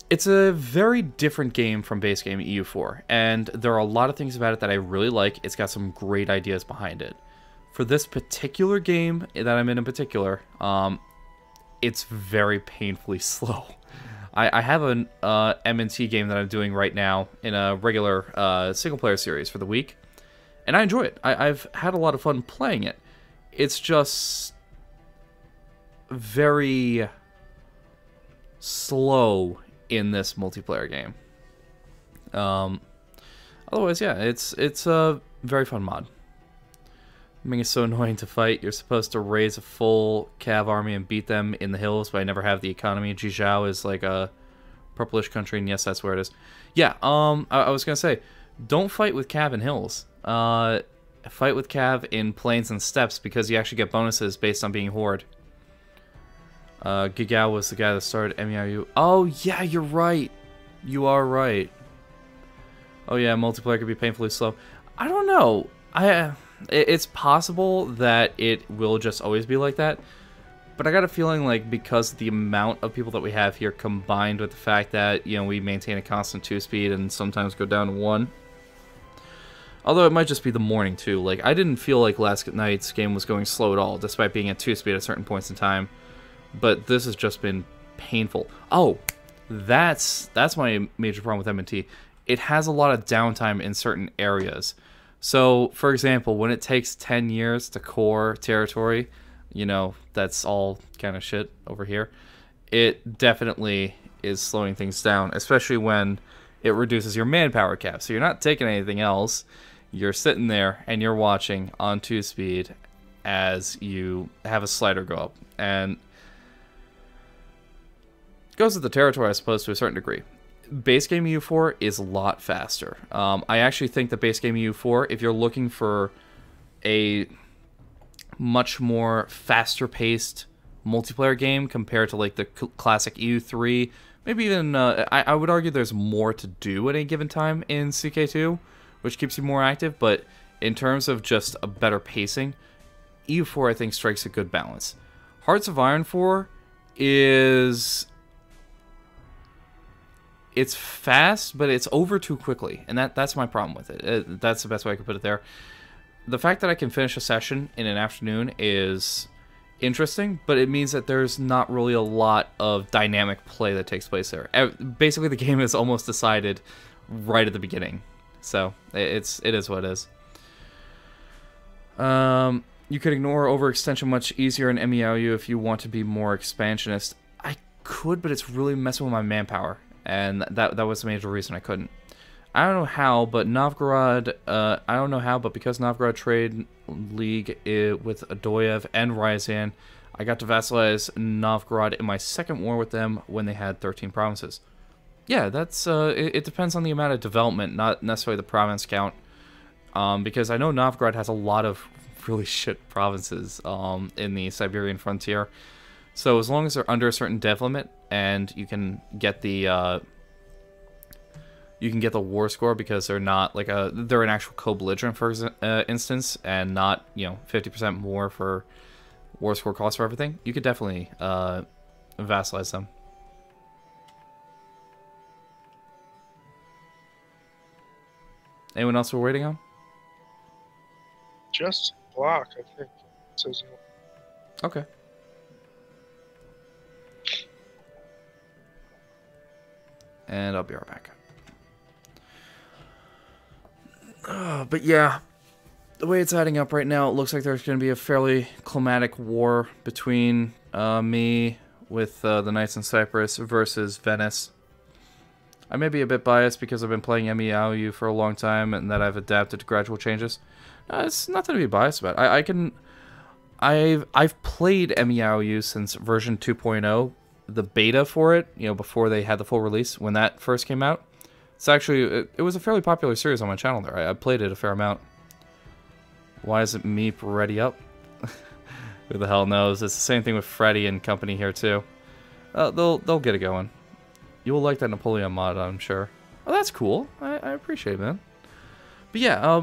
It's a very different game from base game EU4, and there are a lot of things about it that I really like. It's got some great ideas behind it. For this particular game that I'm in particular, it's very painfully slow. I have an M&T game that I'm doing right now in a regular single-player series for the week, and I enjoy it. I've had a lot of fun playing it. It's just very slow in this multiplayer game. Otherwise, yeah, it's a very fun mod. I mean, it's so annoying to fight. You're supposed to raise a full Cav army and beat them in the hills, but I never have the economy. Jizhao is like a purplish country, and yes, that's where it is. Yeah, I was gonna say, don't fight with Cav in hills. Fight with Cav in plains and steppes, because you actually get bonuses based on being Horde. Gigao was the guy that started MEIOU. Oh, yeah, you're right. You are right. Oh, yeah, multiplayer could be painfully slow. I don't know. It's possible that it will just always be like that. But I got a feeling like because the amount of people that we have here combined with the fact that, you know, we maintain a constant 2-speed and sometimes go down to 1. Although it might just be the morning too. Like, I didn't feel like last night's game was going slow at all, despite being at 2-speed at certain points in time. But this has just been painful. Oh, that's my major problem with M&T. It has a lot of downtime in certain areas. So, for example, when it takes 10 years to core territory, you know, that's all kind of shit over here, it definitely is slowing things down, especially when it reduces your manpower cap. So you're not taking anything else, you're sitting there and you're watching on 2-speed as you have a slider go up. And it goes with the territory, I suppose, to a certain degree. Base game EU4 is a lot faster. I actually think that base game EU4, if you're looking for a much more faster-paced multiplayer game compared to like the classic EU3, maybe even I would argue there's more to do at any given time in CK2, which keeps you more active. But in terms of just a better pacing, EU4 I think strikes a good balance. Hearts of Iron 4 is... it's fast, but it's over too quickly, and that's my problem with it. That's the best way I could put it there. The fact that I can finish a session in an afternoon is interesting, but it means that there's not really a lot of dynamic play that takes place there. Basically, the game is almost decided right at the beginning, so it is what it is. You could ignore overextension much easier in MEIOU if you want to be more expansionist. I could, but it's really messing with my manpower. And that was the major reason I couldn't. I don't know how, but Novgorod, because Novgorod Trade League with Adoyev and Ryazan, I got to vassalize Novgorod in my second war with them when they had 13 provinces. Yeah, that's it depends on the amount of development, not necessarily the province count. Because I know Novgorod has a lot of really shit provinces in the Siberian frontier. So as long as they're under a certain dev limit, and you can get the war score because they're not like they're an actual co-belligerent, for instance, and not 50% more for war score cost for everything, you could definitely vassalize them. Anyone else we're waiting on? Just block, I think. It says no. Okay. And I'll be right back. But yeah, the way it's adding up right now, it looks like there's going to be a fairly climatic war between me with the Knights in Cyprus versus Venice. I may be a bit biased because I've been playing MEIOU for a long time and that I've adapted to gradual changes. It's nothing to be biased about. I've played MEIOU since version 2.0. The beta for it, before they had the full release, when that first came out. It's actually, it was a fairly popular series on my channel there. I played it a fair amount. Why isn't Meep ready up? Who the hell knows? It's the same thing with Freddy and company here too. They'll get it going. You'll like that Napoleon mod, I'm sure. Oh, that's cool. I appreciate it, man. But yeah,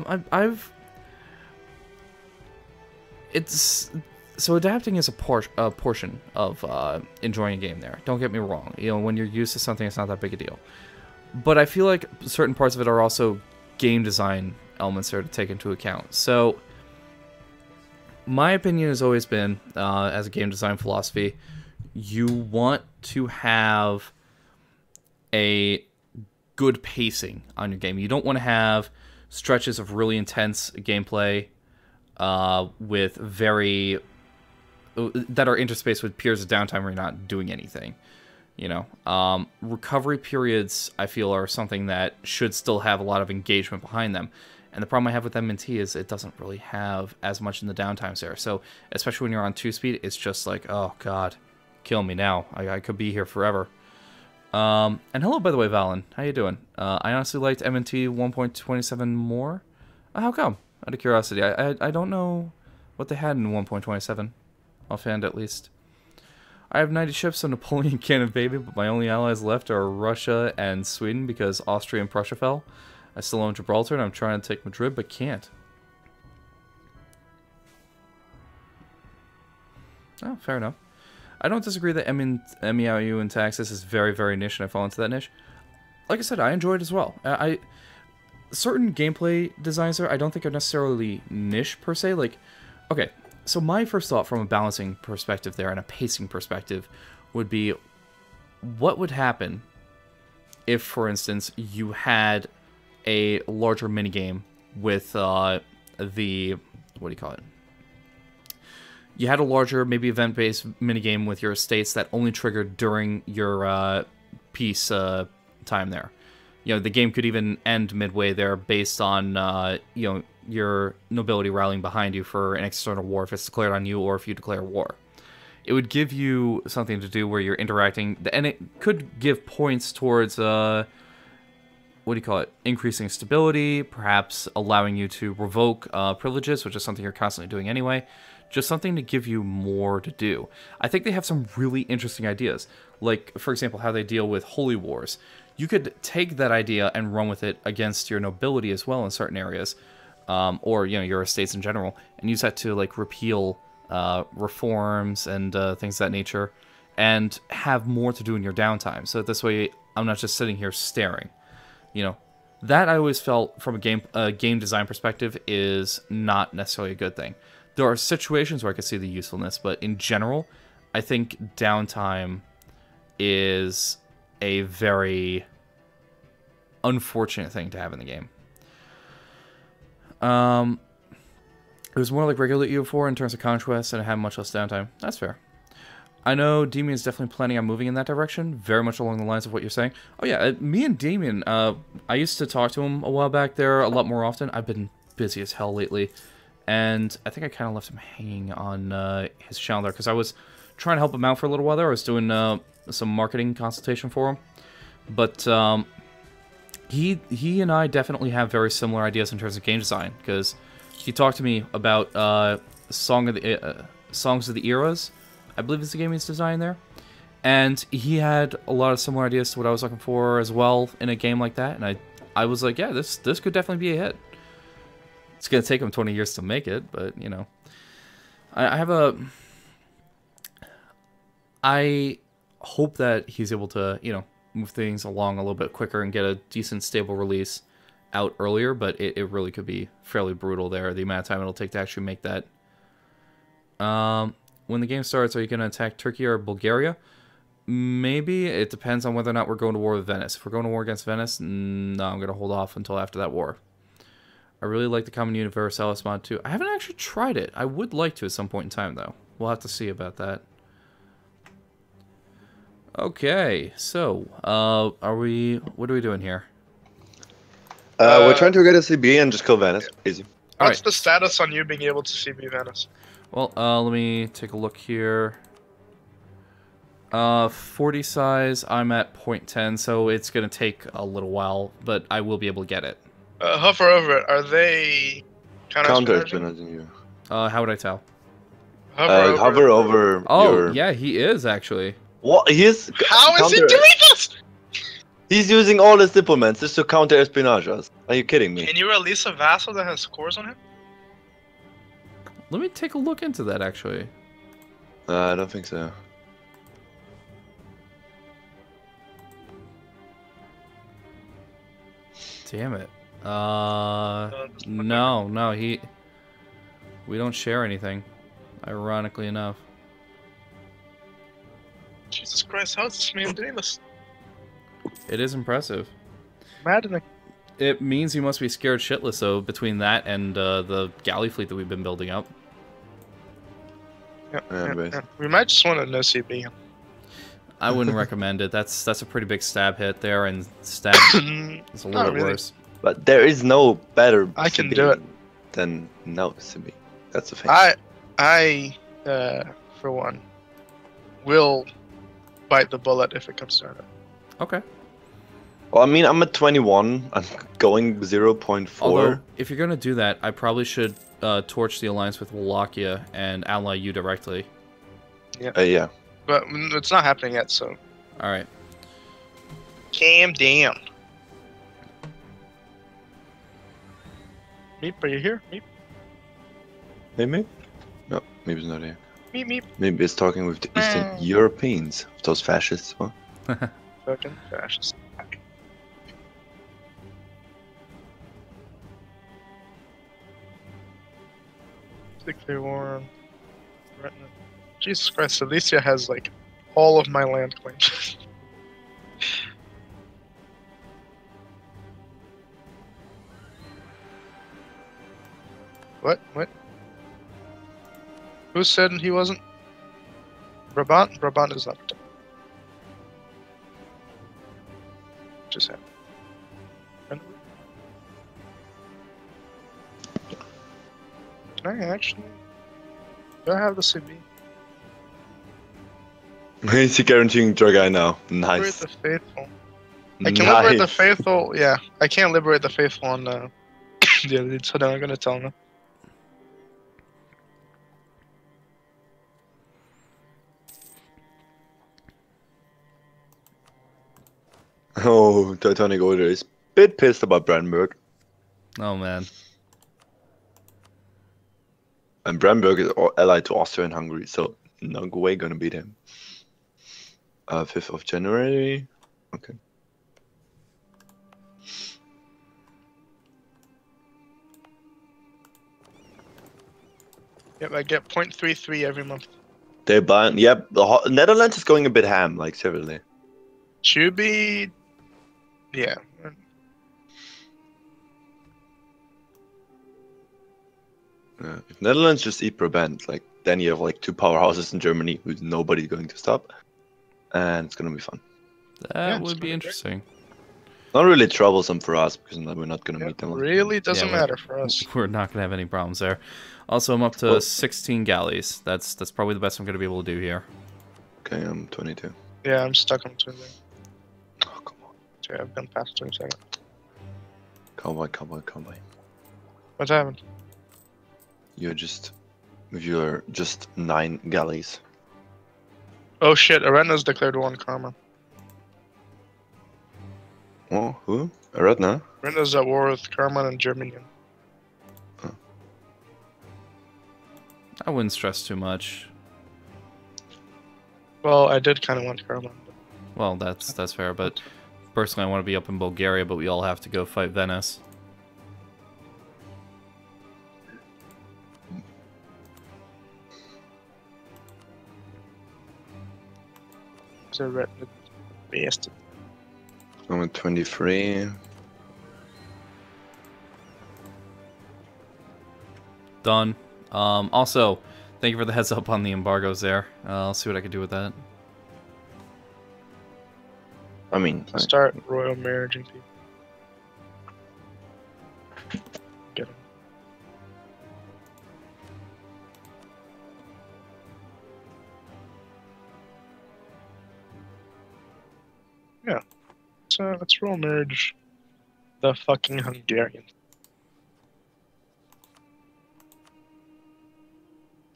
So adapting is a portion of enjoying a game there. Don't get me wrong. When you're used to something, it's not that big a deal. But I feel like certain parts of it are also game design elements there to take into account. So my opinion has always been, as a game design philosophy, you want to have a good pacing on your game. You don't want to have stretches of really intense gameplay with that are interspaced with periods of downtime where you're not doing anything. You know, recovery periods, I feel, are something that should still have a lot of engagement behind them. And the problem I have with M&T is it doesn't really have as much in the downtimes there. So, especially when you're on 2-speed, it's just like, oh, God, kill me now. I could be here forever. And hello, by the way, Valen. How you doing? I honestly liked M&T 1.27 more. How come? Out of curiosity. I don't know what they had in 1.27. Offhand, at least. I have 90 ships, so Napoleon cannon baby, but my only allies left are Russia and Sweden because Austria and Prussia fell. I still own Gibraltar, and I'm trying to take Madrid, but can't. Oh, fair enough. I don't disagree that MEIOU and Taxes is very, very niche, and I fall into that niche. Like I said, I enjoy it as well. Certain gameplay designs there I don't think are necessarily niche, per se. Like, okay, so my first thought from a balancing perspective there and a pacing perspective would be, what would happen if, for instance, you had a larger minigame with what do you call it? You had a larger, maybe event-based minigame with your estates that only triggered during your peace time there. You know, the game could even end midway there based on, you know, your nobility rallying behind you for an external war if it's declared on you or if you declare war. It would give you something to do where you're interacting, and it could give points towards, what do you call it, increasing stability, perhaps allowing you to revoke privileges, which is something you're constantly doing anyway. Just something to give you more to do. I think they have some really interesting ideas. Like, for example, how they deal with holy wars. You could take that idea and run with it against your nobility as well in certain areas. Or, you know, your estates in general. And use that to, like, repeal reforms and things of that nature. And have more to do in your downtime. So that this way, I'm not just sitting here staring. You know, that I always felt from a game design perspective is not necessarily a good thing. There are situations where I could see the usefulness, but in general, I think downtime is a very unfortunate thing to have in the game. It was more like regular EU4 in terms of conquest, and it had much less downtime. That's fair. I know Demian is definitely planning on moving in that direction, very much along the lines of what you're saying. Oh yeah, me and Demian, I used to talk to him a while back there a lot more often. I've been busy as hell lately. And I think I kind of left him hanging on his channel there, because I was trying to help him out for a little while there. I was doing some marketing consultation for him. But he and I definitely have very similar ideas in terms of game design, because he talked to me about Songs of the Eras, I believe is the game he's designed there. And he had a lot of similar ideas to what I was looking for as well in a game like that. And I was like, yeah, this could definitely be a hit. It's going to take him 20 years to make it, but, you know. I hope that he's able to, you know, move things along a little bit quicker and get a decent, stable release out earlier, but it really could be fairly brutal there, the amount of time it'll take to actually make that. When the game starts, are you going to attack Turkey or Bulgaria? Maybe. It depends on whether or not we're going to war with Venice. If we're going to war against Venice, no, I'm going to hold off until after that war. I really like the Common Universalis mod too. I haven't actually tried it. I would like to at some point in time, though. We'll have to see about that. Okay, so, what are we doing here? We're trying to get a CB and just kill Venice. Easy. What's the status on you being able to CB Venice? Well, let me take a look here. 40 size, I'm at 0.10, so it's going to take a little while, but I will be able to get it. Hover over it. Are they counter-espionaging you? How would I tell? Hover over Oh, yeah, he is, actually. What? How is he doing this? He's using all his diplomats just to counter-espionage us. Are you kidding me? Can you release a vassal that has scores on him? Let me take a look into that, actually. I don't think so. Damn it. No, we don't share anything, ironically enough. Jesus Christ, how is this man doing this? It is impressive. Maddening. It means he must be scared shitless, though, between that and the galley fleet that we've been building up. Yeah. We might just want to no CB him. I wouldn't recommend it. That's a pretty big stab hit there, and stab is a little bit worse. But there is no better I can Sabine do it. than no Sabine. That's the thing. I, for one, will bite the bullet if it comes to it. Okay. Well, I mean, I'm at 21. I'm going 0.4. Although, if you're gonna do that, I probably should torch the alliance with Wallachia and ally you directly. Yeah. But it's not happening yet, so. All right. Calm down. Meep, are you here? Meep. Maybe? No, maybe it's not here. Meep, meep. Maybe it's talking with the Eastern Europeans, those fascists. Well, Fucking fascist. Declare war on Retina. Jesus Christ, Alicia has like all of my land claims. What? What? Who said he wasn't? Brabant? Brabant is not. Just happened. Can I actually? Do I have the CB? is he guaranteeing Dragai now? Liberate Nice. the faithful. I can liberate the faithful. Yeah, I can't liberate the faithful on the other dude, so then I'm gonna tell him. Oh, Teutonic Order is a bit pissed about Brandenburg. Oh man. And Brandenburg is allied to Austria and Hungary, so no way gonna beat him. 5th of January. Okay. Yep, I get 0.33 every month. They ban. Yep, the Netherlands is going a bit ham, like seriously. Should be. Yeah. If Netherlands just eat Brabant, like then you have like 2 powerhouses in Germany who's nobody going to stop, and it's gonna be fun. That would be interesting. Not really troublesome for us because we're not gonna meet them. Really doesn't matter for us. We're not gonna have any problems there. Also, I'm up to 16 galleys. That's probably the best I'm gonna be able to do here. Okay, I'm 22. Yeah, I'm stuck on 20. Oh come on, Sorry, I've gone past 27. cowboy, cowboy, cowboy. What's happened? You're just 9 galleys. Oh shit! Arena's declared war on Karma. Oh, who? Aretna? Arena's at war with Karma and Germany. I wouldn't stress too much. Well, I did kind of want Karma. Well, that's fair, but personally I want to be up in Bulgaria, but we all have to go fight Venice. So Aretna bastard. I'm at 23. Done. Also, thank you for the heads up on the embargoes there. I'll see what I can do with that. I mean, Start royal marriaging people. Get him. Yeah. So let's royal marriage the fucking Hungarian.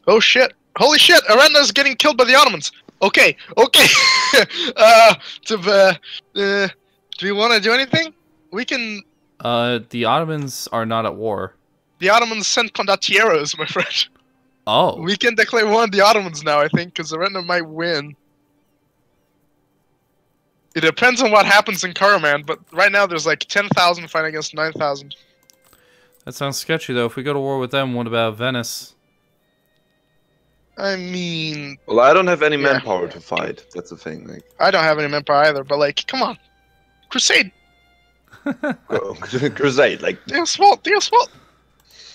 Oh shit! Holy shit! Arena's getting killed by the Ottomans! Okay, okay! Do we want to do anything? We can... The Ottomans are not at war. The Ottomans sent condotieros, my friend. Oh. We can declare war on the Ottomans now, I think, because Arena might win. It depends on what happens in Karaman, but right now there's like 10,000 fighting against 9,000. That sounds sketchy, though. If we go to war with them, what about Venice? I mean... well, I don't have any manpower to fight. That's the thing. Like, I don't have any manpower either, but like, come on. Crusade! Crusade, like... Deus Volt! Deus Volt!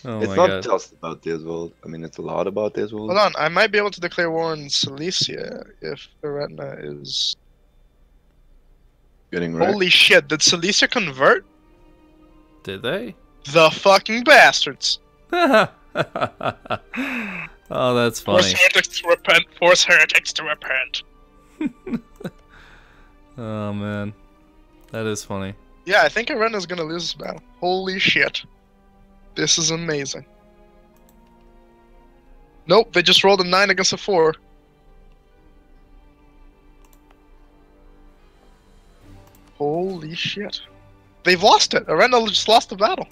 Oh it's my not God. just about this world. I mean, it's a lot about this world. Hold on, I might be able to declare war on Cilicia if Aretna is Getting wrecked. Holy shit, did Silesia convert? Did they? The fucking bastards. Oh, that's funny. Force heretics to repent. Force heretics to repent. Oh man, that is funny. Yeah, I think Arena's gonna lose this battle. Holy shit. This is amazing. Nope, they just rolled a 9 against a 4. Holy shit. They've lost it. Arena just lost the battle.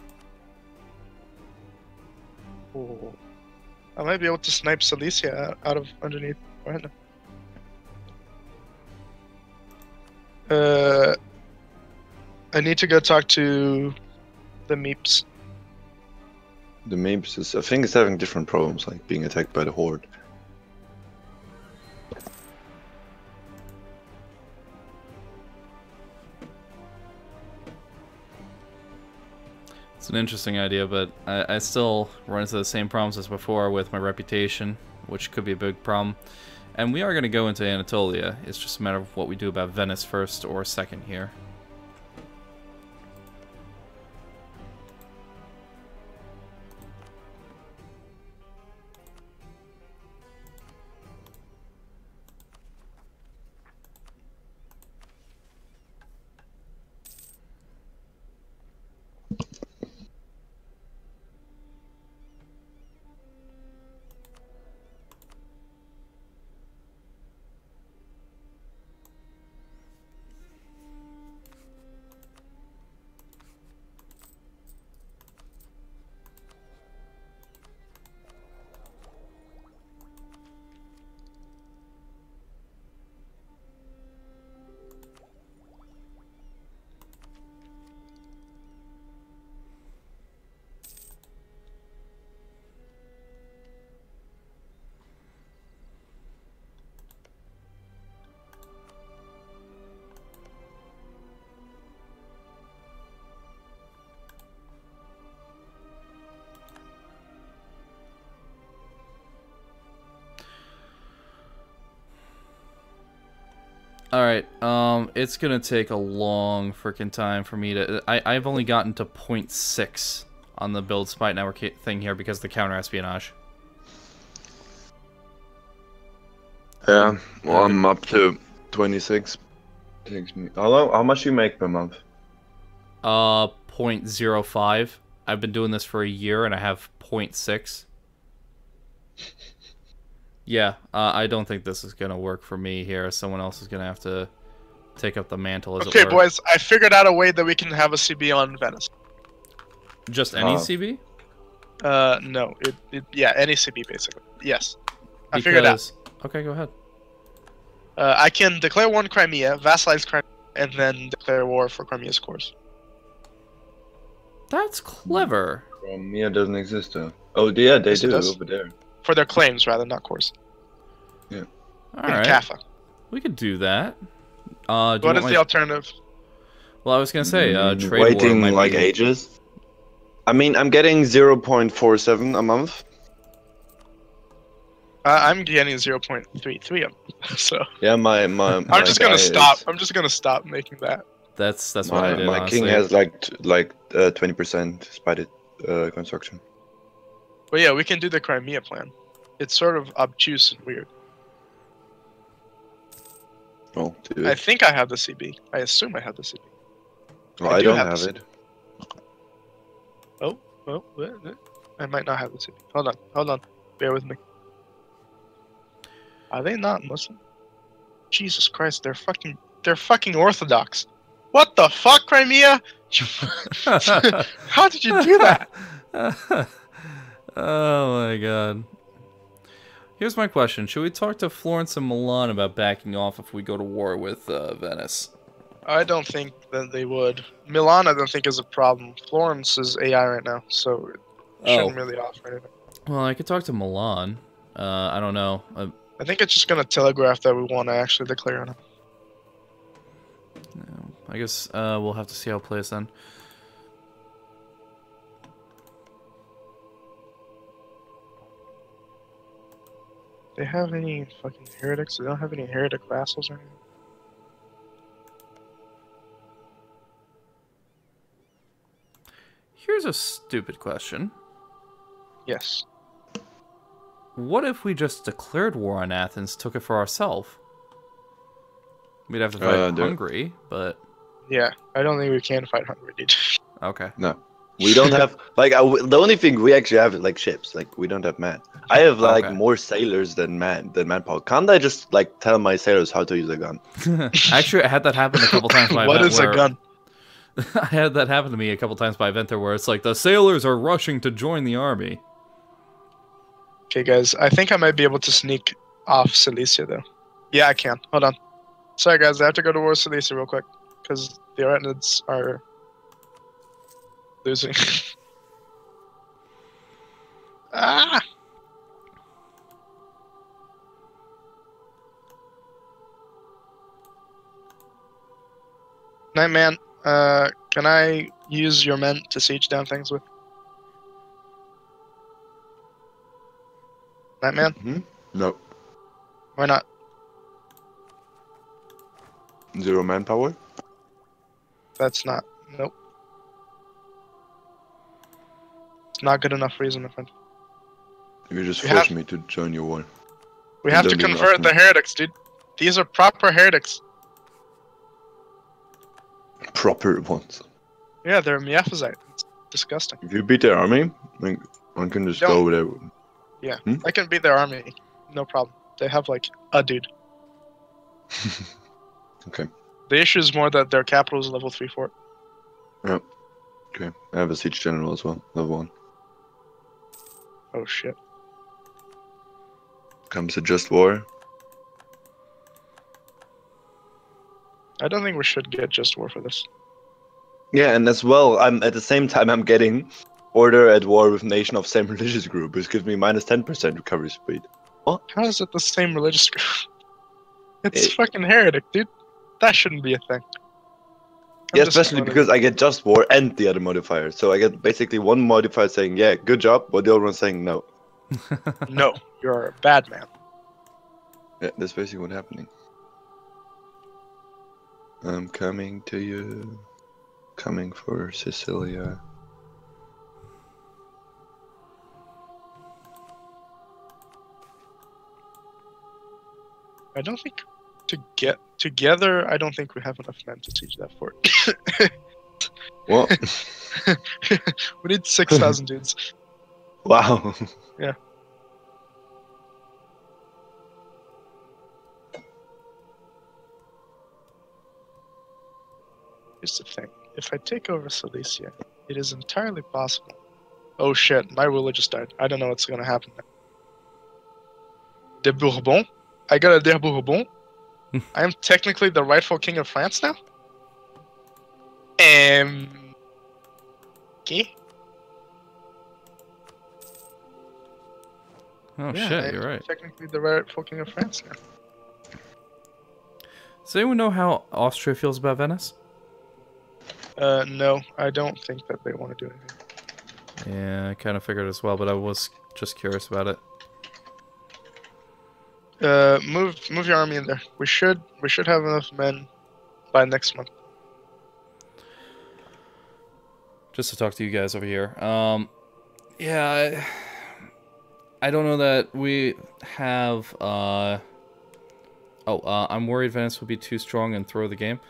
Oh. I might be able to snipe Silesia out of underneath Arena. I need to go talk to the Meeps. The Mapes is, I think it's having different problems, like being attacked by the Horde. It's an interesting idea, but I still run into the same problems as before with my reputation, which could be a big problem. And we are going to go into Anatolia. It's just a matter of what we do about Venice first or second here. Alright, it's gonna take a long freaking time for me to... I've only gotten to 0.6 on the build spite network thing here because of the counter espionage. Yeah, well, I'm up to 26. Takes me. How much do you make per month? 0.05. I've been doing this for a year and I have 0.6. Yeah, I don't think this is gonna work for me here. Someone else is gonna have to take up the mantle, as it were. Okay, boys, I figured out a way that we can have a CB on Venice. Just any CB? No, yeah, any CB basically. Yes, I figured it out. Okay, go ahead. I can declare war on Crimea, vassalize Crimea, and then declare war for Crimea's cores. That's clever. Crimea doesn't exist though. Oh yeah, they Yes, it do does. over there. For their claims, rather, not cores. Yeah. Alright. Kaffa. We could do that. Do you What is the alternative? Well, I was gonna say, trade war waiting might like be... ages. I mean, I'm getting 0.47 a month. I'm getting 0.33 of them, so... Yeah, my I'm just gonna stop. I'm just gonna stop making that. That's what I did, my honestly. king has like 20% spited construction. But yeah, we can do the Crimea plan. It's sort of obtuse and weird. Oh, dude. I think I have the CB. I assume I have the CB. Well, I I do don't have have the it. Oh, I might not have the CB. Hold on. Bear with me. Are they not Muslim? Jesus Christ, they're fucking Orthodox. What the fuck, Crimea? How did you do that? Oh my god. Here's my question. Should we talk to Florence and Milan about backing off if we go to war with Venice? I don't think that they would. Milan, I don't think is a problem. Florence is AI right now, so it shouldn't really offer anything. Well, I could talk to Milan. I don't know. I think it's just gonna telegraph that we want to actually declare on him. I guess we'll have to see how it plays then. They have any fucking heretics? They don't have any heretic vassals or anything? Here's a stupid question. Yes. What if we just declared war on Athens, took it for ourselves? We'd have to fight Hungary, but... Yeah, I don't think we can fight Hungary, dude. Okay. No. We don't have, like, the only thing we actually have is, like, ships. Like, we don't have men. I have, like, Okay. more sailors than manpower. Can't I just, like, tell my sailors how to use a gun? Actually, I had that happen a couple times by What event is a gun? I had that happen to me a couple times by event there where it's like, the sailors are rushing to join the army. Okay, guys, I think I might be able to sneak off Cilicia, though. Yeah, I can. Hold on. Sorry, guys, I have to go to war with Cilicia real quick, because the Arachnids are losing. Ah! Nightman, can I use your men to siege down things with? Nightman? Hmm? No. Why not? 0 manpower? That's not. Nope. It's not good enough reason, my friend. You just We forced have- me to join your war. We have to Don't even convert ask the me. heretics, dude. These are proper heretics. Proper ones. Yeah, they're Miaphysite. It's disgusting. If you beat their army, like, one can just Don't. go over there. Yeah, Hmm? I can beat their army. No problem. They have, like, a dude. Okay. The issue is more that their capital is level 3 fort. Yep. Okay. I have a siege general as well. Level 1. Oh, shit. Comes to just war. I don't think we should get just war for this. Yeah, and as well, I'm at the same time I'm getting order at war with nation of same religious group, which gives me minus 10% recovery speed. How is it the same religious group? It's It- fucking heretic, dude. That shouldn't be a thing. Yeah, I'm just especially gonna- because I get just war and the other modifier. So I get basically one modifier saying, yeah, good job, but the other one saying no. No, you're a bad man. Yeah, that's basically what's happening. I'm coming to you. Coming for Sicilia. I don't think to get together. I don't think we have enough men to siege that fort. What? We need 6,000 dudes. Wow. Yeah. Here's the thing. If I take over Cilicia, it is entirely possible. Oh shit, my ruler just died. I don't know what's gonna happen now. De Bourbon? I got a De Bourbon? I am technically the rightful king of France now? Okay. Oh, Yeah, shit, I am you're right. technically the rightful king of France now. Does anyone know how Austria feels about Venice? No, I don't think that they want to do anything. Yeah, I kind of figured as well, but I was just curious about it. Move your army in there. We should have enough men by next month. Just to talk to you guys over here. Yeah, I don't know that we have, I'm worried Venice will be too strong and throw the game.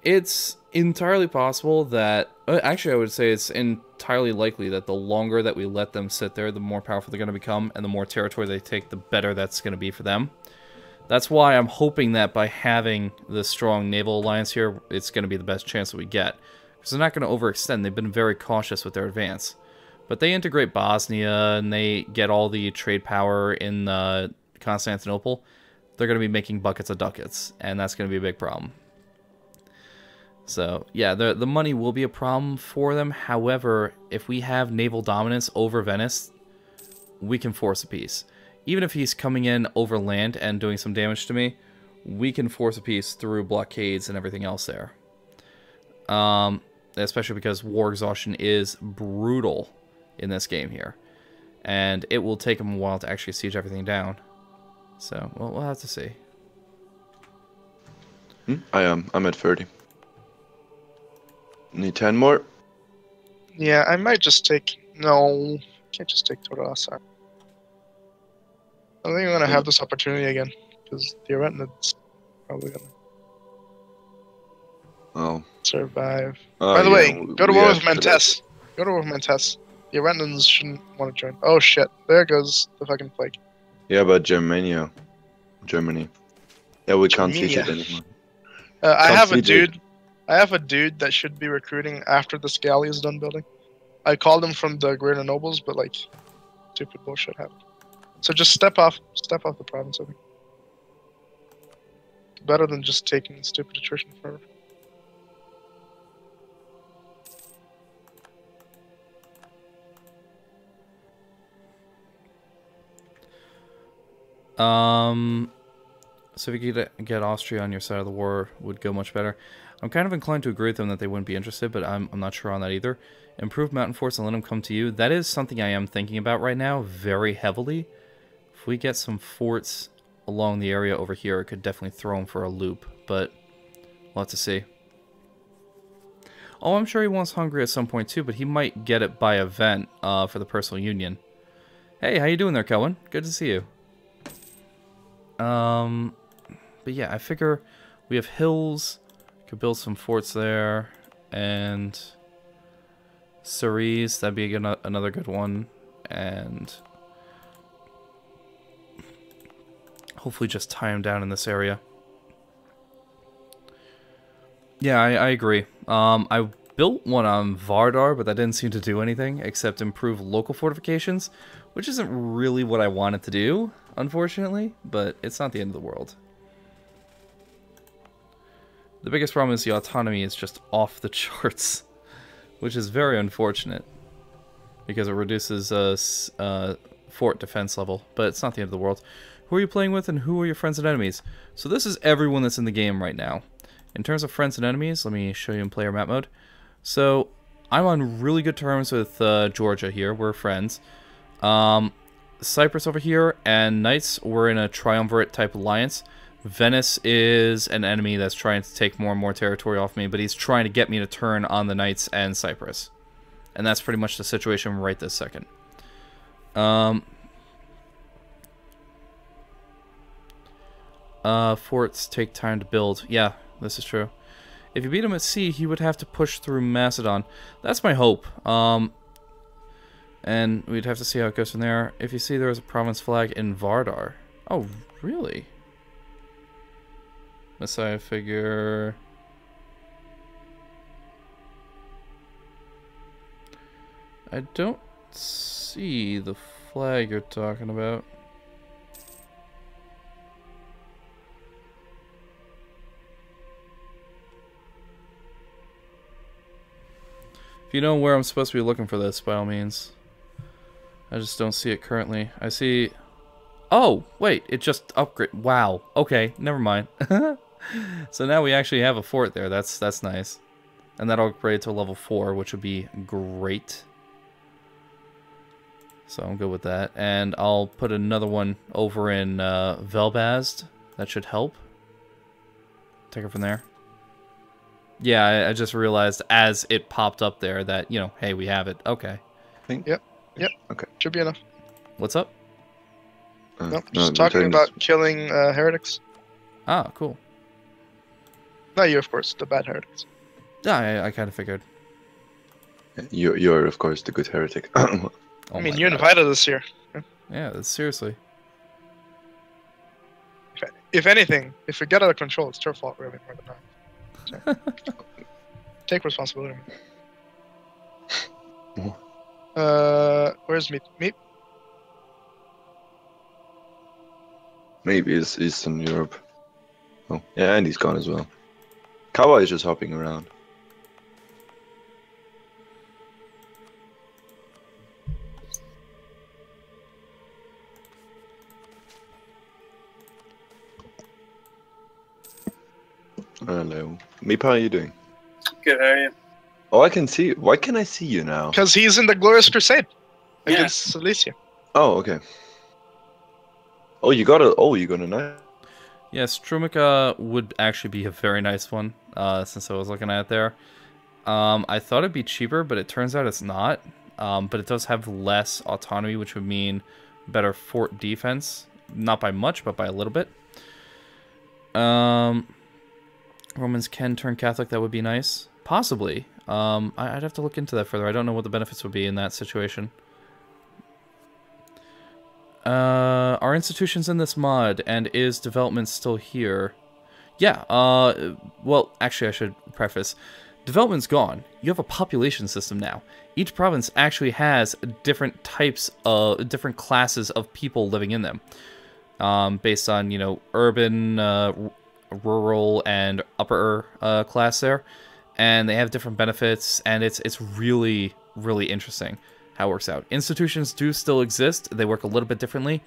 It's entirely possible that, actually I would say it's entirely likely that the longer that we let them sit there, the more powerful they're going to become, and the more territory they take, the better that's going to be for them. That's why I'm hoping that by having the strong naval alliance here, it's going to be the best chance that we get. Because they're not going to overextend. They've been very cautious with their advance. But they integrate Bosnia, and they get all the trade power in Constantinople. They're going to be making buckets of ducats, and that's going to be a big problem. So, yeah, the money will be a problem for them. However, if we have naval dominance over Venice, we can force a peace. Even if he's coming in over land and doing some damage to me, we can force a peace through blockades and everything else there. Especially because war exhaustion is brutal in this game here. And it will take them a while to actually siege everything down. So, well, we'll have to see. I'm at 30. Need 10 more? Yeah, I might just take. No, can't just take total asset. I think I'm gonna have this opportunity again because the Aretnid's probably gonna Oh. survive. Oh, By the yeah, way, go to we war have with to, like- Mentes. Go to war with Mentes. The Aretnid's shouldn't want to join. Oh shit! There goes the fucking plague. Yeah, but Germany. Yeah, we can't siege it Germania. anymore. I Can't have a siege it. dude. I have a dude that should be recruiting after this galley is done building. I called him from the Greater Nobles, but like, stupid bullshit happened. So just step off the province. I think better than just taking stupid attrition forever. So if you could get Austria on your side of the war, would go much better. I'm kind of inclined to agree with them that they wouldn't be interested, but I'm not sure on that either. Improve mountain forts and let them come to you. That is something I am thinking about right now very heavily. If we get some forts along the area over here, it could definitely throw them for a loop, but we'll have to see. Oh, I'm sure he wants Hungary at some point too, but he might get it by event for the personal union. Hey, how you doing there, Kelvin? Good to see you. But yeah, I figure we have hills, could build some forts there, and Cerise, that'd be another good one, and hopefully just tie him down in this area. Yeah, I agree. I built one on Vardar, but that didn't seem to do anything except improve local fortifications, which isn't really what I wanted to do, unfortunately, but it's not the end of the world. The biggest problem is the autonomy is just off the charts, which is very unfortunate because it reduces fort defense level, but it's not the end of the world. Who are you playing with and who are your friends and enemies? So this is everyone that's in the game right now. In terms of friends and enemies, let me show you in player map mode. So I'm on really good terms with Georgia here. We're friends. Cyprus over here and Knights, we're in a triumvirate type alliance. Venice is an enemy that's trying to take more and more territory off me, but he's trying to get me to turn on the Knights and Cyprus. And that's pretty much the situation right this second. Forts take time to build. Yeah, this is true. If you beat him at sea, he would have to push through Macedon. That's my hope. And we'd have to see how it goes from there. If you see there is a province flag in Vardar. Oh, really? Messiah figure. I don't see the flag you're talking about. If you know where I'm supposed to be looking for this, by all means. I just don't see it currently. I see... Oh, wait, it just upgrade. Wow. Okay, never mind. So now we actually have a fort there. That's nice. And that'll upgrade to level 4, which would be great. So I'm good with that. And I'll put another one over in Velbazd. That should help. Take it from there. Yeah, I just realized as it popped up there that, you know, hey, we have it. Okay. Yep. Okay. Should be enough. What's up? Nope, just talking about killing heretics. Ah, cool. Not you, of course, the bad heretics. Yeah, I kind of figured. You're of course the good heretic. Oh I mean, my you God. invited us here. Yeah, that's seriously. If anything, if we get out of control, it's your fault, really, more than mine. So, take responsibility. Where's Meat? Meat? Maybe it's Eastern Europe. Oh, yeah, and he's gone as well. Kawa is just hopping around. Hello. Meep, how are you doing? Good, how are you? Oh, I can see. Why can I see you now? Because he's in the Glorious Crusade Yeah. against Cilicia. Oh, okay. Oh, you got a. Oh, you got a knife. Yeah, Strumica would actually be a very nice one, since I was looking at it there. I thought it'd be cheaper, but it turns out it's not. But it does have less autonomy, which would mean better fort defense. Not by much, but by a little bit. Romans can turn Catholic. That would be nice. Possibly. I'd have to look into that further. I don't know what the benefits would be in that situation. Are institutions in this mod, and is development still here? Yeah, well, actually I should preface. Development's gone. You have a population system now. Each province actually has different types of, different classes of people living in them. Based on, you know, urban, rural, and upper class there. And they have different benefits, and it's really, really interesting how it works out. Institutions do still exist. They work a little bit differently.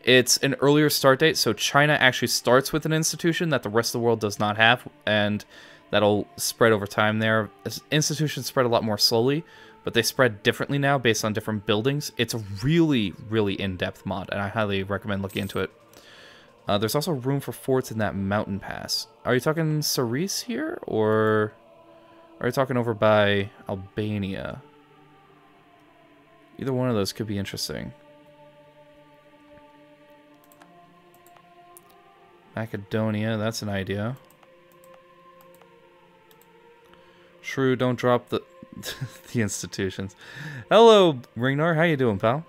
It's an earlier start date, so China actually starts with an institution that the rest of the world does not have, and that'll spread over time there. Institutions spread a lot more slowly, but they spread differently now based on different buildings. It's a really, really in-depth mod, and I highly recommend looking into it. There's also room for forts in that mountain pass. Are you talking Cerise here, or are you talking over by Albania? Either one of those could be interesting. Macedonia, that's an idea. Shrew, don't drop the the institutions. Hello, Ringnar, how you doing, pal?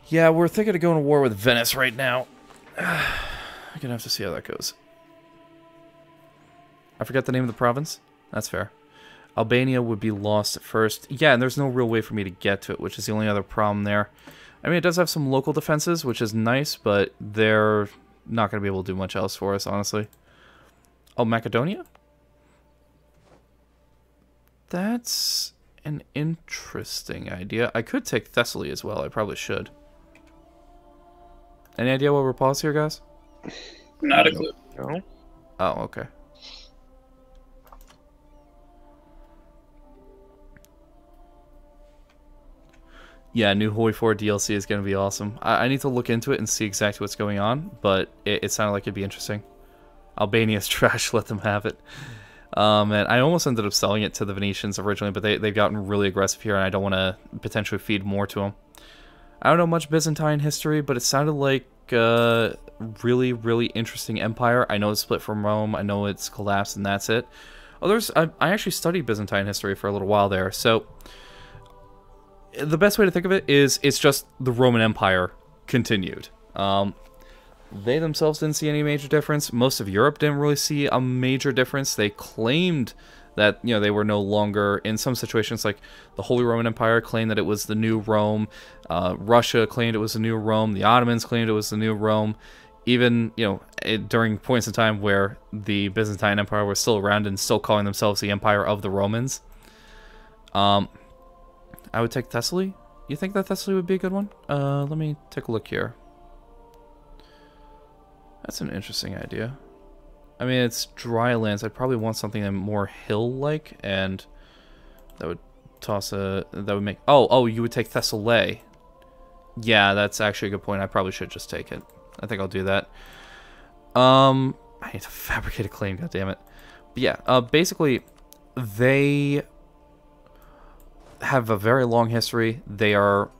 Yeah, we're thinking of going to war with Venice right now. I'm gonna have to see how that goes. I forgot the name of the province. That's fair. Albania would be lost at first. Yeah, and there's no real way for me to get to it, which is the only other problem there. I mean, it does have some local defenses, which is nice, but they're not going to be able to do much else for us, honestly. Oh, Macedonia? That's an interesting idea. I could take Thessaly as well. I probably should. Any idea why we're paused here, guys? Not a clue. No. Oh, okay. Yeah, new Hoi 4 DLC is going to be awesome. I need to look into it and see exactly what's going on, but it sounded like it'd be interesting. Albania's trash, let them have it. And I almost ended up selling it to the Venetians originally, but they've gotten really aggressive here, and I don't want to potentially feed more to them. I don't know much Byzantine history, but it sounded like a really, really interesting empire. I know it's split from Rome, I know it's collapsed, and that's it. I actually studied Byzantine history for a little while there, so the best way to think of it is it's just the Roman Empire continued. They themselves didn't see any major difference. Most of Europe didn't really see a major difference. They claimed that, you know, they were no longer, in some situations, like the Holy Roman Empire claimed that it was the new Rome. Russia claimed it was the new Rome. The Ottomans claimed it was the new Rome. Even, you know, during points in time where the Byzantine Empire was still around and still calling themselves the Empire of the Romans. I would take Thessaly. You think that Thessaly would be a good one? Let me take a look here. That's an interesting idea. I mean, it's dry lands. I'd probably want something more hill-like, and that would toss a... That would make... Oh, you would take Thessaly. Yeah, that's actually a good point. I probably should just take it. I think I'll do that. I need to fabricate a claim, goddammit. But yeah, basically, they have a very long history. They are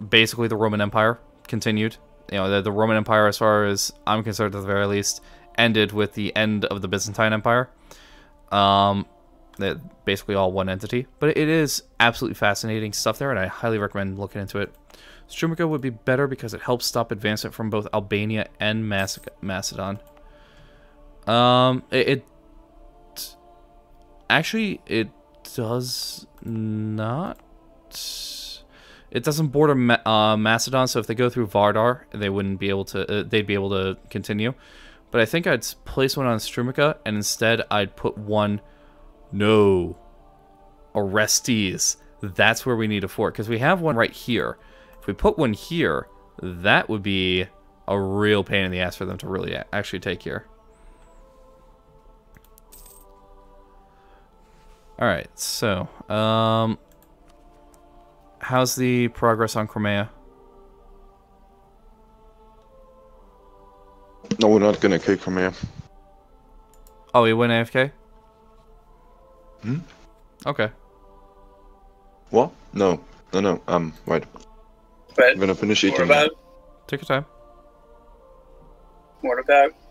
basically the Roman Empire continued. You know, the Roman Empire, as far as I'm concerned, at the very least, ended with the end of the Byzantine Empire. They're basically all one entity. But it is absolutely fascinating stuff there, and I highly recommend looking into it. Strumica would be better because it helps stop advancement from both Albania and Macedon. Actually, it does not. It doesn't border Macedon, so if they go through Vardar, they wouldn't be able to. They'd be able to continue. But I think I'd place one on Strumica, and instead I'd put one. No, Orestes. That's where we need a fort, because we have one right here. If we put one here, that would be a real pain in the ass for them to really actually take here. Alright, so, how's the progress on Crimea? No, we're not gonna kill Crimea. Oh, he went AFK? Hmm? Okay. What? No. No. Right. But I'm gonna finish what eating. about Take your time.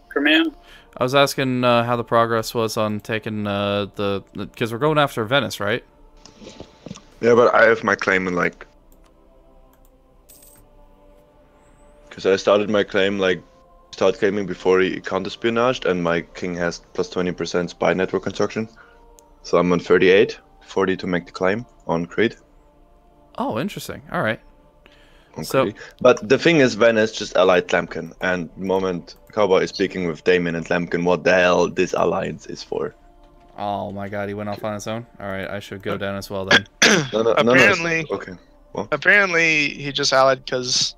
Command? I was asking how the progress was on taking because we're going after Venice, right? Yeah, but I have my claim in like. Because I started my claim like. Start claiming before he counter-espionaged, and my king has plus 20% spy network construction. So I'm on 38, 40 to make the claim on Crete. Oh, interesting. All right. On So- Crete. But the thing is, Venice just allied Lemkin, and the moment Cowboy is speaking with Damian and Lemkin, what the hell this alliance is for? Oh my god, he went off on his own? Alright, I should go down as well then. No, Apparently- okay. Apparently, he just allied because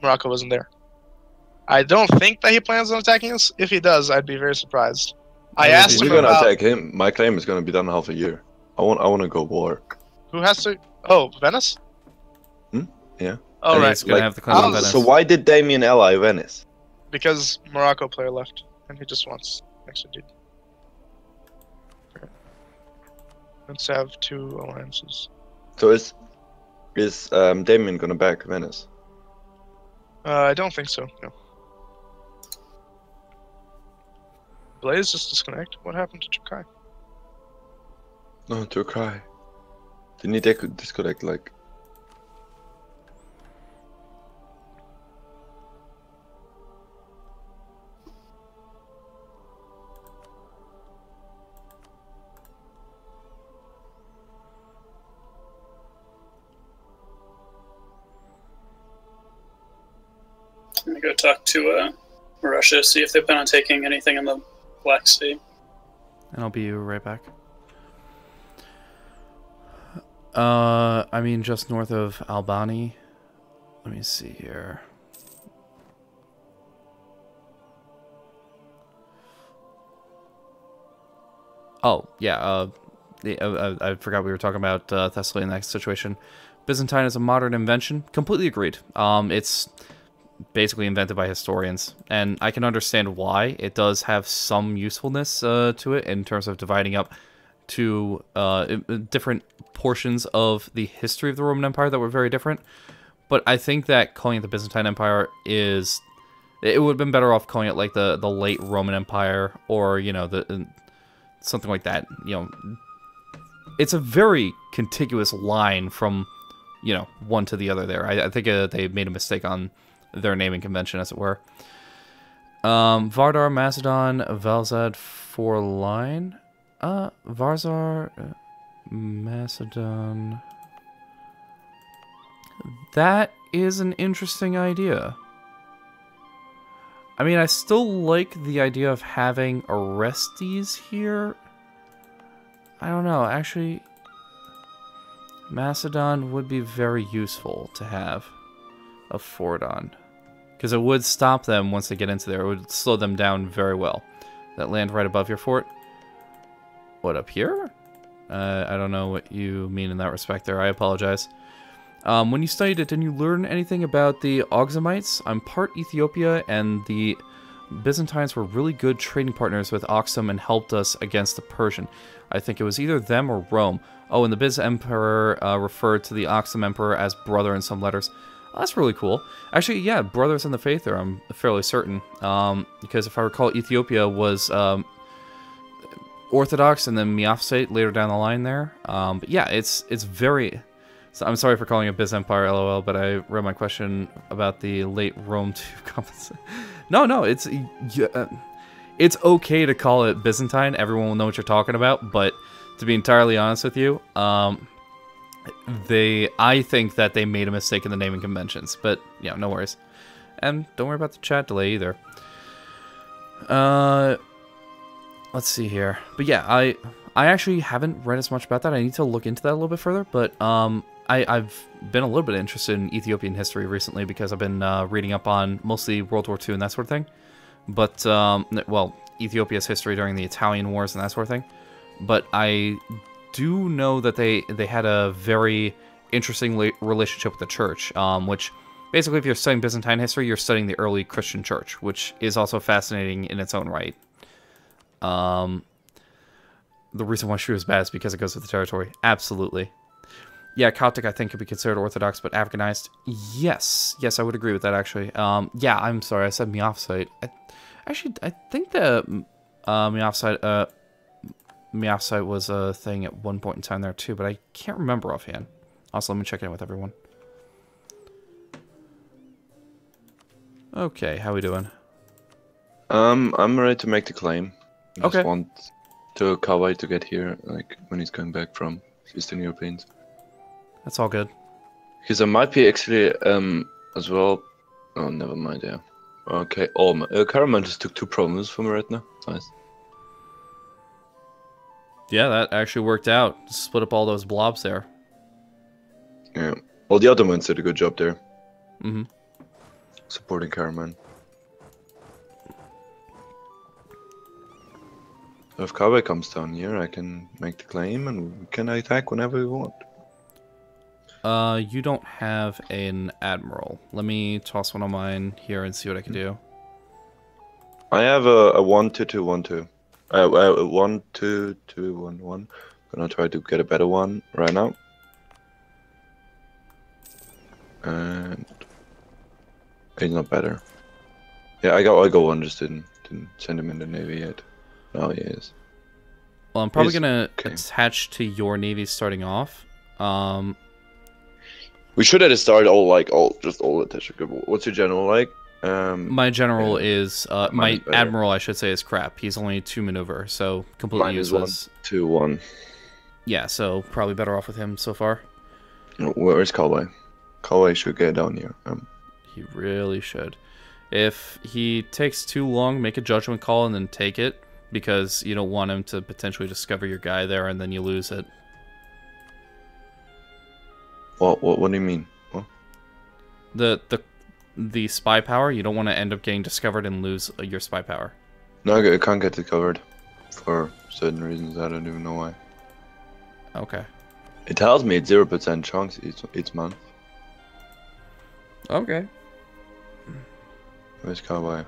Morocco wasn't there. I don't think that he plans on attacking us. If he does, I'd be very surprised. I Maybe asked If him we're gonna about attack him, my claim is gonna be done in half a year. I want to go war. who has to. Oh, Venice. Yeah. Oh And right, he's gonna Like, have to claim on oh, Venice. So why did Damian ally Venice? because Morocco player left, and he just wants extra dude. Let's have 2 alliances. So is Damian gonna back Venice? I don't think so. No. Blaze just disconnect. What happened to Turkai? No, Turkai. Didn't he disconnect like? I'm gonna go talk to Russia, see if they plan on taking anything in the Black Sea. And I'll be right back. I mean, just north of Albany. Let me see here. Oh, yeah, I forgot we were talking about Thessaly in that situation. Byzantine is a modern invention. Completely agreed. It's basically invented by historians, and I can understand why. It does have some usefulness to it in terms of dividing up to different portions of the history of the Roman Empire that were very different. But I think that calling it the Byzantine Empire is... It would have been better off calling it like the late Roman Empire, or, you know, the something like that. You know, it's a very contiguous line from, you know, one to the other there. I think they made a mistake on their naming convention, as it were. Vardar, Macedon, Valzad, 4 line. Varzar, Macedon. That is an interesting idea. I mean, I still like the idea of having Orestes here. I don't know, actually, Macedon would be very useful to have a fort on. Because it would stop them once they get into there. It would slow them down very well. That land right above your fort. What, up here? I don't know what you mean in that respect there. I apologize. When you studied it, didn't you learn anything about the Oxamites? I'm part Ethiopia, and the Byzantines were really good trading partners with Oxum and helped us against the Persian. I think it was either them or Rome. Oh, and the Biz Emperor referred to the Oxum Emperor as brother in some letters. Oh, that's really cool. Actually, yeah, brothers in the faith there, I'm fairly certain. Because if I recall, Ethiopia was Orthodox and then Miaphysite later down the line there. But yeah, it's very... So I'm sorry for calling it Biz Empire, lol, but I read my question about the late Rome to compensate. No, it's okay to call it Byzantine. Everyone will know what you're talking about, but to be entirely honest with you, I think that they made a mistake in the naming conventions, but yeah, no worries. And don't worry about the chat delay either. Let's see here. But yeah, I actually haven't read as much about that. I need to look into that a little bit further, but I've been a little bit interested in Ethiopian history recently because I've been reading up on mostly World War II and that sort of thing. But, well, Ethiopia's history during the Italian Wars and that sort of thing. But I do know that they had a very interesting relationship with the church, which basically if you're studying Byzantine history, you're studying the early Christian church, which is also fascinating in its own right. The reason why Shrew is bad is because it goes with the territory. Absolutely. Yeah, Coptic I think could be considered Orthodox, but Africanized, yes. Yes, I would agree with that, actually. Yeah, I'm sorry, I said Miaphysite. I think the Miaphysite was a thing at one point in time there, too, but I can't remember offhand. Also, let me check in with everyone. Okay, how we doing? I'm ready to make the claim. I Okay. just want to Kawhi to get here, like, when he's coming back from Eastern Europeans. That's all good. Because I might be actually, as well... Oh, never mind, yeah. Okay, Karaman just took 2 provinces from me right now. Nice. Yeah, that actually worked out. Split up all those blobs there. Yeah. Well, the Ottomans did a good job there. Mm-hmm. Supporting Karaman. So if Kawhi comes down here, I can make the claim and we can attack whenever we want. You don't have an admiral. Let me toss one of mine here and see what I can do. I have a 1-2-2-1-2. 1-2-2-1-1. Gonna try to get a better one right now. And he's not better. Yeah, I got one. Just didn't send him in the navy yet. No, he is. Well, I'm probably gonna attach to your navy starting off. We should have started all attached. What's your general like? My general is my admiral, I should say, is crap. He's only 2 maneuver, so completely useless. 1-2-1. Yeah, so probably better off with him so far. Where is Kawhi? Kawhi should get down here. He really should. If he takes too long, make a judgment call and then take it, because you don't want him to potentially discover your guy there and then you lose it. What do you mean? What? The spy power, you don't want to end up getting discovered and lose your spy power. No, I can't get discovered for certain reasons. I don't even know why. Okay. It tells me it's 0% chance each month. Okay. Where's Kawhi?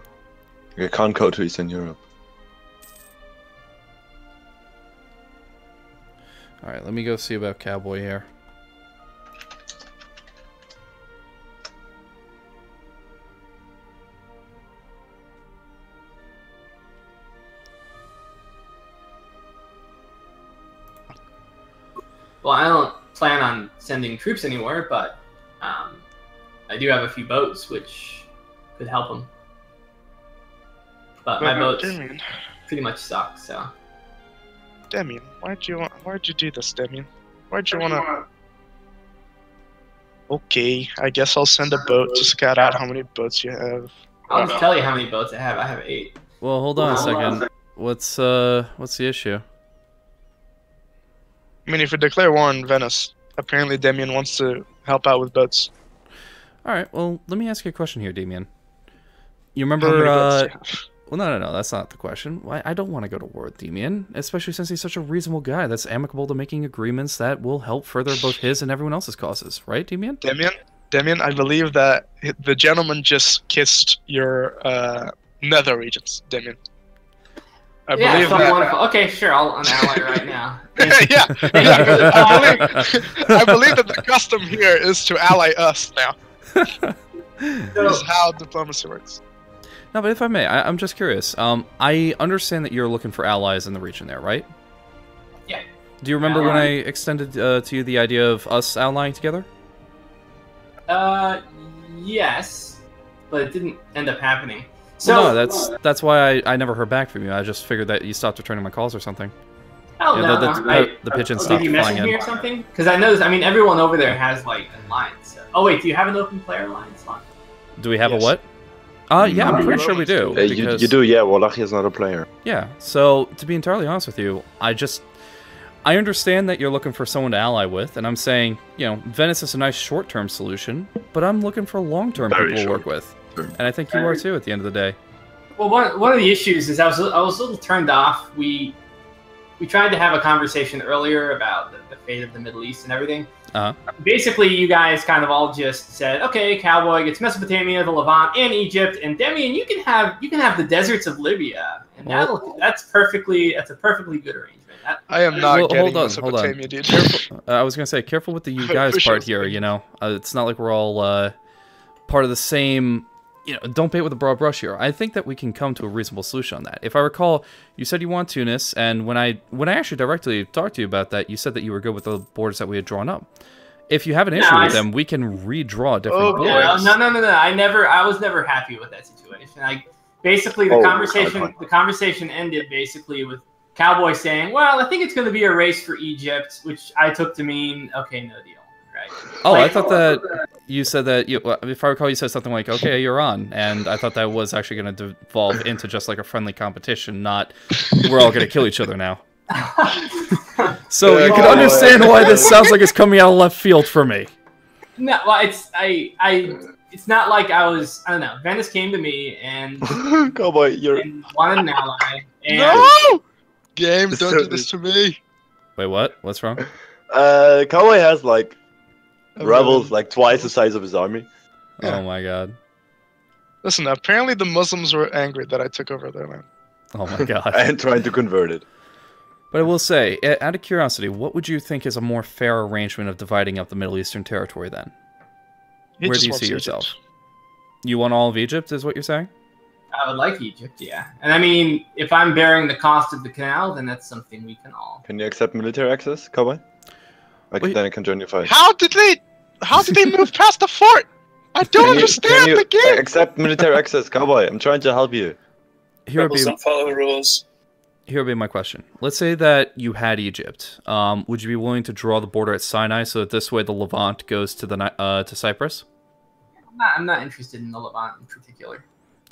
I can't go to Eastern Europe. Alright, let me go see about Cowboy here. Well, I don't plan on sending troops anywhere, but I do have a few boats which could help them. But my boats Demian, pretty much suck, so. Demian, why'd you do this, Demian? Why'd you wanna? Okay, I guess I'll send a boat to scout out how many boats you have. I'll just tell you how many boats I have. I have 8. Well, hold on a second. What's the issue? I mean, if you declare war on Venice, apparently Demian wants to help out with boats. Alright, well, let me ask you a question here, Demian. You How remember, many boats do you have? Well, no, that's not the question. I don't want to go to war with Demian, especially since he's such a reasonable guy that's amicable to making agreements that will help further both his and everyone else's causes. Right, Demian? Demian, I believe that the gentleman just kissed your nether regions, Demian. I believe that. Wonderful. Okay, sure, I'll unally it right now. Yeah. I believe that the custom here is to ally us now. This is how diplomacy works. No, but if I may, I'm just curious. I understand that you're looking for allies in the region there, right? Yeah. Do you remember when I extended to you the idea of us allying together? Yes, but it didn't end up happening. So Well, no, that's why I never heard back from you. I just figured that you stopped returning my calls or something. Oh, Yeah, no. the pigeon Did stopped you flying message me in. or something? Because I noticed, everyone over there has, like, a line. So. Oh, wait, do you have an open player line slot? Do we have Yes. a what? Yeah, I'm pretty sure we do. You do, yeah. Wallachia is not a player. Yeah, so to be entirely honest with you, I understand that you're looking for someone to ally with, and I'm saying, Venice is a nice short-term solution, but I'm looking for long-term Very people to work with. Sure. And I think you are too at the end of the day. Well, one of the issues is I was a little turned off. We tried to have a conversation earlier about the fate of the Middle East and everything. Basically, you guys kind of all just said, okay, Cowboy gets Mesopotamia, the Levant, and Egypt, and Demian, you can have the deserts of Libya And that's a perfectly good arrangement. I am not getting hold Mesopotamia, on. dude. Careful, I was gonna say, careful with the you guys part here. You know, it's not like we're all part of the same. You know, don't paint with a broad brush here. I think that we can come to a reasonable solution on that. If I recall, you said you want Tunis, and when I actually directly talked to you about that, you said that you were good with the borders that we had drawn up. If you have an issue with them, we can redraw different borders. No. I was never happy with that situation. Like, basically, the conversation ended basically with Cowboy saying, "Well, I think it's going to be a race for Egypt," which I took to mean, "Okay, no deal." Right? Oh, I thought that you said that. If I recall, you said something like, "Okay, you're on," and I thought that was actually going to devolve into just like a friendly competition, not we're all going to kill each other now. So you can understand why this sounds like it's coming out of left field for me. No, well, it's not like I don't know. Venice came to me and Cowboy, and wanted an ally. And No! Game, don't do this to me. Wait, what? What's wrong? Cowboy has like rebels like twice the size of his army. Oh my god. Listen, apparently the Muslims were angry that I took over their land. Oh my god. And trying to convert it. But I will say, out of curiosity, what would you think is a more fair arrangement of dividing up the Middle Eastern territory then? Where do you see yourself? Egypt. You want all of Egypt, is what you're saying? I would like Egypt, yeah. And I mean, if I'm bearing the cost of the canal, then that's something we can all. Can you accept military access, Cowboy? Then I can join your fight. How did they move past the fort? I don't understand the game. Accept military access, Cowboy. I'm trying to help you. Rebels don't follow the rules. Here would be my question. Let's say that you had Egypt. Would you be willing to draw the border at Sinai so that this way the Levant goes to to Cyprus? I'm not interested in the Levant in particular.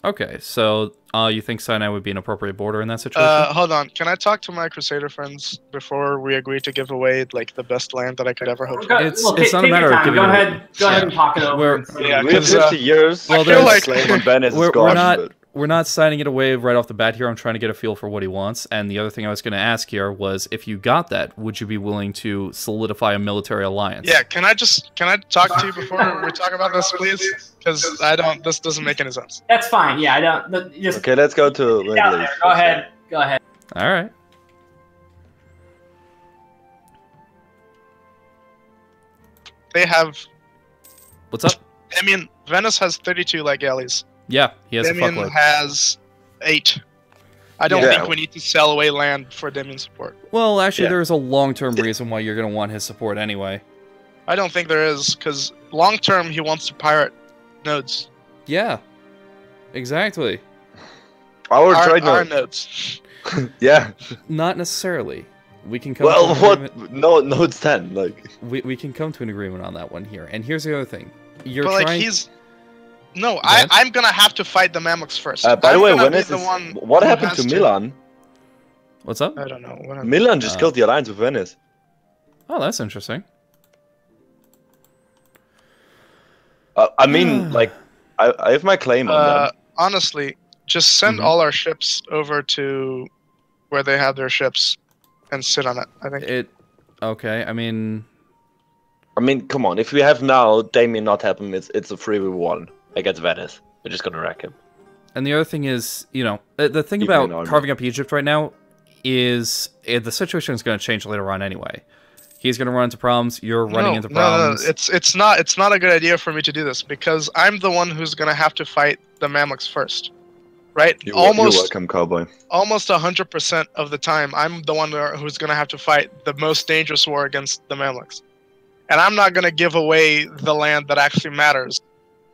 Okay, so you think Sinai would be an appropriate border in that situation? Hold on. Can I talk to my Crusader friends before we agree to give away like the best land that I could ever hope for? It's not a matter of giving Go ahead and talk it over. Yeah, we have 50 years. Well, I feel like claim on Venice is gone. We're not signing it away right off the bat here. I'm trying to get a feel for what he wants. And the other thing I was going to ask here was, if you got that, would you be willing to solidify a military alliance? Yeah, can I talk to you before we talk about this, please? Because this doesn't make any sense. That's fine. Yeah, I don't. Just Okay, let's go to Middle East. Go ahead. All right. They have. What's up? Venice has 32 light galleys. Yeah, he has a Demian fuckload. has 8. I don't think we need to sell away land for Demian's support. Well, actually, there is a long-term reason why you're going to want his support anyway. I don't think there is, because long-term he wants to pirate nodes. Yeah, exactly. Our nodes. Yeah. Not necessarily. We can come. Well, to an agreement. No, it's 10. Like we can come to an agreement on that one here. And here's the other thing. You're but trying. No, I'm gonna have to fight the Mamluks first. by the way, Venice what happened to Milan? What's up? I don't know. Milan just killed the alliance with Venice. Oh, that's interesting. I mean, like, I have my claim on them. Honestly, just send all our ships over to where they have their ships and sit on it. I think Okay, I mean, come on. If we have now Demian not have him, it's a 3v1 against Venice. We're just gonna wreck him. And the other thing is, you know, the thing about carving up Egypt right now is the situation is going to change later on anyway. He's going to run into problems. You're running into problems. No, it's not a good idea for me to do this because I'm the one who's going to have to fight the Mamluks first, right? You're welcome, Cowboy. Almost 100% of the time, I'm the one who's going to have to fight the most dangerous war against the Mamluks, and I'm not going to give away the land that actually matters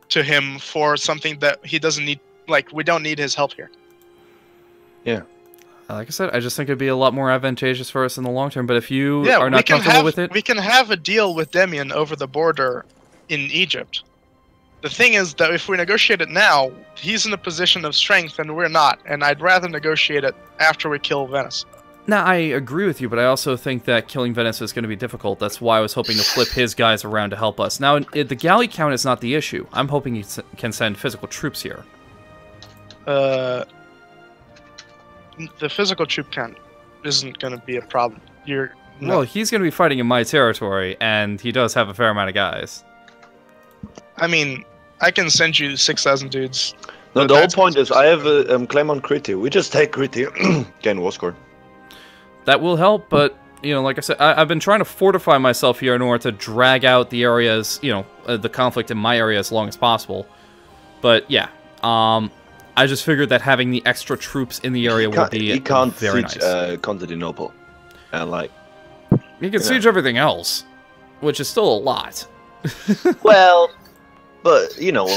to him for something that he doesn't need. Like, we don't need his help here. Yeah. Like I said, I just think it'd be a lot more advantageous for us in the long term. But if you are not comfortable with it, we can have a deal with Demian over the border in Egypt. The thing is that if we negotiate it now, he's in a position of strength and we're not. And I'd rather negotiate it after we kill Venice. Now, I agree with you, but I also think that killing Venice is going to be difficult. That's why I was hoping to flip his guys around to help us. Now, the galley count is not the issue. I'm hoping he can send physical troops here. The physical troop count isn't going to be a problem. Well, he's going to be fighting in my territory, and he does have a fair amount of guys. I mean, I can send you 6,000 dudes. No, the whole point is I have a claim on Kriti. We just take Kriti, gain war score. That will help, but, you know, like I said, I've been trying to fortify myself here in order to drag out the areas, you know, the conflict in my area as long as possible. But, yeah, I just figured that having the extra troops in the area would be very nice. Constantinople. And, like... You can siege everything else, which is still a lot. Well, but, you know...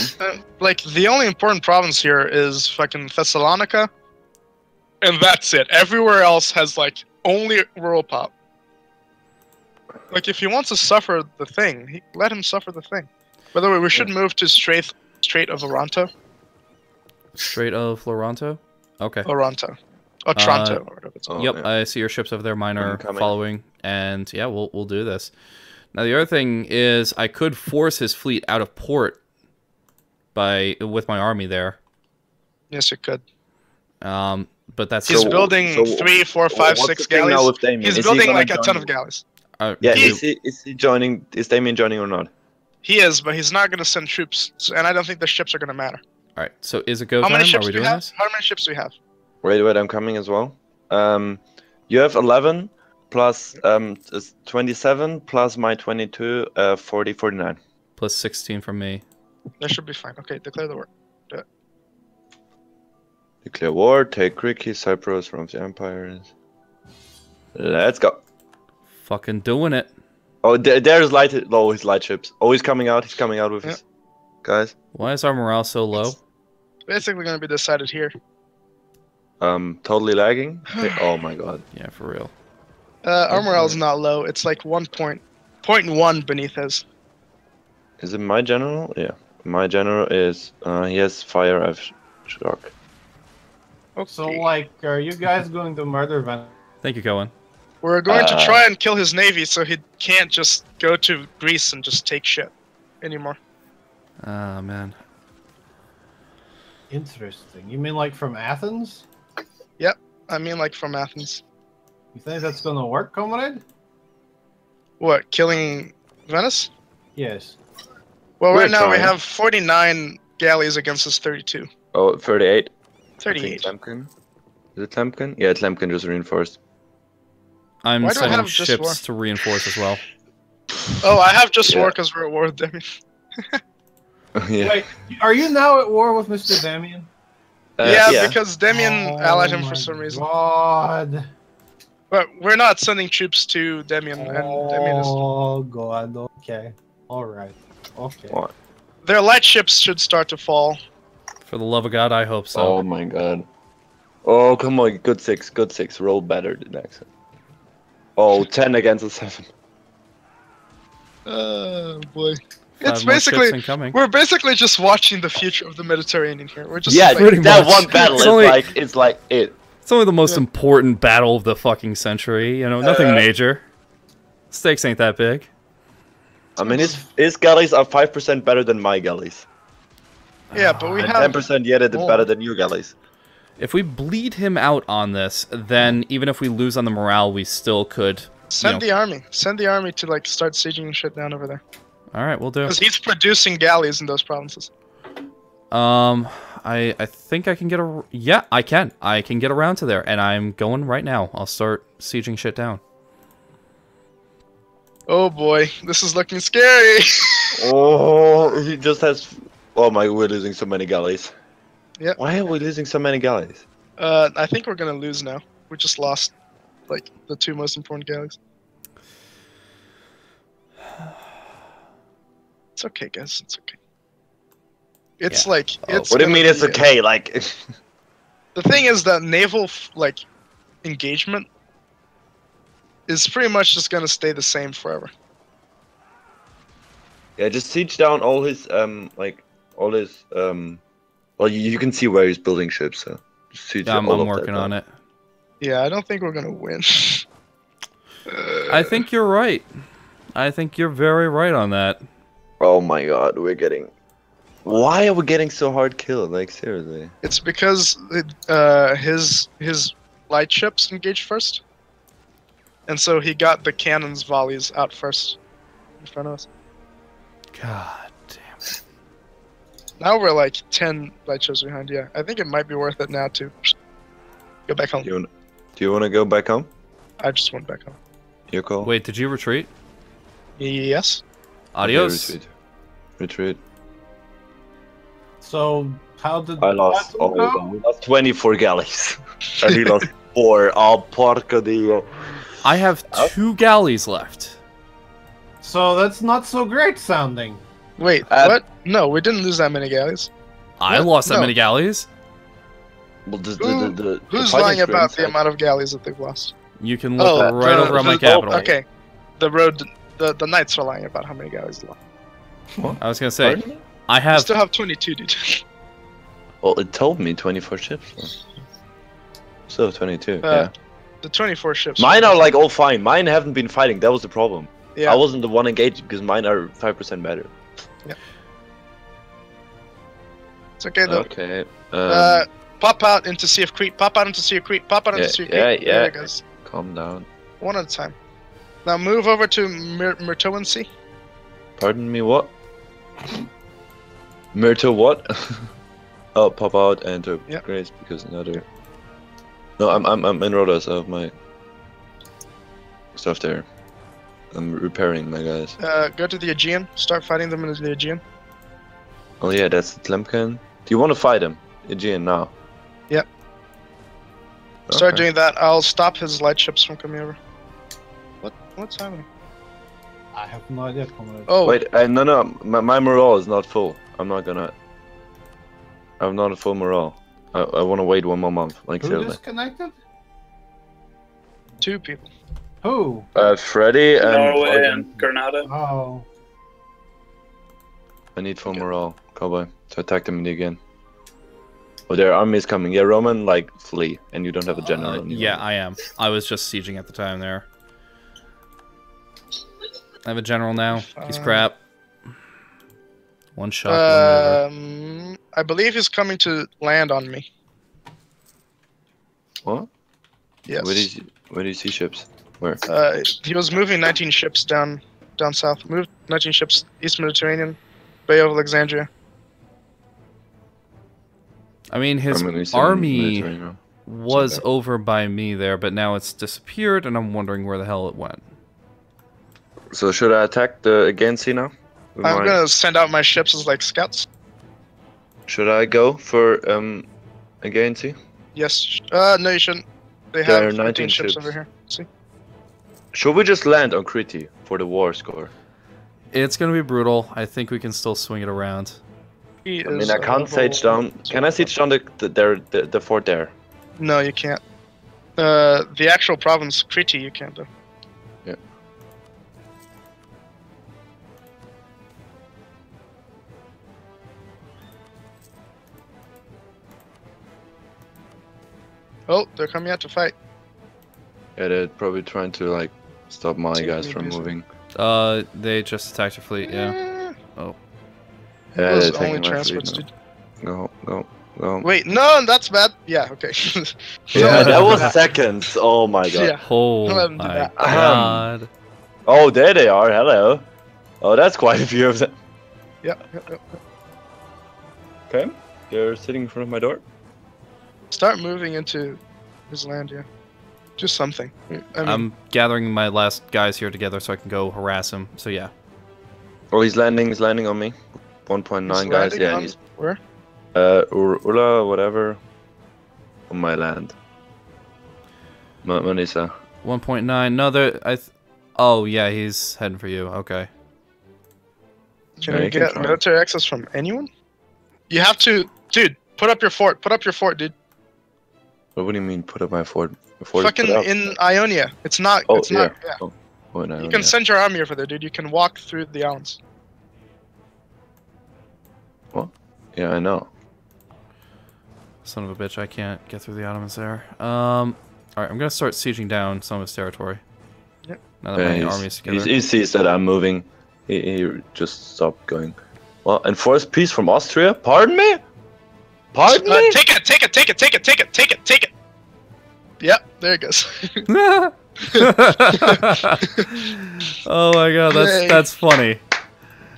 like, the only important province here is fucking Thessalonica, and that's it. Everywhere else has, like, only rural pop. Like, if he wants to suffer the thing, let him suffer the thing. By the way, we should move to Strait of Leranto. Strait of Leranto? Okay. Leranto. Otranto, or whatever it's called. Yep, yeah. I see your ships over there. Mine are following, and yeah, we'll do this. Now, the other thing is, I could force his fleet out of port with my army there. Yes, you could. But that's... He's building 3, 4, 5, 6 galleys. He's building like a ton of galleys. Yeah, is he joining? Is Demian joining or not? He is, but he's not going to send troops, and I don't think the ships are going to matter. All right, so is it go time? Are we doing this? How many ships do we have? Wait, I'm coming as well. You have 11 plus 27 plus my 22, 40, 49. Plus 16 from me. That should be fine. Okay, declare the war. Do it. Declare war, take Kriki, Cyprus, from the empires. Let's go. Fucking doing it. Oh, there's his light ships. Oh, he's coming out with his guys. Why is our morale so low? It's basically going to be decided here. Totally lagging. Oh my god. Yeah, for real. Our morale's not low. It's like 1.1 beneath his. Is it my general? Yeah. My general is, he has fire, I have shock. Okay. So, like, are you guys going to murder Van? Thank you, Cohen. We're going to try and kill his navy so he can't just go to Greece and just take shit anymore. Ah, man. Interesting. You mean like from Athens? Yep, I mean like from Athens. You think that's gonna work, comrade? What, killing Venice? Yes. Well, right now we have 49 galleys against his 32. Oh, 38. 38. Tlemkin. Is it Tlemkin? Yeah, Tlemkin just reinforced. I'm sending ships to reinforce as well. Oh, I have just war because we're at war with Demian. Yeah. Wait, are you now at war with Mr. Demian? Yeah, because Demian allied him for some reason. God. But we're not sending troops to Demian, and Demian is... Oh god, okay. Alright. Okay. What? Their light ships should start to fall. For the love of God, I hope so. Oh my god. Oh, come on, good 6, good 6. Roll better the next one. Oh, 10 against a 7. Oh boy. It's basically, we're basically just watching the future of the Mediterranean here. We're just like, that one battle is like it. It's only the most important battle of the fucking century, you know, nothing major. Stakes ain't that big. I mean, his galleys are 5% better than my galleys. Yeah, but we have 10% yet it's better than your galleys. If we bleed him out on this, then even if we lose on the morale, we still could... Send the army. Send the army to, like, start sieging shit down over there. Alright, we'll do. Because he's producing galleys in those provinces. I think I can get a... Yeah, I can. I can get around to there, and I'm going right now. I'll start sieging shit down. Oh boy, this is looking scary. Oh, he just has... Oh my, we're losing so many galleys. Yep. Why are we losing so many galleys? I think we're gonna lose now. We just lost, like, the 2 most important galleys. It's okay, guys. It's okay. It's like it's. What do you mean it's okay? Like, the thing is that naval engagement is pretty much just gonna stay the same forever. Yeah, just siege down all his all his Well, you can see where he's building ships. So just siege I'm working on it. Yeah, I don't think we're gonna win. I think you're right. I think you're very right on that. Oh my god, we're getting... Why are we getting so hard killed? Like, seriously. It's because his light ships engaged first. And so he got the cannons volleys out first in front of us. God damn it. Now we're like 10 light shows behind. Yeah, I think it might be worth it now to go back home. Do you want to go back home? I just went back home. Your call. Wait, did you retreat? Yes. Adios. Okay, retreat. So how did I lost battle all of go? them. We lost 24 galleys. And he lost 4. Oh, porca dio. I have 2 galleys left. So that's not so great sounding. Wait, what? No, we didn't lose that many galleys. I What? lost that No. many galleys. Well, Who's lying about the amount of galleys that they've lost? You can look right over on my capital. Okay, the knights are lying about how many galleys they lost. I was gonna say, I We have. still have 22, dude. Well, it told me 24 ships. So. Still 22, Uh, yeah. The 24 ships. Mine are like all fine. Mine haven't been fighting. That was the problem. Yeah. I wasn't the one engaged because mine are 5% better. It's okay though. Okay. Pop out into Sea of Crete. Pop out into Sea of Crete. Pop out into Sea of Crete. yeah. There it goes. Calm down. One at a time. Now move over to Myrtoan Sea. Pardon me, what? Myrto what? Oh, pop out and to Grace because another. No, I'm in Rhodes. I have my stuff there. I'm repairing my guys. Go to the Aegean. Start fighting them in the Aegean. Oh yeah, that's Tlemcen. Do you want to fight him, Aegean, now? Yep. Start Okay. doing that. I'll stop his light ships from coming over. What's happening? I have no idea, comrade. Oh Wait, no, my morale is not full. I'm not a full morale. I want to wait 1 more month, like Who seriously. disconnected? 2 people. Who? Freddy and Norway and Granada. Oh. I need full morale, Cowboy, to attack them again. Oh, their army is coming. Yeah, Roman, like, flee, and you don't have a general. anymore. Yeah, I am. I was just sieging at the time there. I have a general now. He's crap. One shot. I believe he's coming to land on me. What? Yes. Where do you see ships? Where? He was moving 19 ships down south. Moved 19 ships East Mediterranean, Bay of Alexandria. I mean, his army was over by me there, but now it's disappeared, and I'm wondering where the hell it went. So should I attack the Agency now? I'm gonna send out my ships as like scouts. Should I go for Agency? Yes. No, you shouldn't. They There have are 19 19 ships ships. over here. See? Should we just land on Crete for the war score? It's gonna be brutal. I think we can still swing it around. He I mean, is I can't siege down. Can I siege down the fort there? No, you can't. The actual province, Crete, you can't do. Yeah. Oh, they're coming out to fight. Yeah, they're probably trying to like stop my Take guys me from busy. moving. They just attacked your fleet, yeah. Oh. Yeah, Those they're only taking my transports, fleet dude. now. Go. Wait, no, that's bad. Yeah, okay. Yeah, that was seconds. Oh my god. Yeah. Oh Don't let them do my that. god. Oh, there they are. Hello. Oh, that's quite a few of them. Yep. Okay. They're sitting in front of my door. Start moving into his land, yeah. Do something. I mean, I'm gathering my last guys here together so I can go harass him. So yeah. Oh, he's landing on me. 1.9 he's guys. landing Yeah, on- he's Where? Ula, whatever. On my land. Manisa. 1.9. No, there. Oh yeah, he's heading for you. Okay. Can Yeah, we you can get try. military access from anyone? You have to, dude. Put up your fort. Put up your fort, dude. What do you mean? Put up my fort? The fort is Fucking put up. in Ionia. It's not. Oh, it's not. yeah. Yeah. Oh, no, You can send your army over there, dude. You can walk through the islands. Yeah, I know. Son of a bitch, I can't get through the Ottomans there. Alright, I'm gonna start sieging down some of his territory. Yep. Now that my army's together. He sees that I'm moving. He just stopped going. Well, enforce peace from Austria? Pardon me? Pardon me? Take it. Yep, there it goes. Oh my god, Yay. that's funny.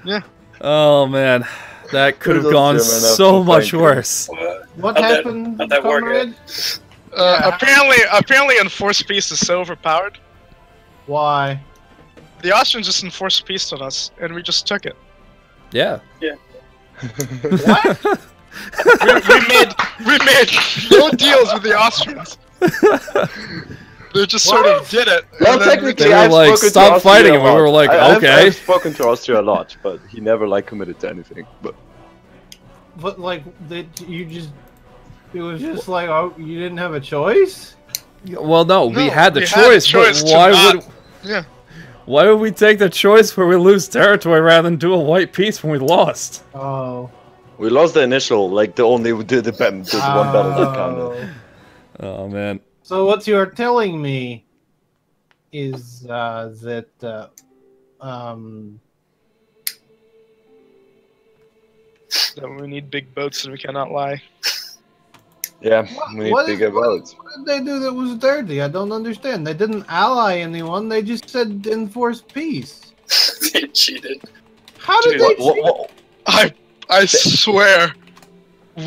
Yeah. Oh man. That could have There's gone Austria, man, so after much Franklin. worse. What How'd happened, how'd that work comrade? Apparently, enforced peace is so overpowered. Why? The Austrians just enforced peace on us, and we just took it. Yeah. What? we made no deals with the Austrians. They just sort of did it. Well, and then technically, They were I've like, spoken to "Stop Austria fighting a him," and we lot. were like, I've "Okay." spoken to Austria a lot, but he never like committed to anything. But But like, it was just like, oh, you didn't have a choice? Well, no, we No, had the we had a choice, choice but to why not- would Yeah. why would we take the choice where we lose territory rather than do a white peace when we lost? Oh. we lost the initial, like the one battle that counted. Oh man. So what you're telling me is that So we need big boats and we cannot lie. Yeah, we need bigger boats. What did they do that was dirty? I don't understand. They didn't ally anyone. They just said enforce peace. They cheated. How did Dude, they cheat? I swear,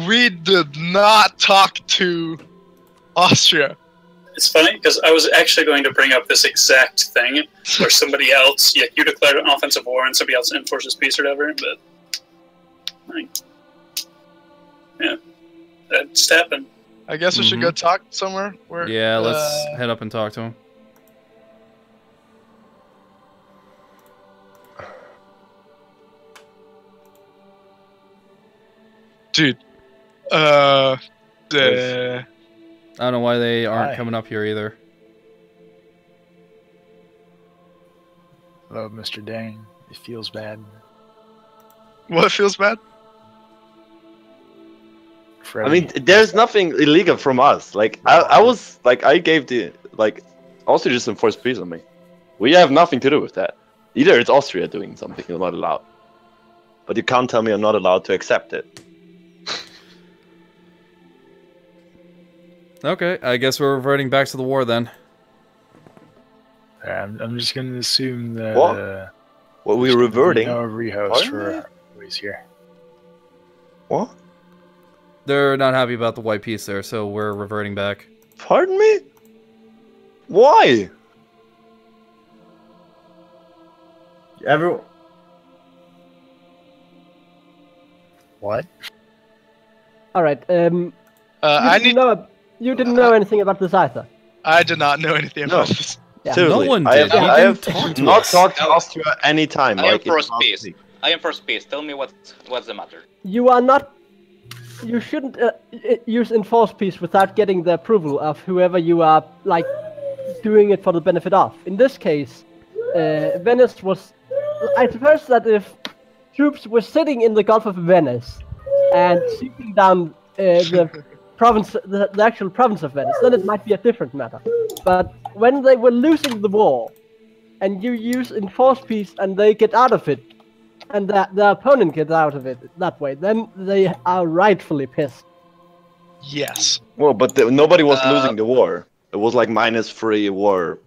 we did not talk to Austria. It's funny because I was actually going to bring up this exact thing where somebody else, you declared an offensive war and somebody else enforces peace or whatever, but like, yeah, that just happened. I guess we should go talk somewhere. Where, Yeah, let's head up and talk to him. Dude. I don't know why they aren't coming up here either. Hello, Mr. Dang. It feels bad. What feels bad? I mean, there's nothing illegal from us. Like, I was, like, I gave the, like, Austria just enforced peace on me. We have nothing to do with that. Either it's Austria doing something you're not allowed. But you can't tell me I'm not allowed to accept it. Okay, I guess we're reverting back to the war then. I'm just going to assume that... What? What, we reverting? No rehost for ways here. What? They're not happy about the white peace there, so we're reverting back. Pardon me? Why? Everyone. What? All right. You I didn't know anything about this either. I did not know anything about this. Yeah. Seriously, No one I did. have, He I didn't have talk to not us. talked to Austria any time. I am like, first last peace. week. I am first peace. Tell me what's the matter. You are not. You shouldn't use enforced peace without getting the approval of whoever you are, like, doing it for the benefit of. In this case, Venice was. I suppose that if troops were sitting in the Gulf of Venice and shooting down the province, the actual province of Venice, then it might be a different matter. But when they were losing the war, and you use enforced peace and they get out of it, and the opponent gets out of it that way, then they are rightfully pissed. Yes. Well, but nobody was losing the war. It was like -3 war.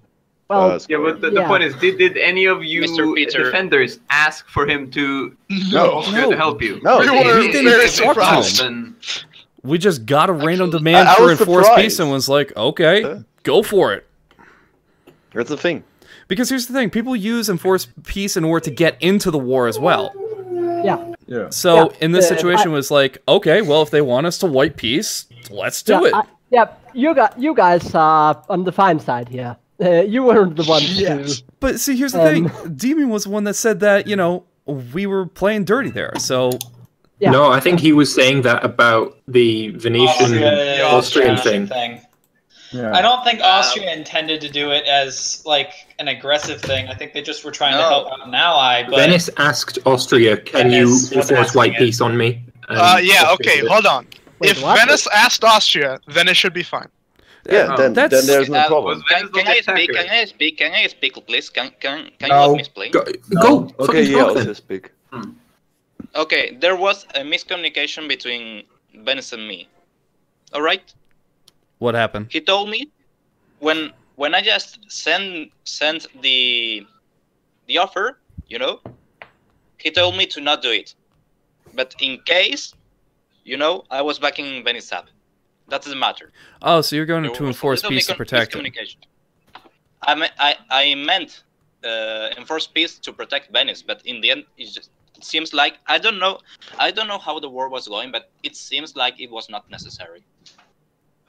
Well, Yeah, but the point is, did any of you Mr. Peter. defenders ask for him to No. to help you? No, We he- were we didn't very talk to surprised. Then We just got a random demand I for was enforced peace surprised. and was like, okay, go for it. That's the thing. Because here's the thing, people use enforced peace in order to get into the war as well. yeah. yeah. So Yeah, in this I- situation was like, okay, well if they want us to white peace, let's do it. You guys are on the fine side here. You weren't the ones to. But see, here's the thing, Demian was the one that said that, you know, we were playing dirty there, so... Yeah. No, I think he was saying that about the Venetian Austrian thing. I don't think Austria intended to do it as like an aggressive thing. I think they just were trying to help out an ally. But Venice asked Austria, "Can you Venice was enforce white asking it. peace on me?" Yeah, Austria okay, did. hold on. Wait, If what? Venice asked Austria, then it should be fine. Yeah, then there's no problem. Can I speak? Can I speak? Can I speak, please? Can you No. let me explain? Go. Okay, fucking yeah, talk I'll then. just speak. Okay, there was a miscommunication between Venice and me. All right. What happened? He told me when I just sent the offer, you know, he told me to not do it. But in case, you know, I was backing Benny's side. That doesn't matter. Oh, so you're going to enforce peace to protect him. I meant enforce peace to protect Venice, but in the end, it seems like I don't know how the war was going, but it seems like it was not necessary.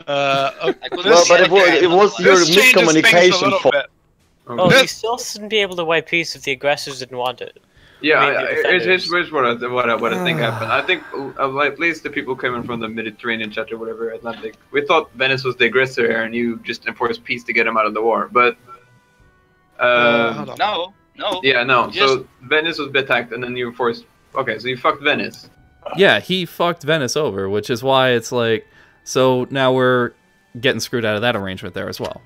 Well, but it was your miscommunication fault. Oh, you still shouldn't be able to wipe peace if the aggressors didn't want it. Yeah, here's what I think happened. I think at least the people coming from the Mediterranean, or whatever, Atlantic, we thought Venice was the aggressor and you just enforced peace to get him out of the war. But no. Yeah, no. So Venice was attacked, and then you enforced. Okay, so you fucked Venice. Yeah, he fucked Venice over, which is why it's like. So now we're getting screwed out of that arrangement there as well.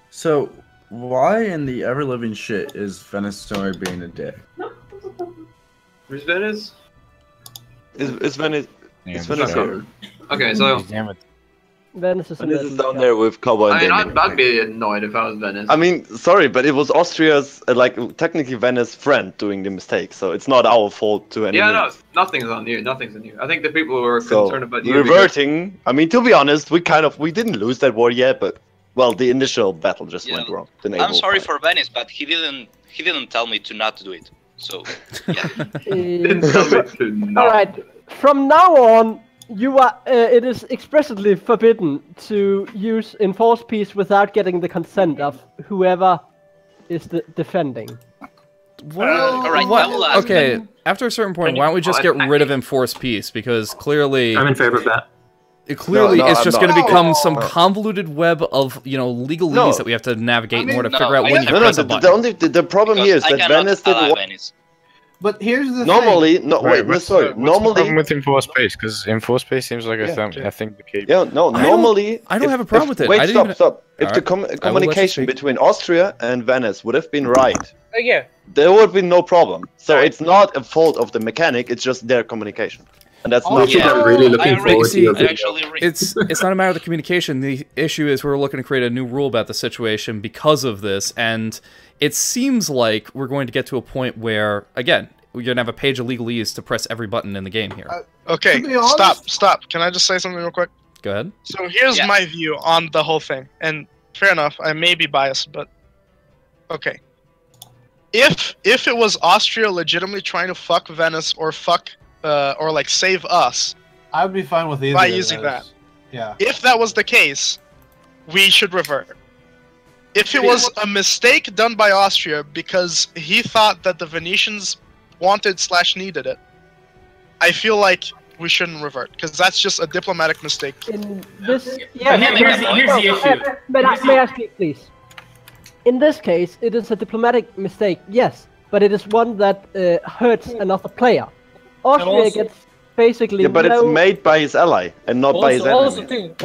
So, why in the ever-living shit is Venice story being a dick? Where's Venice? It's Venice. It's Venice. Okay, so Venice is down there with Cowboy and I mean, Demian. I'd be annoyed if I was Venice. I mean, sorry, but it was Austria's, technically Venice's friend doing the mistake, so it's not our fault to any Yeah, no, means. nothing's on you. Nothing's on you. I think the people who are So, concerned about you. reverting, I mean, to be honest, we didn't lose that war yet, but, well, the initial battle just went wrong. The I'm sorry for Venice, but he didn't tell me to not do it. So, yeah. Alright, from now on, it is expressly forbidden to use enforce peace without getting the consent of whoever is defending. Okay, after a certain point, why don't we just get rid of enforced peace? Because clearly... I'm in favor of that. It clearly is just going to become some No. convoluted web of, legalese that we have to navigate in order to figure out when you No, press a button. the problem here is that Venice didn't want... But here's the Normally, thing. no, wait, sorry. What's the Normally, problem with enforced peace? Because enforced peace seems like I think the key. yeah, no. Normally, I don't have a problem with it. Wait, I didn't stop. even- If the communication between Austria and Venice would have been right, Yeah. there would be no problem. So it's not a fault of the mechanic; it's just their communication, and that's not. I'm really looking forward to your video. It's not a matter of the communication. The issue is we're looking to create a new rule about the situation because of this, and it seems like we're going to get to a point where, again, we're going to have a page of legalese to press every button in the game here. Okay, stop. Can I just say something real quick? Go ahead. So here's my view on the whole thing, and fair enough, I may be biased, but okay. If it was Austria legitimately trying to fuck Venice or save us, I would be fine with either by of using those. that. Yeah. If that was the case, we should revert. If it was a mistake done by Austria because he thought that the Venetians wanted/needed it, I feel like we shouldn't revert because that's just a diplomatic mistake. In this, here's the issue. May I speak, please? In this case, it is a diplomatic mistake, yes, but it is one that hurts another player. Austria gets basically. Yeah, but it's made by his ally and not by his enemy. Also think,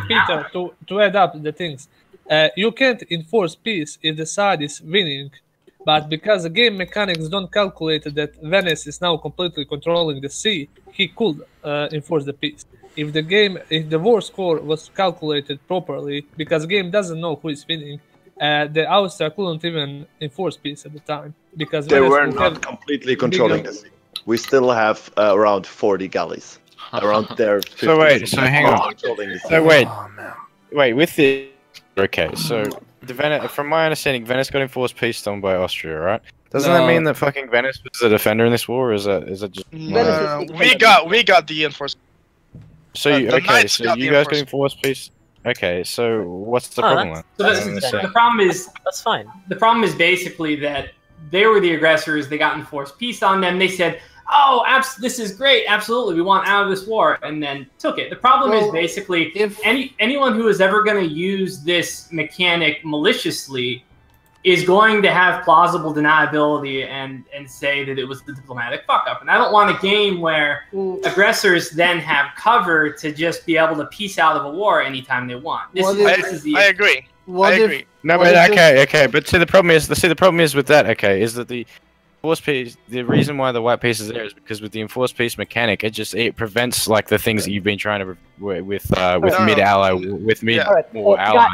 Peter, to add up the things, you can't enforce peace if the side is winning. But because the game mechanics don't calculate that Venice is now completely controlling the sea, he could enforce the peace. If the war score was calculated properly, because the game doesn't know who is winning, the Austria couldn't even enforce peace at the time because They Venice were would not have completely controlling the sea. We still have around 40 galleys. Around there. So wait, so hang on. So wait, with the okay, so from my understanding, Venice got enforced peace done by Austria, right? Doesn't that mean that fucking Venice was the defender in this war, or is that just? We got the enforced. So you guys got enforced peace. Okay, so what's the problem? The problem is that's fine. The problem is basically that they were the aggressors. They got enforced peace on them. They said, "Oh, this is great. Absolutely, we want out of this war," and then took it. The problem is basically anyone who is ever going to use this mechanic maliciously is going to have plausible deniability and say that it was the diplomatic fuck up. And I don't want a game where aggressors then have cover to just be able to peace out of a war anytime they want. I agree. I agree. No, but okay, but see the problem is with that. Okay, is that the enforced peace? The reason why the white piece is there is because with the enforced peace mechanic, it prevents like the things that you've been trying to with mid ally with mid war ally.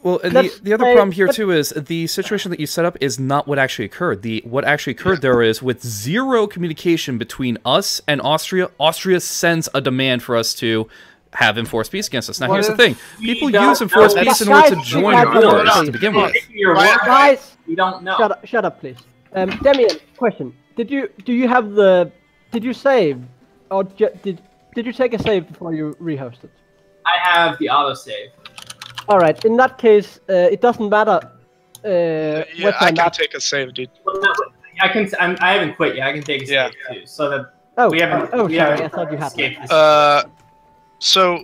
Well, and the other problem here too is the situation that you set up is not what actually occurred. What actually occurred there is with zero communication between us and Austria. Austria sends a demand for us to have enforced peace against us. Now, here's the thing: people use enforced peace in order to join wars to begin with. Guys, we don't know. Shut up, please. Demian, question: Did you have the? Did you save, or did you take a save before you rehosted? I have the autosave. All right. In that case, it doesn't matter. Yeah, I can take a save, dude. Well, no, I haven't quit yet. I can take a save too. So that we haven't. Oh, sorry. I thought you had. So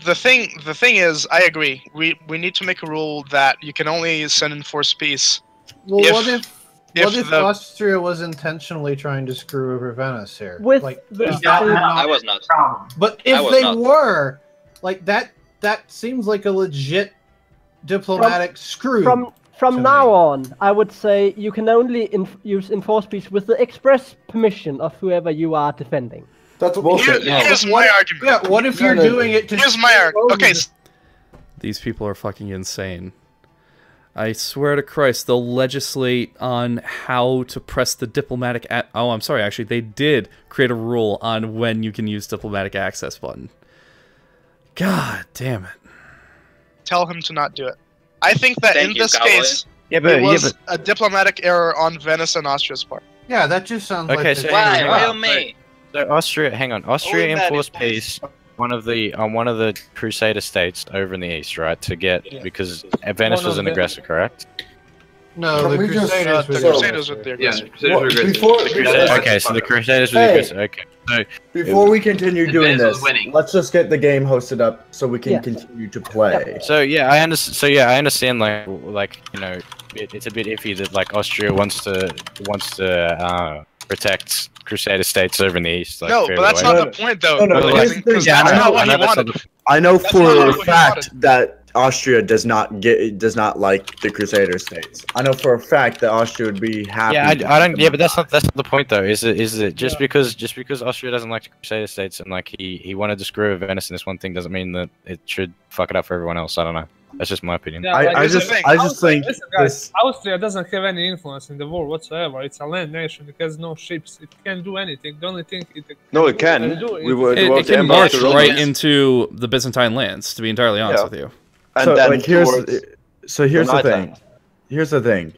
the thing is, I agree. We need to make a rule that you can only send enforced peace. Well, what if Austria was intentionally trying to screw over Venice here? I was not. But if they were, like that seems like a legit diplomatic screw. From now on, I would say you can only use enforced peace with the express permission of whoever you are defending. That's bullshit. Here's my argument. Yeah, what if you're doing it to... Here's my argument. Okay. These people are fucking insane. I swear to Christ, they'll legislate on how to press the diplomatic... Oh, I'm sorry, actually, they did create a rule on when you can use diplomatic access button. God damn it. Tell him to not do it. I think that in this case, it was a diplomatic error on Venice and Austria's part. Yeah, that just sounds like... Okay, so So Austria, hang on. Austria enforced peace on one of the Crusader states over in the east, right? To get because Venice was an aggressor, correct? No, the Crusaders were the aggressor. Okay, so the Crusaders were the aggressor. Okay, so before we continue doing this, let's just get the game hosted up so we can continue to play. So yeah, I understand. So yeah, I understand. Like you know, it's a bit iffy that like Austria wants to protect Crusader states over in the east. Like, no, but that's not the point, though. I know for a fact that Austria does not like the Crusader states. I know for a fact that Austria would be happy. Yeah, I don't. Yeah, but that's not the point though. Is it just because Austria doesn't like the Crusader states and like he wanted to screw over Venice in this one thing doesn't mean that it should fuck it up for everyone else. I don't know. That's just my opinion. Yeah, I just think listen, guys, Austria doesn't have any influence in the war whatsoever. It's a land nation. It has no ships. It can't do anything. The only thing it can it can march right into the Byzantine lands. To be entirely honest with you. And so like here's the thing. Here's the thing.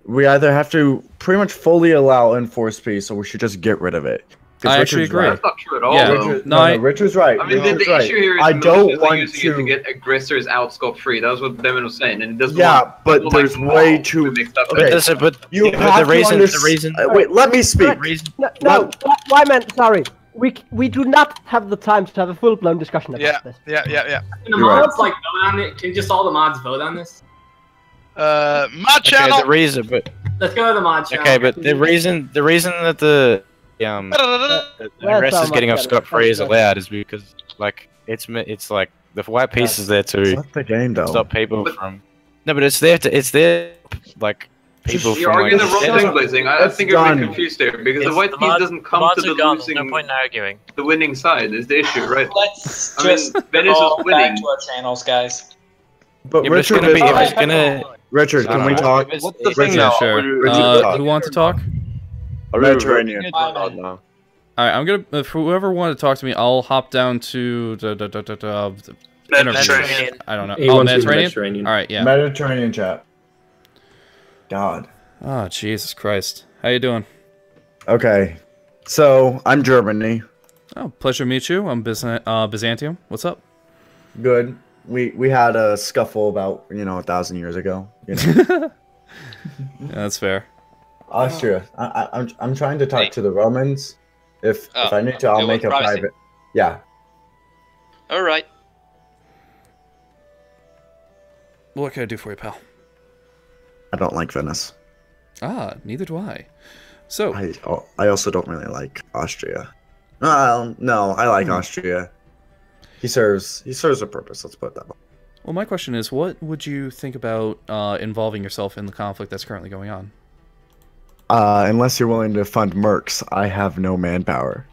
We either have to pretty much fully allow enforced peace, or we should just get rid of it. I actually agree. That's not true at all. Yeah. No, Richard's right. I mean, the issue here is I don't want to get aggressors out scot-free. That was what Demian was saying, and it doesn't. Yeah, but there's way too. Okay, but you have the reason. Wait, let me speak. No, Wyman, sorry. We do not have the time to have a full-blown discussion about this. Yeah. Can the mods like vote on it? Can just all the mods vote on this? Mod channel. Okay, the reason, but let's go to the mod channel. Okay, but the reason that the aggressors getting off scot-free is allowed is because like it's like the white piece is there to stop people from. No, but it's there like people You're from. arguing like, the wrong thing, Blazing. I think you're getting confused there because the white piece doesn't come to the losing. No point in arguing. The winning side is the issue, right? Let's Venice go was winning. back to our channels, guys. But yeah, Richard, Richard, can we talk? What's the thing now? Sure. Who wants to talk? Mediterranean. All right, I'm gonna. If whoever wanted to talk to me, I'll hop down to the Mediterranean. I don't know. Mediterranean. All right, yeah. Mediterranean chat. God. Oh, Jesus Christ. How you doing? Okay. So, I'm Germany. Oh, pleasure to meet you. I'm Byzantium. What's up? Good. We had a scuffle about, 1,000 years ago. Yeah, that's fair. Austria. I'm trying to talk to the Romans. If I need to, I'll make a private. Yeah. All right. What can I do for you, pal? I don't like Venice. Ah, neither do I. So I also don't really like Austria. No, I like Austria. He serves a purpose. Let's put it that way. Well, my question is, what would you think about involving yourself in the conflict that's currently going on? Unless you're willing to fund mercs, I have no manpower.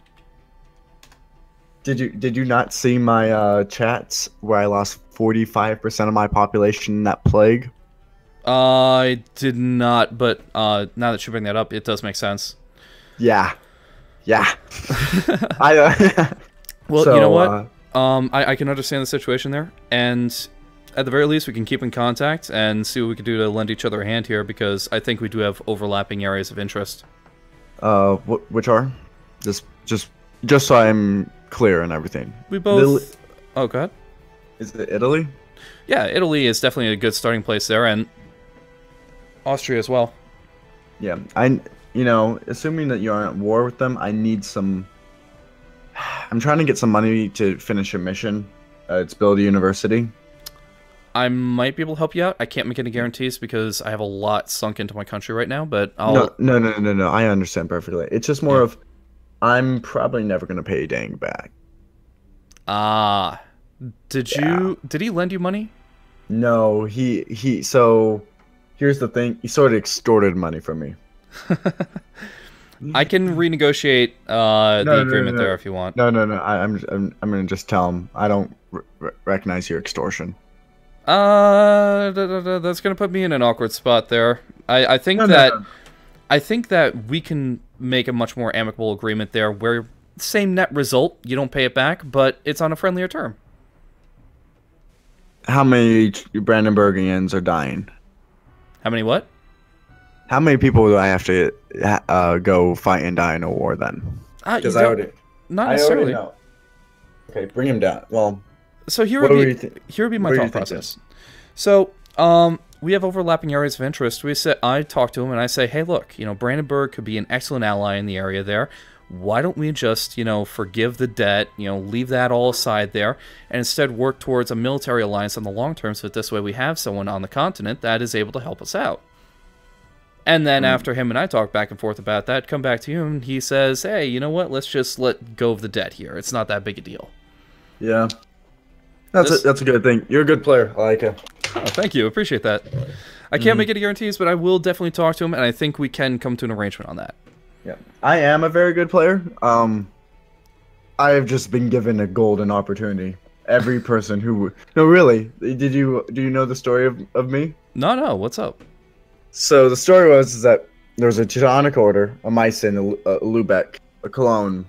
Did you not see my chats where I lost 45% of my population in that plague? I did not, but now that you bring that up, it does make sense. Yeah. Yeah. Well, so, you know what? I can understand the situation there, and at the very least, we can keep in contact and see what we can do to lend each other a hand here, because I think we do have overlapping areas of interest. Which are? Just so I'm clear and everything. We both... Oh, go ahead. Is it Italy? Yeah, Italy is definitely a good starting place there, and Austria as well. Yeah, assuming that you aren't at war with them, I need some... I'm trying to get some money to finish a mission. It's build a university. I might be able to help you out. I can't make any guarantees because I have a lot sunk into my country right now, but I'll... No. I understand perfectly. It's just more of, I'm probably never going to pay Dang back. Ah. Did he lend you money? No, so, here's the thing. He sort of extorted money from me. I can renegotiate the agreement there if you want. No. I'm going to just tell him I don't recognize your extortion. That's gonna put me in an awkward spot there. I think that we can make a much more amicable agreement there, where same net result, you don't pay it back, but it's on a friendlier term. How many Brandenburgians are dying? How many what? How many people do I have to go fight and die in a war then? Because not necessarily. Know. Okay, bring him down. Well. So here would be my thought process. So, we have overlapping areas of interest. I talk to him and I say, hey, look, Brandenburg could be an excellent ally in the area there. Why don't we just, forgive the debt, leave that all aside there, and instead work towards a military alliance on the long term, so that this way we have someone on the continent that is able to help us out. And then after him and I talk back and forth about that, come back to you and he says, hey, you know what? Let's just let go of the debt here. It's not that big a deal. Yeah. That's a good thing. You're a good player. I like it. Oh, thank you. Appreciate that. I can't make any guarantees, but I will definitely talk to him, and I think we can come to an arrangement on that. Yeah, I am a very good player. I have just been given a golden opportunity. Every person who... No, really. Do you know the story of me? No. What's up? So the story was that there was a Teutonic Order, a Meissen, a Lübeck, a Cologne,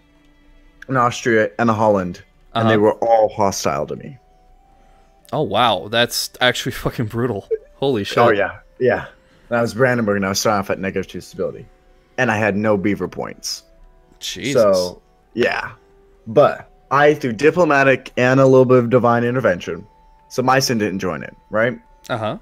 an Austria, and a Holland. And they were all hostile to me. Oh, wow. That's actually fucking brutal. Holy shit. Oh, yeah. Yeah. And I was Brandenburg, and I was starting off at -2 stability. And I had no beaver points. Jesus. So, yeah. But I, through diplomatic and a little bit of divine intervention, so Meissen didn't join it, right? Uh-huh.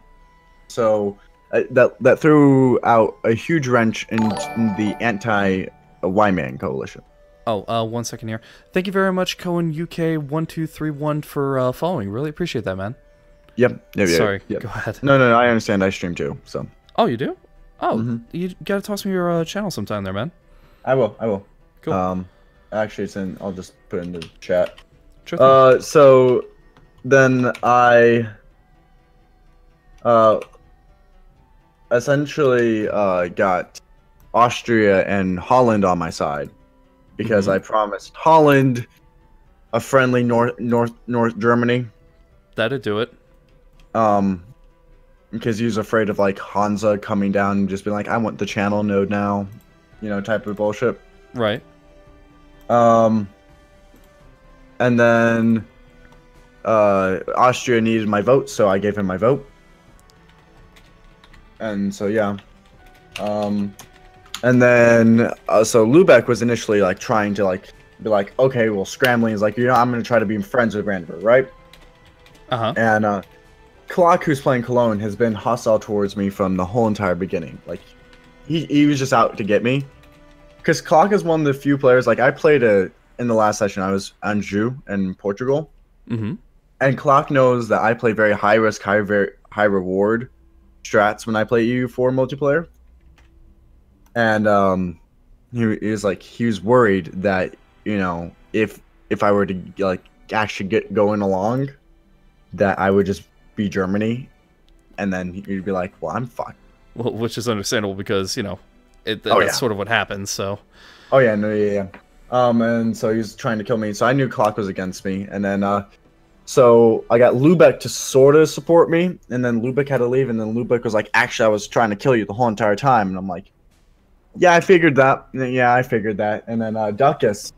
So, that threw out a huge wrench in the anti-Y-Man coalition. Oh, 1 second here. Thank you very much, Cohen UK1231 for following. Really appreciate that, man. Yep. Sorry, yep. Go ahead. No, I understand. I stream too, so. Oh, you do? Oh, you gotta toss me your channel sometime there, man. I will. Cool. Actually, it's in. I'll just put it in the chat. Sure. So then I essentially got Austria and Holland on my side. Because I promised Holland a friendly North Germany. That'd do it. Because he was afraid of like Hansa coming down and just being like, I want the channel node now, type of bullshit. Right. And then Austria needed my vote, so I gave him my vote. And so yeah. And then, so Lübeck was initially like trying to like be like, okay, well, scrambling is like, I'm gonna try to be friends with Brandenburg, right? And Clark, who's playing Cologne, has been hostile towards me from the whole entire beginning. Like, he was just out to get me, because Clark is one of the few players. Like, I played in the last session, I was Anjou in Portugal, and Clark knows that I play very high risk, high reward strats when I play EU4 multiplayer. And he was worried that if I were to like actually get going along, that I would just be Germany, and then he'd be like, well, I'm fucked. Well, which is understandable because that's sort of what happens. So. Oh yeah, no, yeah. And so he was trying to kill me. So I knew Clock was against me, and then so I got Lubeck to sort of support me, and then Lubeck had to leave, and then Lubeck was like, actually, I was trying to kill you the whole entire time, and I'm like, yeah, I figured that. Yeah, I figured that. And then Duckus,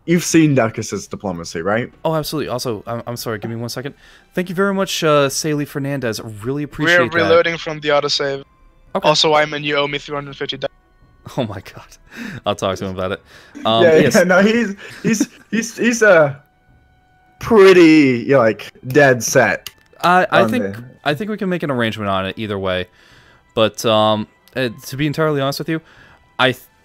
you've seen Duckus's diplomacy, right? Oh, absolutely. Also, I'm sorry, give me 1 second. Thank you very much, Saley Fernandez. Really appreciate that. We're reloading from the autosave. Okay. Also, Wyman, you owe me $350. Oh my god, I'll talk to him about it. Yeah, no, he's pretty like dead set. I think we can make an arrangement on it either way, but to be entirely honest with you,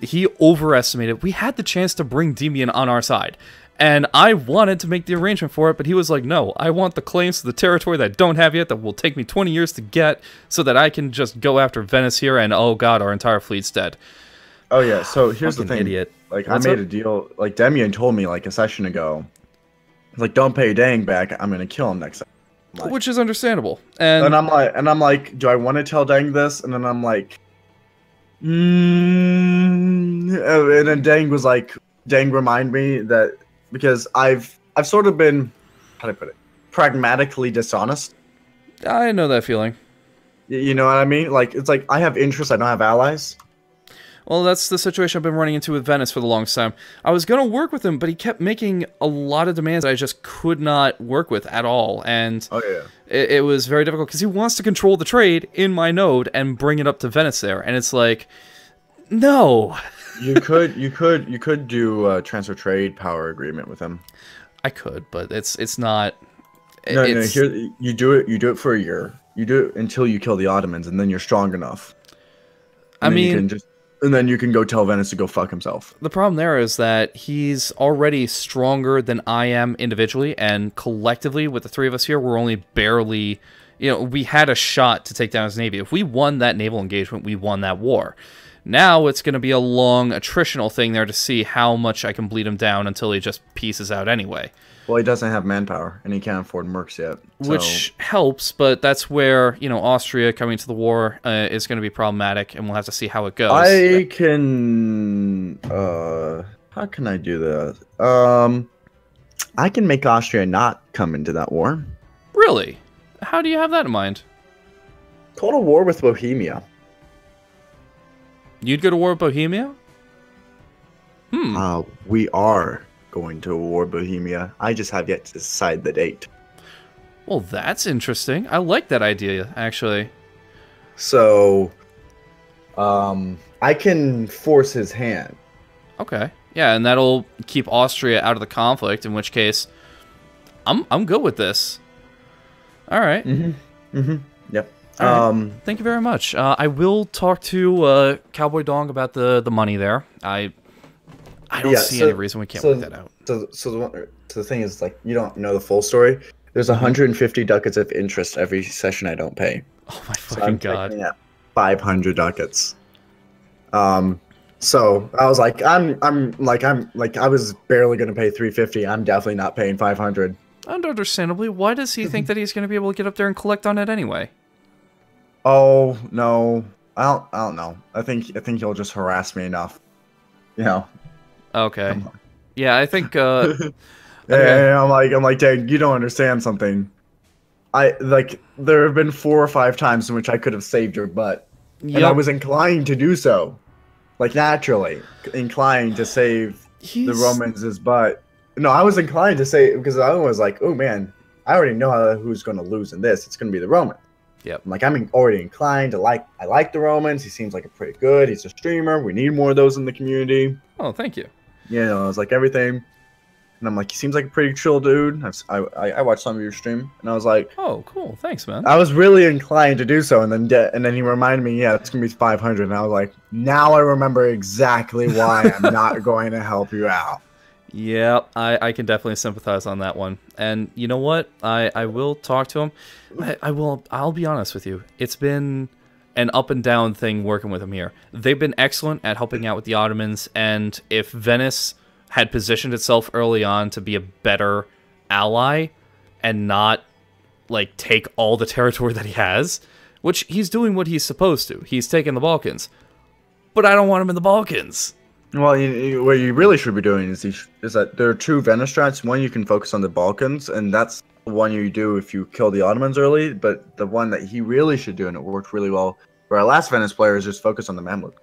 he overestimated. We had the chance to bring Demian on our side, and I wanted to make the arrangement for it, but he was like, no, I want the claims to the territory that I don't have yet, that will take me 20 years to get, so that I can just go after Venice here, and oh god, our entire fleet's dead. Oh yeah, so here's the thing. Idiot. Like, I made a deal, like, Demian told me, like, a session ago, like, don't pay Dang back, I'm gonna kill him next time. Like, which is understandable. And I'm like, do I want to tell Dang this? And then I'm like, and then Dang remind me that, because I've sort of been, how do I put it, pragmatically dishonest. I know that feeling. You know what I mean? Like, it's like, I have interests, I don't have allies. Well, that's the situation I've been running into with Venice for the longest time. I was going to work with him, but he kept making a lot of demands I just could not work with at all. And it was very difficult because he wants to control the trade in my node and bring it up to Venice there. And it's like, no. You could do a transfer trade power agreement with him. I could, but it's not. No, here you do it for a year. You do it until you kill the Ottomans, and then you're strong enough. And then you can go tell Venice to go fuck himself. The problem there is that he's already stronger than I am individually, and collectively, with the three of us here, we're only barely... You know, we had a shot to take down his navy. If we won that naval engagement, we won that war. Now it's going to be a long attritional thing there to see how much I can bleed him down until he just pieces out anyway. Well, he doesn't have manpower, and he can't afford mercs yet. Which helps, but that's where, you know, Austria coming to the war is going to be problematic, and we'll have to see how it goes. I can... how can I do that? I can make Austria not come into that war. Really? How do you have that in mind? Call a war with Bohemia. You'd go to war with Bohemia? We are going to war with Bohemia. I just have yet to decide the date. Well, that's interesting. I like that idea, actually. So, I can force his hand. Okay. Yeah, and that'll keep Austria out of the conflict, in which case, I'm good with this. All right. Yep. Right. Thank you very much. I will talk to Cowboy Dong about the money there. I don't see any reason we can't work that out. So the thing is, like, you don't know the full story. There's 150 ducats of interest every session I don't pay. Oh my fucking god! So I'm 500 ducats. So I was like, I was barely gonna pay 350. I'm definitely not paying 500. And understandably, why does he think that he's gonna be able to get up there and collect on it anyway? Oh no, I don't know. I think he'll just harass me enough. You know. Okay. Yeah, I think. Yeah, I'm like, Dang, you don't understand something. There have been 4 or 5 times in which I could have saved your butt, and I was inclined to do so, like naturally inclined to save the Romans' butt. No, I was inclined to say, because I was like, oh man, I already know who's going to lose in this. It's going to be the Romans. Yep. I'm like, I'm already inclined to I like the Romans. He seems like a pretty good. He's a streamer. We need more of those in the community. Oh, thank you. You know, I was like everything. And I'm like, he seems like a pretty chill dude. I watched some of your stream, and I was like, oh, cool, thanks, man. I was really inclined to do so, and then he reminded me, yeah, it's gonna be 500, and I was like, now I remember exactly why I'm not going to help you out. Yeah, I can definitely sympathize on that one. And you know what? I will talk to him. I'll be honest with you. It's been an up and down thing working with him here. They've been excellent at helping out with the Ottomans, and if Venice had positioned itself early on to be a better ally and not, like, take all the territory that he has, which he's doing what he's supposed to. He's taking the Balkans. But I don't want him in the Balkans. Well, what you really should be doing is that there are 2 Venice strats. One you can focus on the Balkans, and that's the one you do if you kill the Ottomans early. But the one that he really should do, and it worked really well for our last Venice player, is just focus on the Mamluk.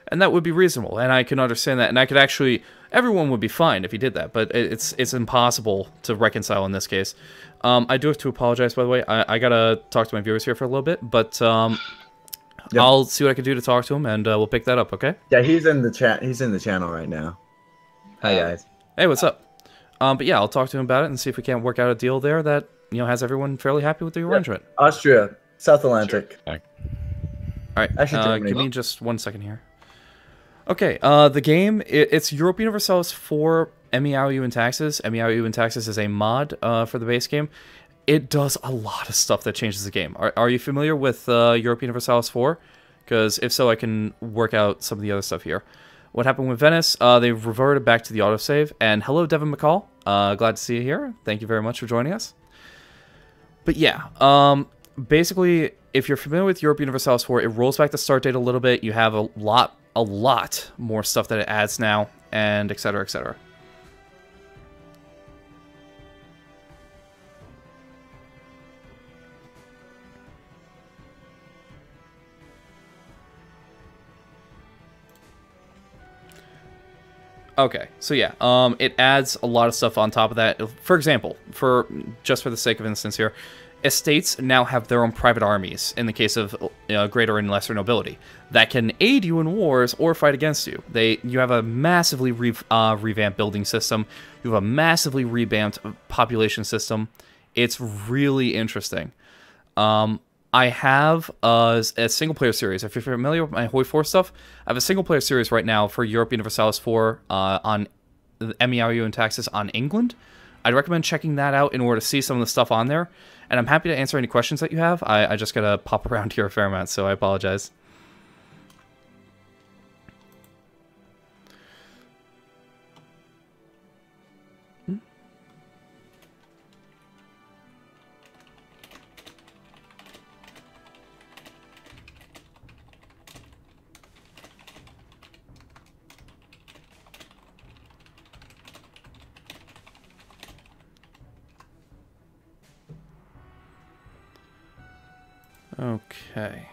And that would be reasonable, and I can understand that, and I could actually, everyone would be fine if he did that, but it's impossible to reconcile in this case. I do have to apologize, by the way. I gotta talk to my viewers here for a little bit, but I'll see what I can do to talk to him, and we'll pick that up, okay? Yeah, he's in the chat. He's in the channel right now. Hi guys. Hey, what's up? But yeah, I'll talk to him about it and see if we can't work out a deal there that has everyone fairly happy with the arrangement. Austria, South Atlantic. Sure. All right, Actually, give me just 1 second here. Okay, the game, it's Europa Universalis 4 MEIOU and Taxes. MEIOU and Taxes is a mod for the base game. It does a lot of stuff that changes the game. Are you familiar with Europa Universalis 4? Because if so, I can work out some of the other stuff here. What happened with Venice? They've reverted back to the autosave. And hello, Devin McCall. Glad to see you here. Thank you very much for joining us. But yeah, basically, if you're familiar with Europa Universalis 4, it rolls back the start date a little bit. You have a lot more stuff that it adds now, and etc., etc. Okay, so yeah, it adds a lot of stuff on top of that. For example, just for the sake of instance here, estates now have their own private armies, in the case of greater and lesser nobility, that can aid you in wars or fight against you. You have a massively revamped building system. You have a massively revamped population system. It's really interesting. I have a single-player series. If you're familiar with my Hoi 4 stuff, I have a single-player series right now for Europa Universalis 4 on the MEIOU and Taxes on England. I'd recommend checking that out in order to see some of the stuff on there. And I'm happy to answer any questions that you have. I just gotta pop around here a fair amount, so I apologize. Okay.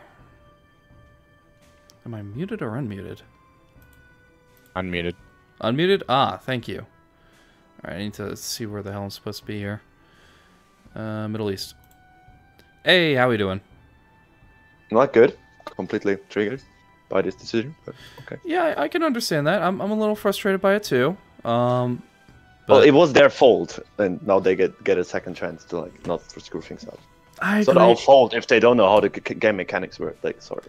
Am I muted or unmuted? Unmuted. Unmuted? Ah, thank you. Alright, I need to see where the hell I'm supposed to be here. Middle East. Hey, how we doing? Not good. Completely triggered by this decision, but okay. Yeah, I can understand that. I'm a little frustrated by it too. Well, it was their fault, and now they get a second chance to like not screw things up. It's not our fault if they don't know how the game mechanics work. Like, sorry.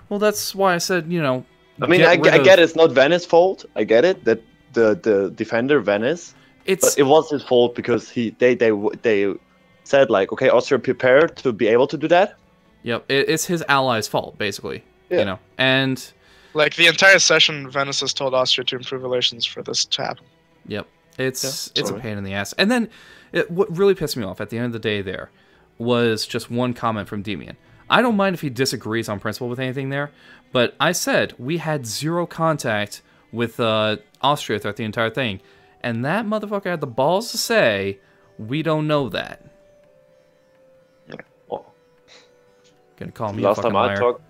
Well, that's why I said, you know. I mean, I get it's not Venice's fault. I get it that the defender Venice. But it was his fault because they said like, okay, Austria prepared to be able to do that. Yep, it's his allies' fault basically. Yeah. You know, and like the entire session, Venice has told Austria to improve relations for this to happen. Yep, it's a pain in the ass. And then what really pissed me off at the end of the day there was just one comment from Demian. I don't mind if he disagrees on principle with anything there, but I said we had zero contact with Austria throughout the entire thing, and that motherfucker had the balls to say, we don't know that. Well, gonna call me last a fucking time I liar. talked.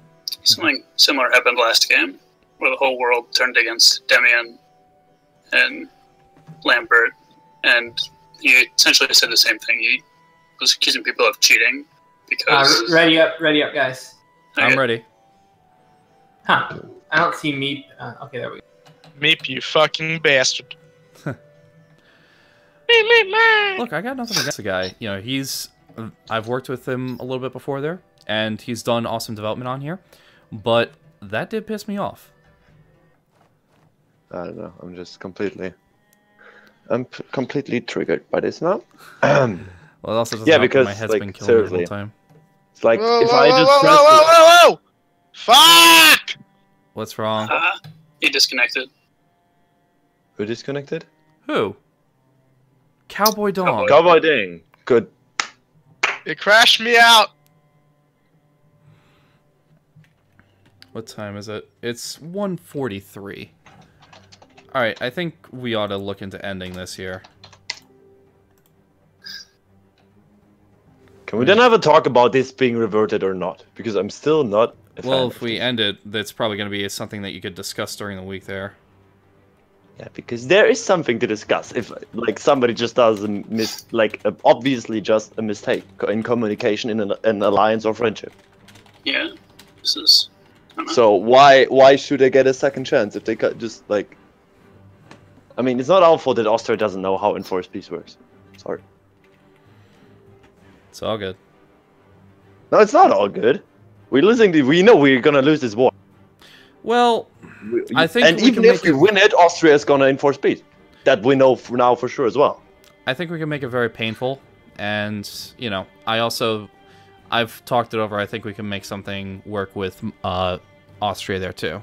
Something similar happened last game, where the whole world turned against Demian and Lambert, and he essentially said the same thing. He was accusing people of cheating because... ready up, guys. Okay. I'm ready. Huh. I don't see Meep. Okay, there we go. Meep, you fucking bastard. Look, I got nothing against the guy. You know, I've worked with him a little bit before there, and he's done awesome development on here, but that did piss me off. I don't know. I'm just completely triggered by this now. Well, it also doesn't help because my head's like, been killing me the seriously, whole time. it's like Whoa, if whoa, I whoa, just whoa, fuck! What's wrong? He disconnected. Who disconnected? Who? Cowboy Dong. Cowboy Ding. Good. It crashed me out. What time is it? It's 1:43. Alright, I think we ought to look into ending this here. Can we then have a talk about this being reverted or not? Because I'm still not a fan Well, of if we end it, that's probably going to be something that you could discuss during the week there. Yeah, because there is something to discuss. If like somebody just does obviously just a mistake in communication in an alliance or friendship. Yeah, this is. So why should they get a second chance if they just like? I mean, it's not our fault that Austria doesn't know how enforced peace works. Sorry. It's all good. No, it's not all good. We know we're gonna lose this war. Well, I think, and even if we win it, Austria is gonna enforce peace. That we know for now for sure as well. I think we can make it very painful, and you know, I've talked it over. I think we can make something work with Austria there too.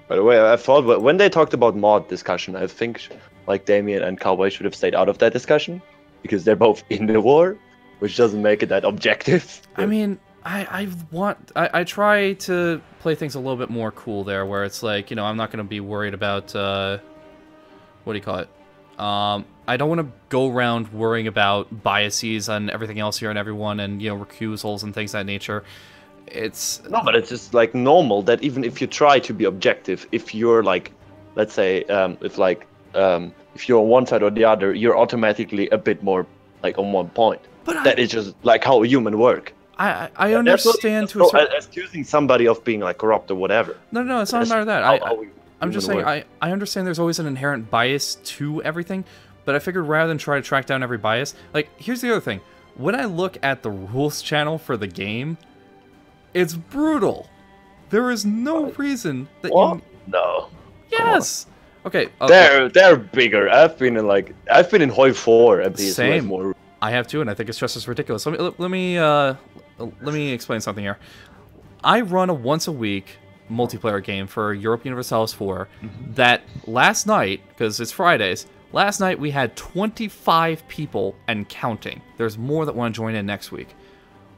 By the way, I thought when they talked about mod discussion, I think like Demian and Cowboy should have stayed out of that discussion because they're both in the war, which doesn't make it that objective. I mean, I try to play things a little bit more cool there, where it's like, you know, I'm not going to be worried about what do you call it? I don't want to go around worrying about biases on everything else here and everyone, and you know, recusals and things of that nature. It's no, but it's just like normal that even if you try to be objective, if you're like, let's say, if you're on one side or the other, you're automatically a bit more like on one point. But that is just like how human work. I understand to a certain... accusing somebody of being like corrupt or whatever. No, it's not a matter of that. I'm just saying I understand there's always an inherent bias to everything, but I figured rather than try to track down every bias, like here's the other thing. When I look at the rules channel for the game, it's brutal. There is no reason that you... No. Yes. Okay. They're bigger. I've been in Hoi 4 at least. Same. More... I have too, and I think it's just as ridiculous. Let me explain something here. I run a once a week multiplayer game for Europe Universalis 4 that last night, because it's Fridays, last night we had 25 people and counting. There's more that want to join in next week.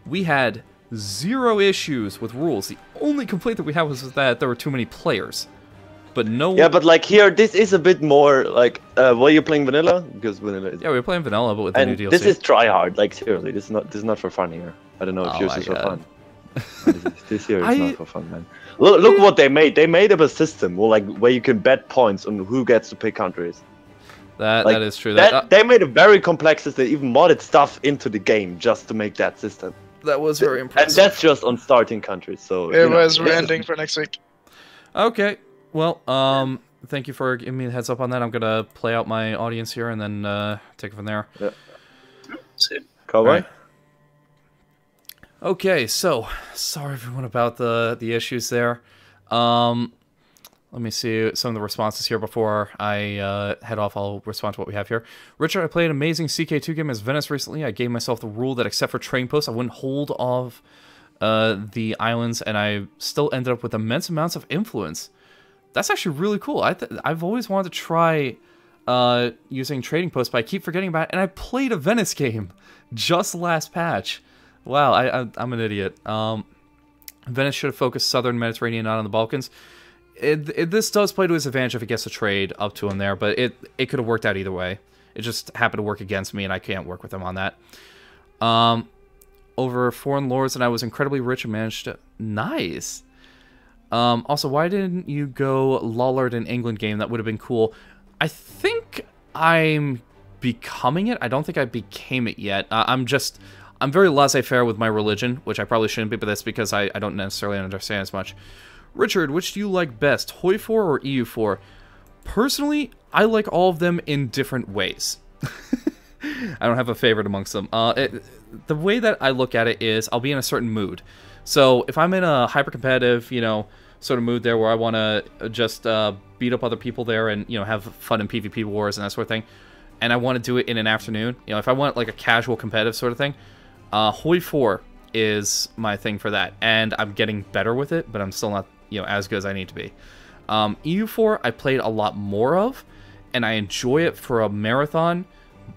We had 0 issues with rules. The only complaint that we had was that there were too many players. But no. Yeah, but like here, this is a bit more like. Were you playing vanilla? Because vanilla is. Yeah, we were playing vanilla, but with the new DLC. This is try hard. Like seriously, this is not for fun here. I don't know if yours is for fun. This here is not for fun, man. Look what they made. They made up a system where you can bet points on who gets to pick countries. That is true. They made a very complex system. They even modded stuff into the game just to make that system. That was very impressive. And that's just on starting countries. So we're ending for next week. Okay. Well, thank you for giving me the heads up on that. I'm gonna play out my audience here and then take it from there. Yeah. Cowboy. Right. Okay, so sorry everyone about the issues there. Let me see some of the responses here before I head off. I'll respond to what we have here. Richard, I played an amazing CK2 game as Venice recently. I gave myself the rule that except for trading posts, I wouldn't hold off the islands, and I still ended up with immense amounts of influence. That's actually really cool. I've always wanted to try using trading posts, but I keep forgetting about it. And I played a Venice game just last patch. Wow, I'm an idiot. Venice should have focused Southern Mediterranean, not on the Balkans. This does play to his advantage if he gets a trade up to him there, but it could have worked out either way. It just happened to work against me, and I can't work with him on that. Over foreign lords, and I was incredibly rich and managed to... Nice! Also, why didn't you go Lollard in England game? That would have been cool. I think I'm becoming it. I don't think I became it yet. I'm very laissez-faire with my religion, which I probably shouldn't be, but that's because I don't necessarily understand as much. Richard, which do you like best, Hoi 4 or EU 4? Personally, I like all of them in different ways. I don't have a favorite amongst them. The way that I look at it is I'll be in a certain mood. So if I'm in a hyper-competitive, sort of mood there where I want to just beat up other people there and, have fun in PvP wars and that sort of thing, and I want to do it in an afternoon, if I want like a casual competitive sort of thing, Hoi 4 is my thing for that. And I'm getting better with it, but I'm still not, as good as I need to be. EU 4 I played a lot more of, and I enjoy it for a marathon,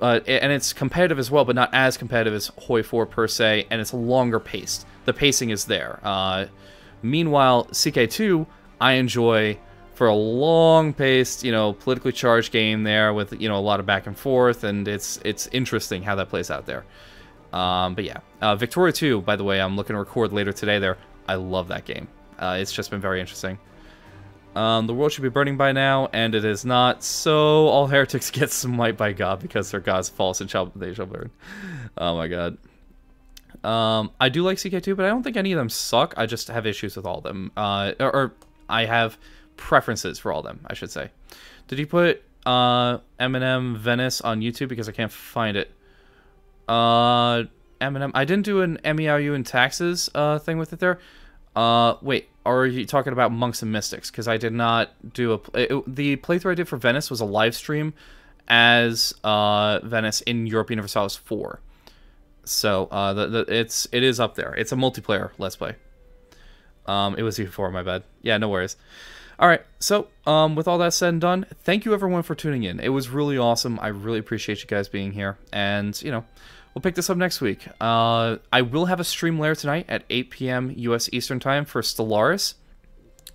and it's competitive as well, but not as competitive as Hoi 4 per se, and it's longer paced. The pacing is there. Meanwhile, CK2, I enjoy for a long-paced, politically charged game there with, a lot of back and forth, and it's interesting how that plays out there. But yeah, Victoria 2, by the way, I'm looking to record later today there. I love that game. It's just been very interesting. The world should be burning by now, and it is not, so all heretics get smite by God because their gods false and they shall burn. Oh my god. I do like CK2, but I don't think any of them suck. I just have issues with all of them. Or I have preferences for all of them, I should say. Did you put Eminem Venice on YouTube? Because I can't find it. Eminem, I didn't do an MEIOU and Taxes thing with it there. Wait, are you talking about Monks and Mystics? Because I did not do the playthrough I did for Venice was a live stream as Venice in Europe Universalis 4. So it is up there. It's a multiplayer Let's Play. It was E4, my bad. Yeah, no worries. All right, so with all that said and done, thank you everyone for tuning in. It was really awesome. I really appreciate you guys being here, and we'll pick this up next week. I will have a stream later tonight at 8 p.m. U.S. Eastern Time for Stellaris.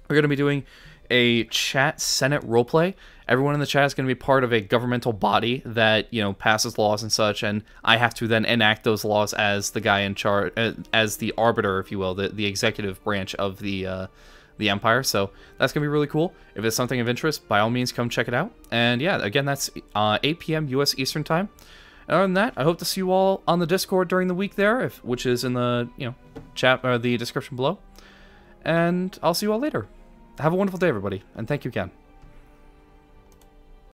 We're going to be doing a chat Senate roleplay. Everyone in the chat is going to be part of a governmental body that, passes laws and such, and I have to then enact those laws as the guy in charge, as the arbiter, if you will, the executive branch of the Empire. So that's going to be really cool. If it's something of interest, by all means, come check it out. And yeah, again, that's 8 p.m. U.S. Eastern Time. And other than that, I hope to see you all on the Discord during the week there, which is in the chat or the description below. And I'll see you all later. Have a wonderful day, everybody, and thank you again.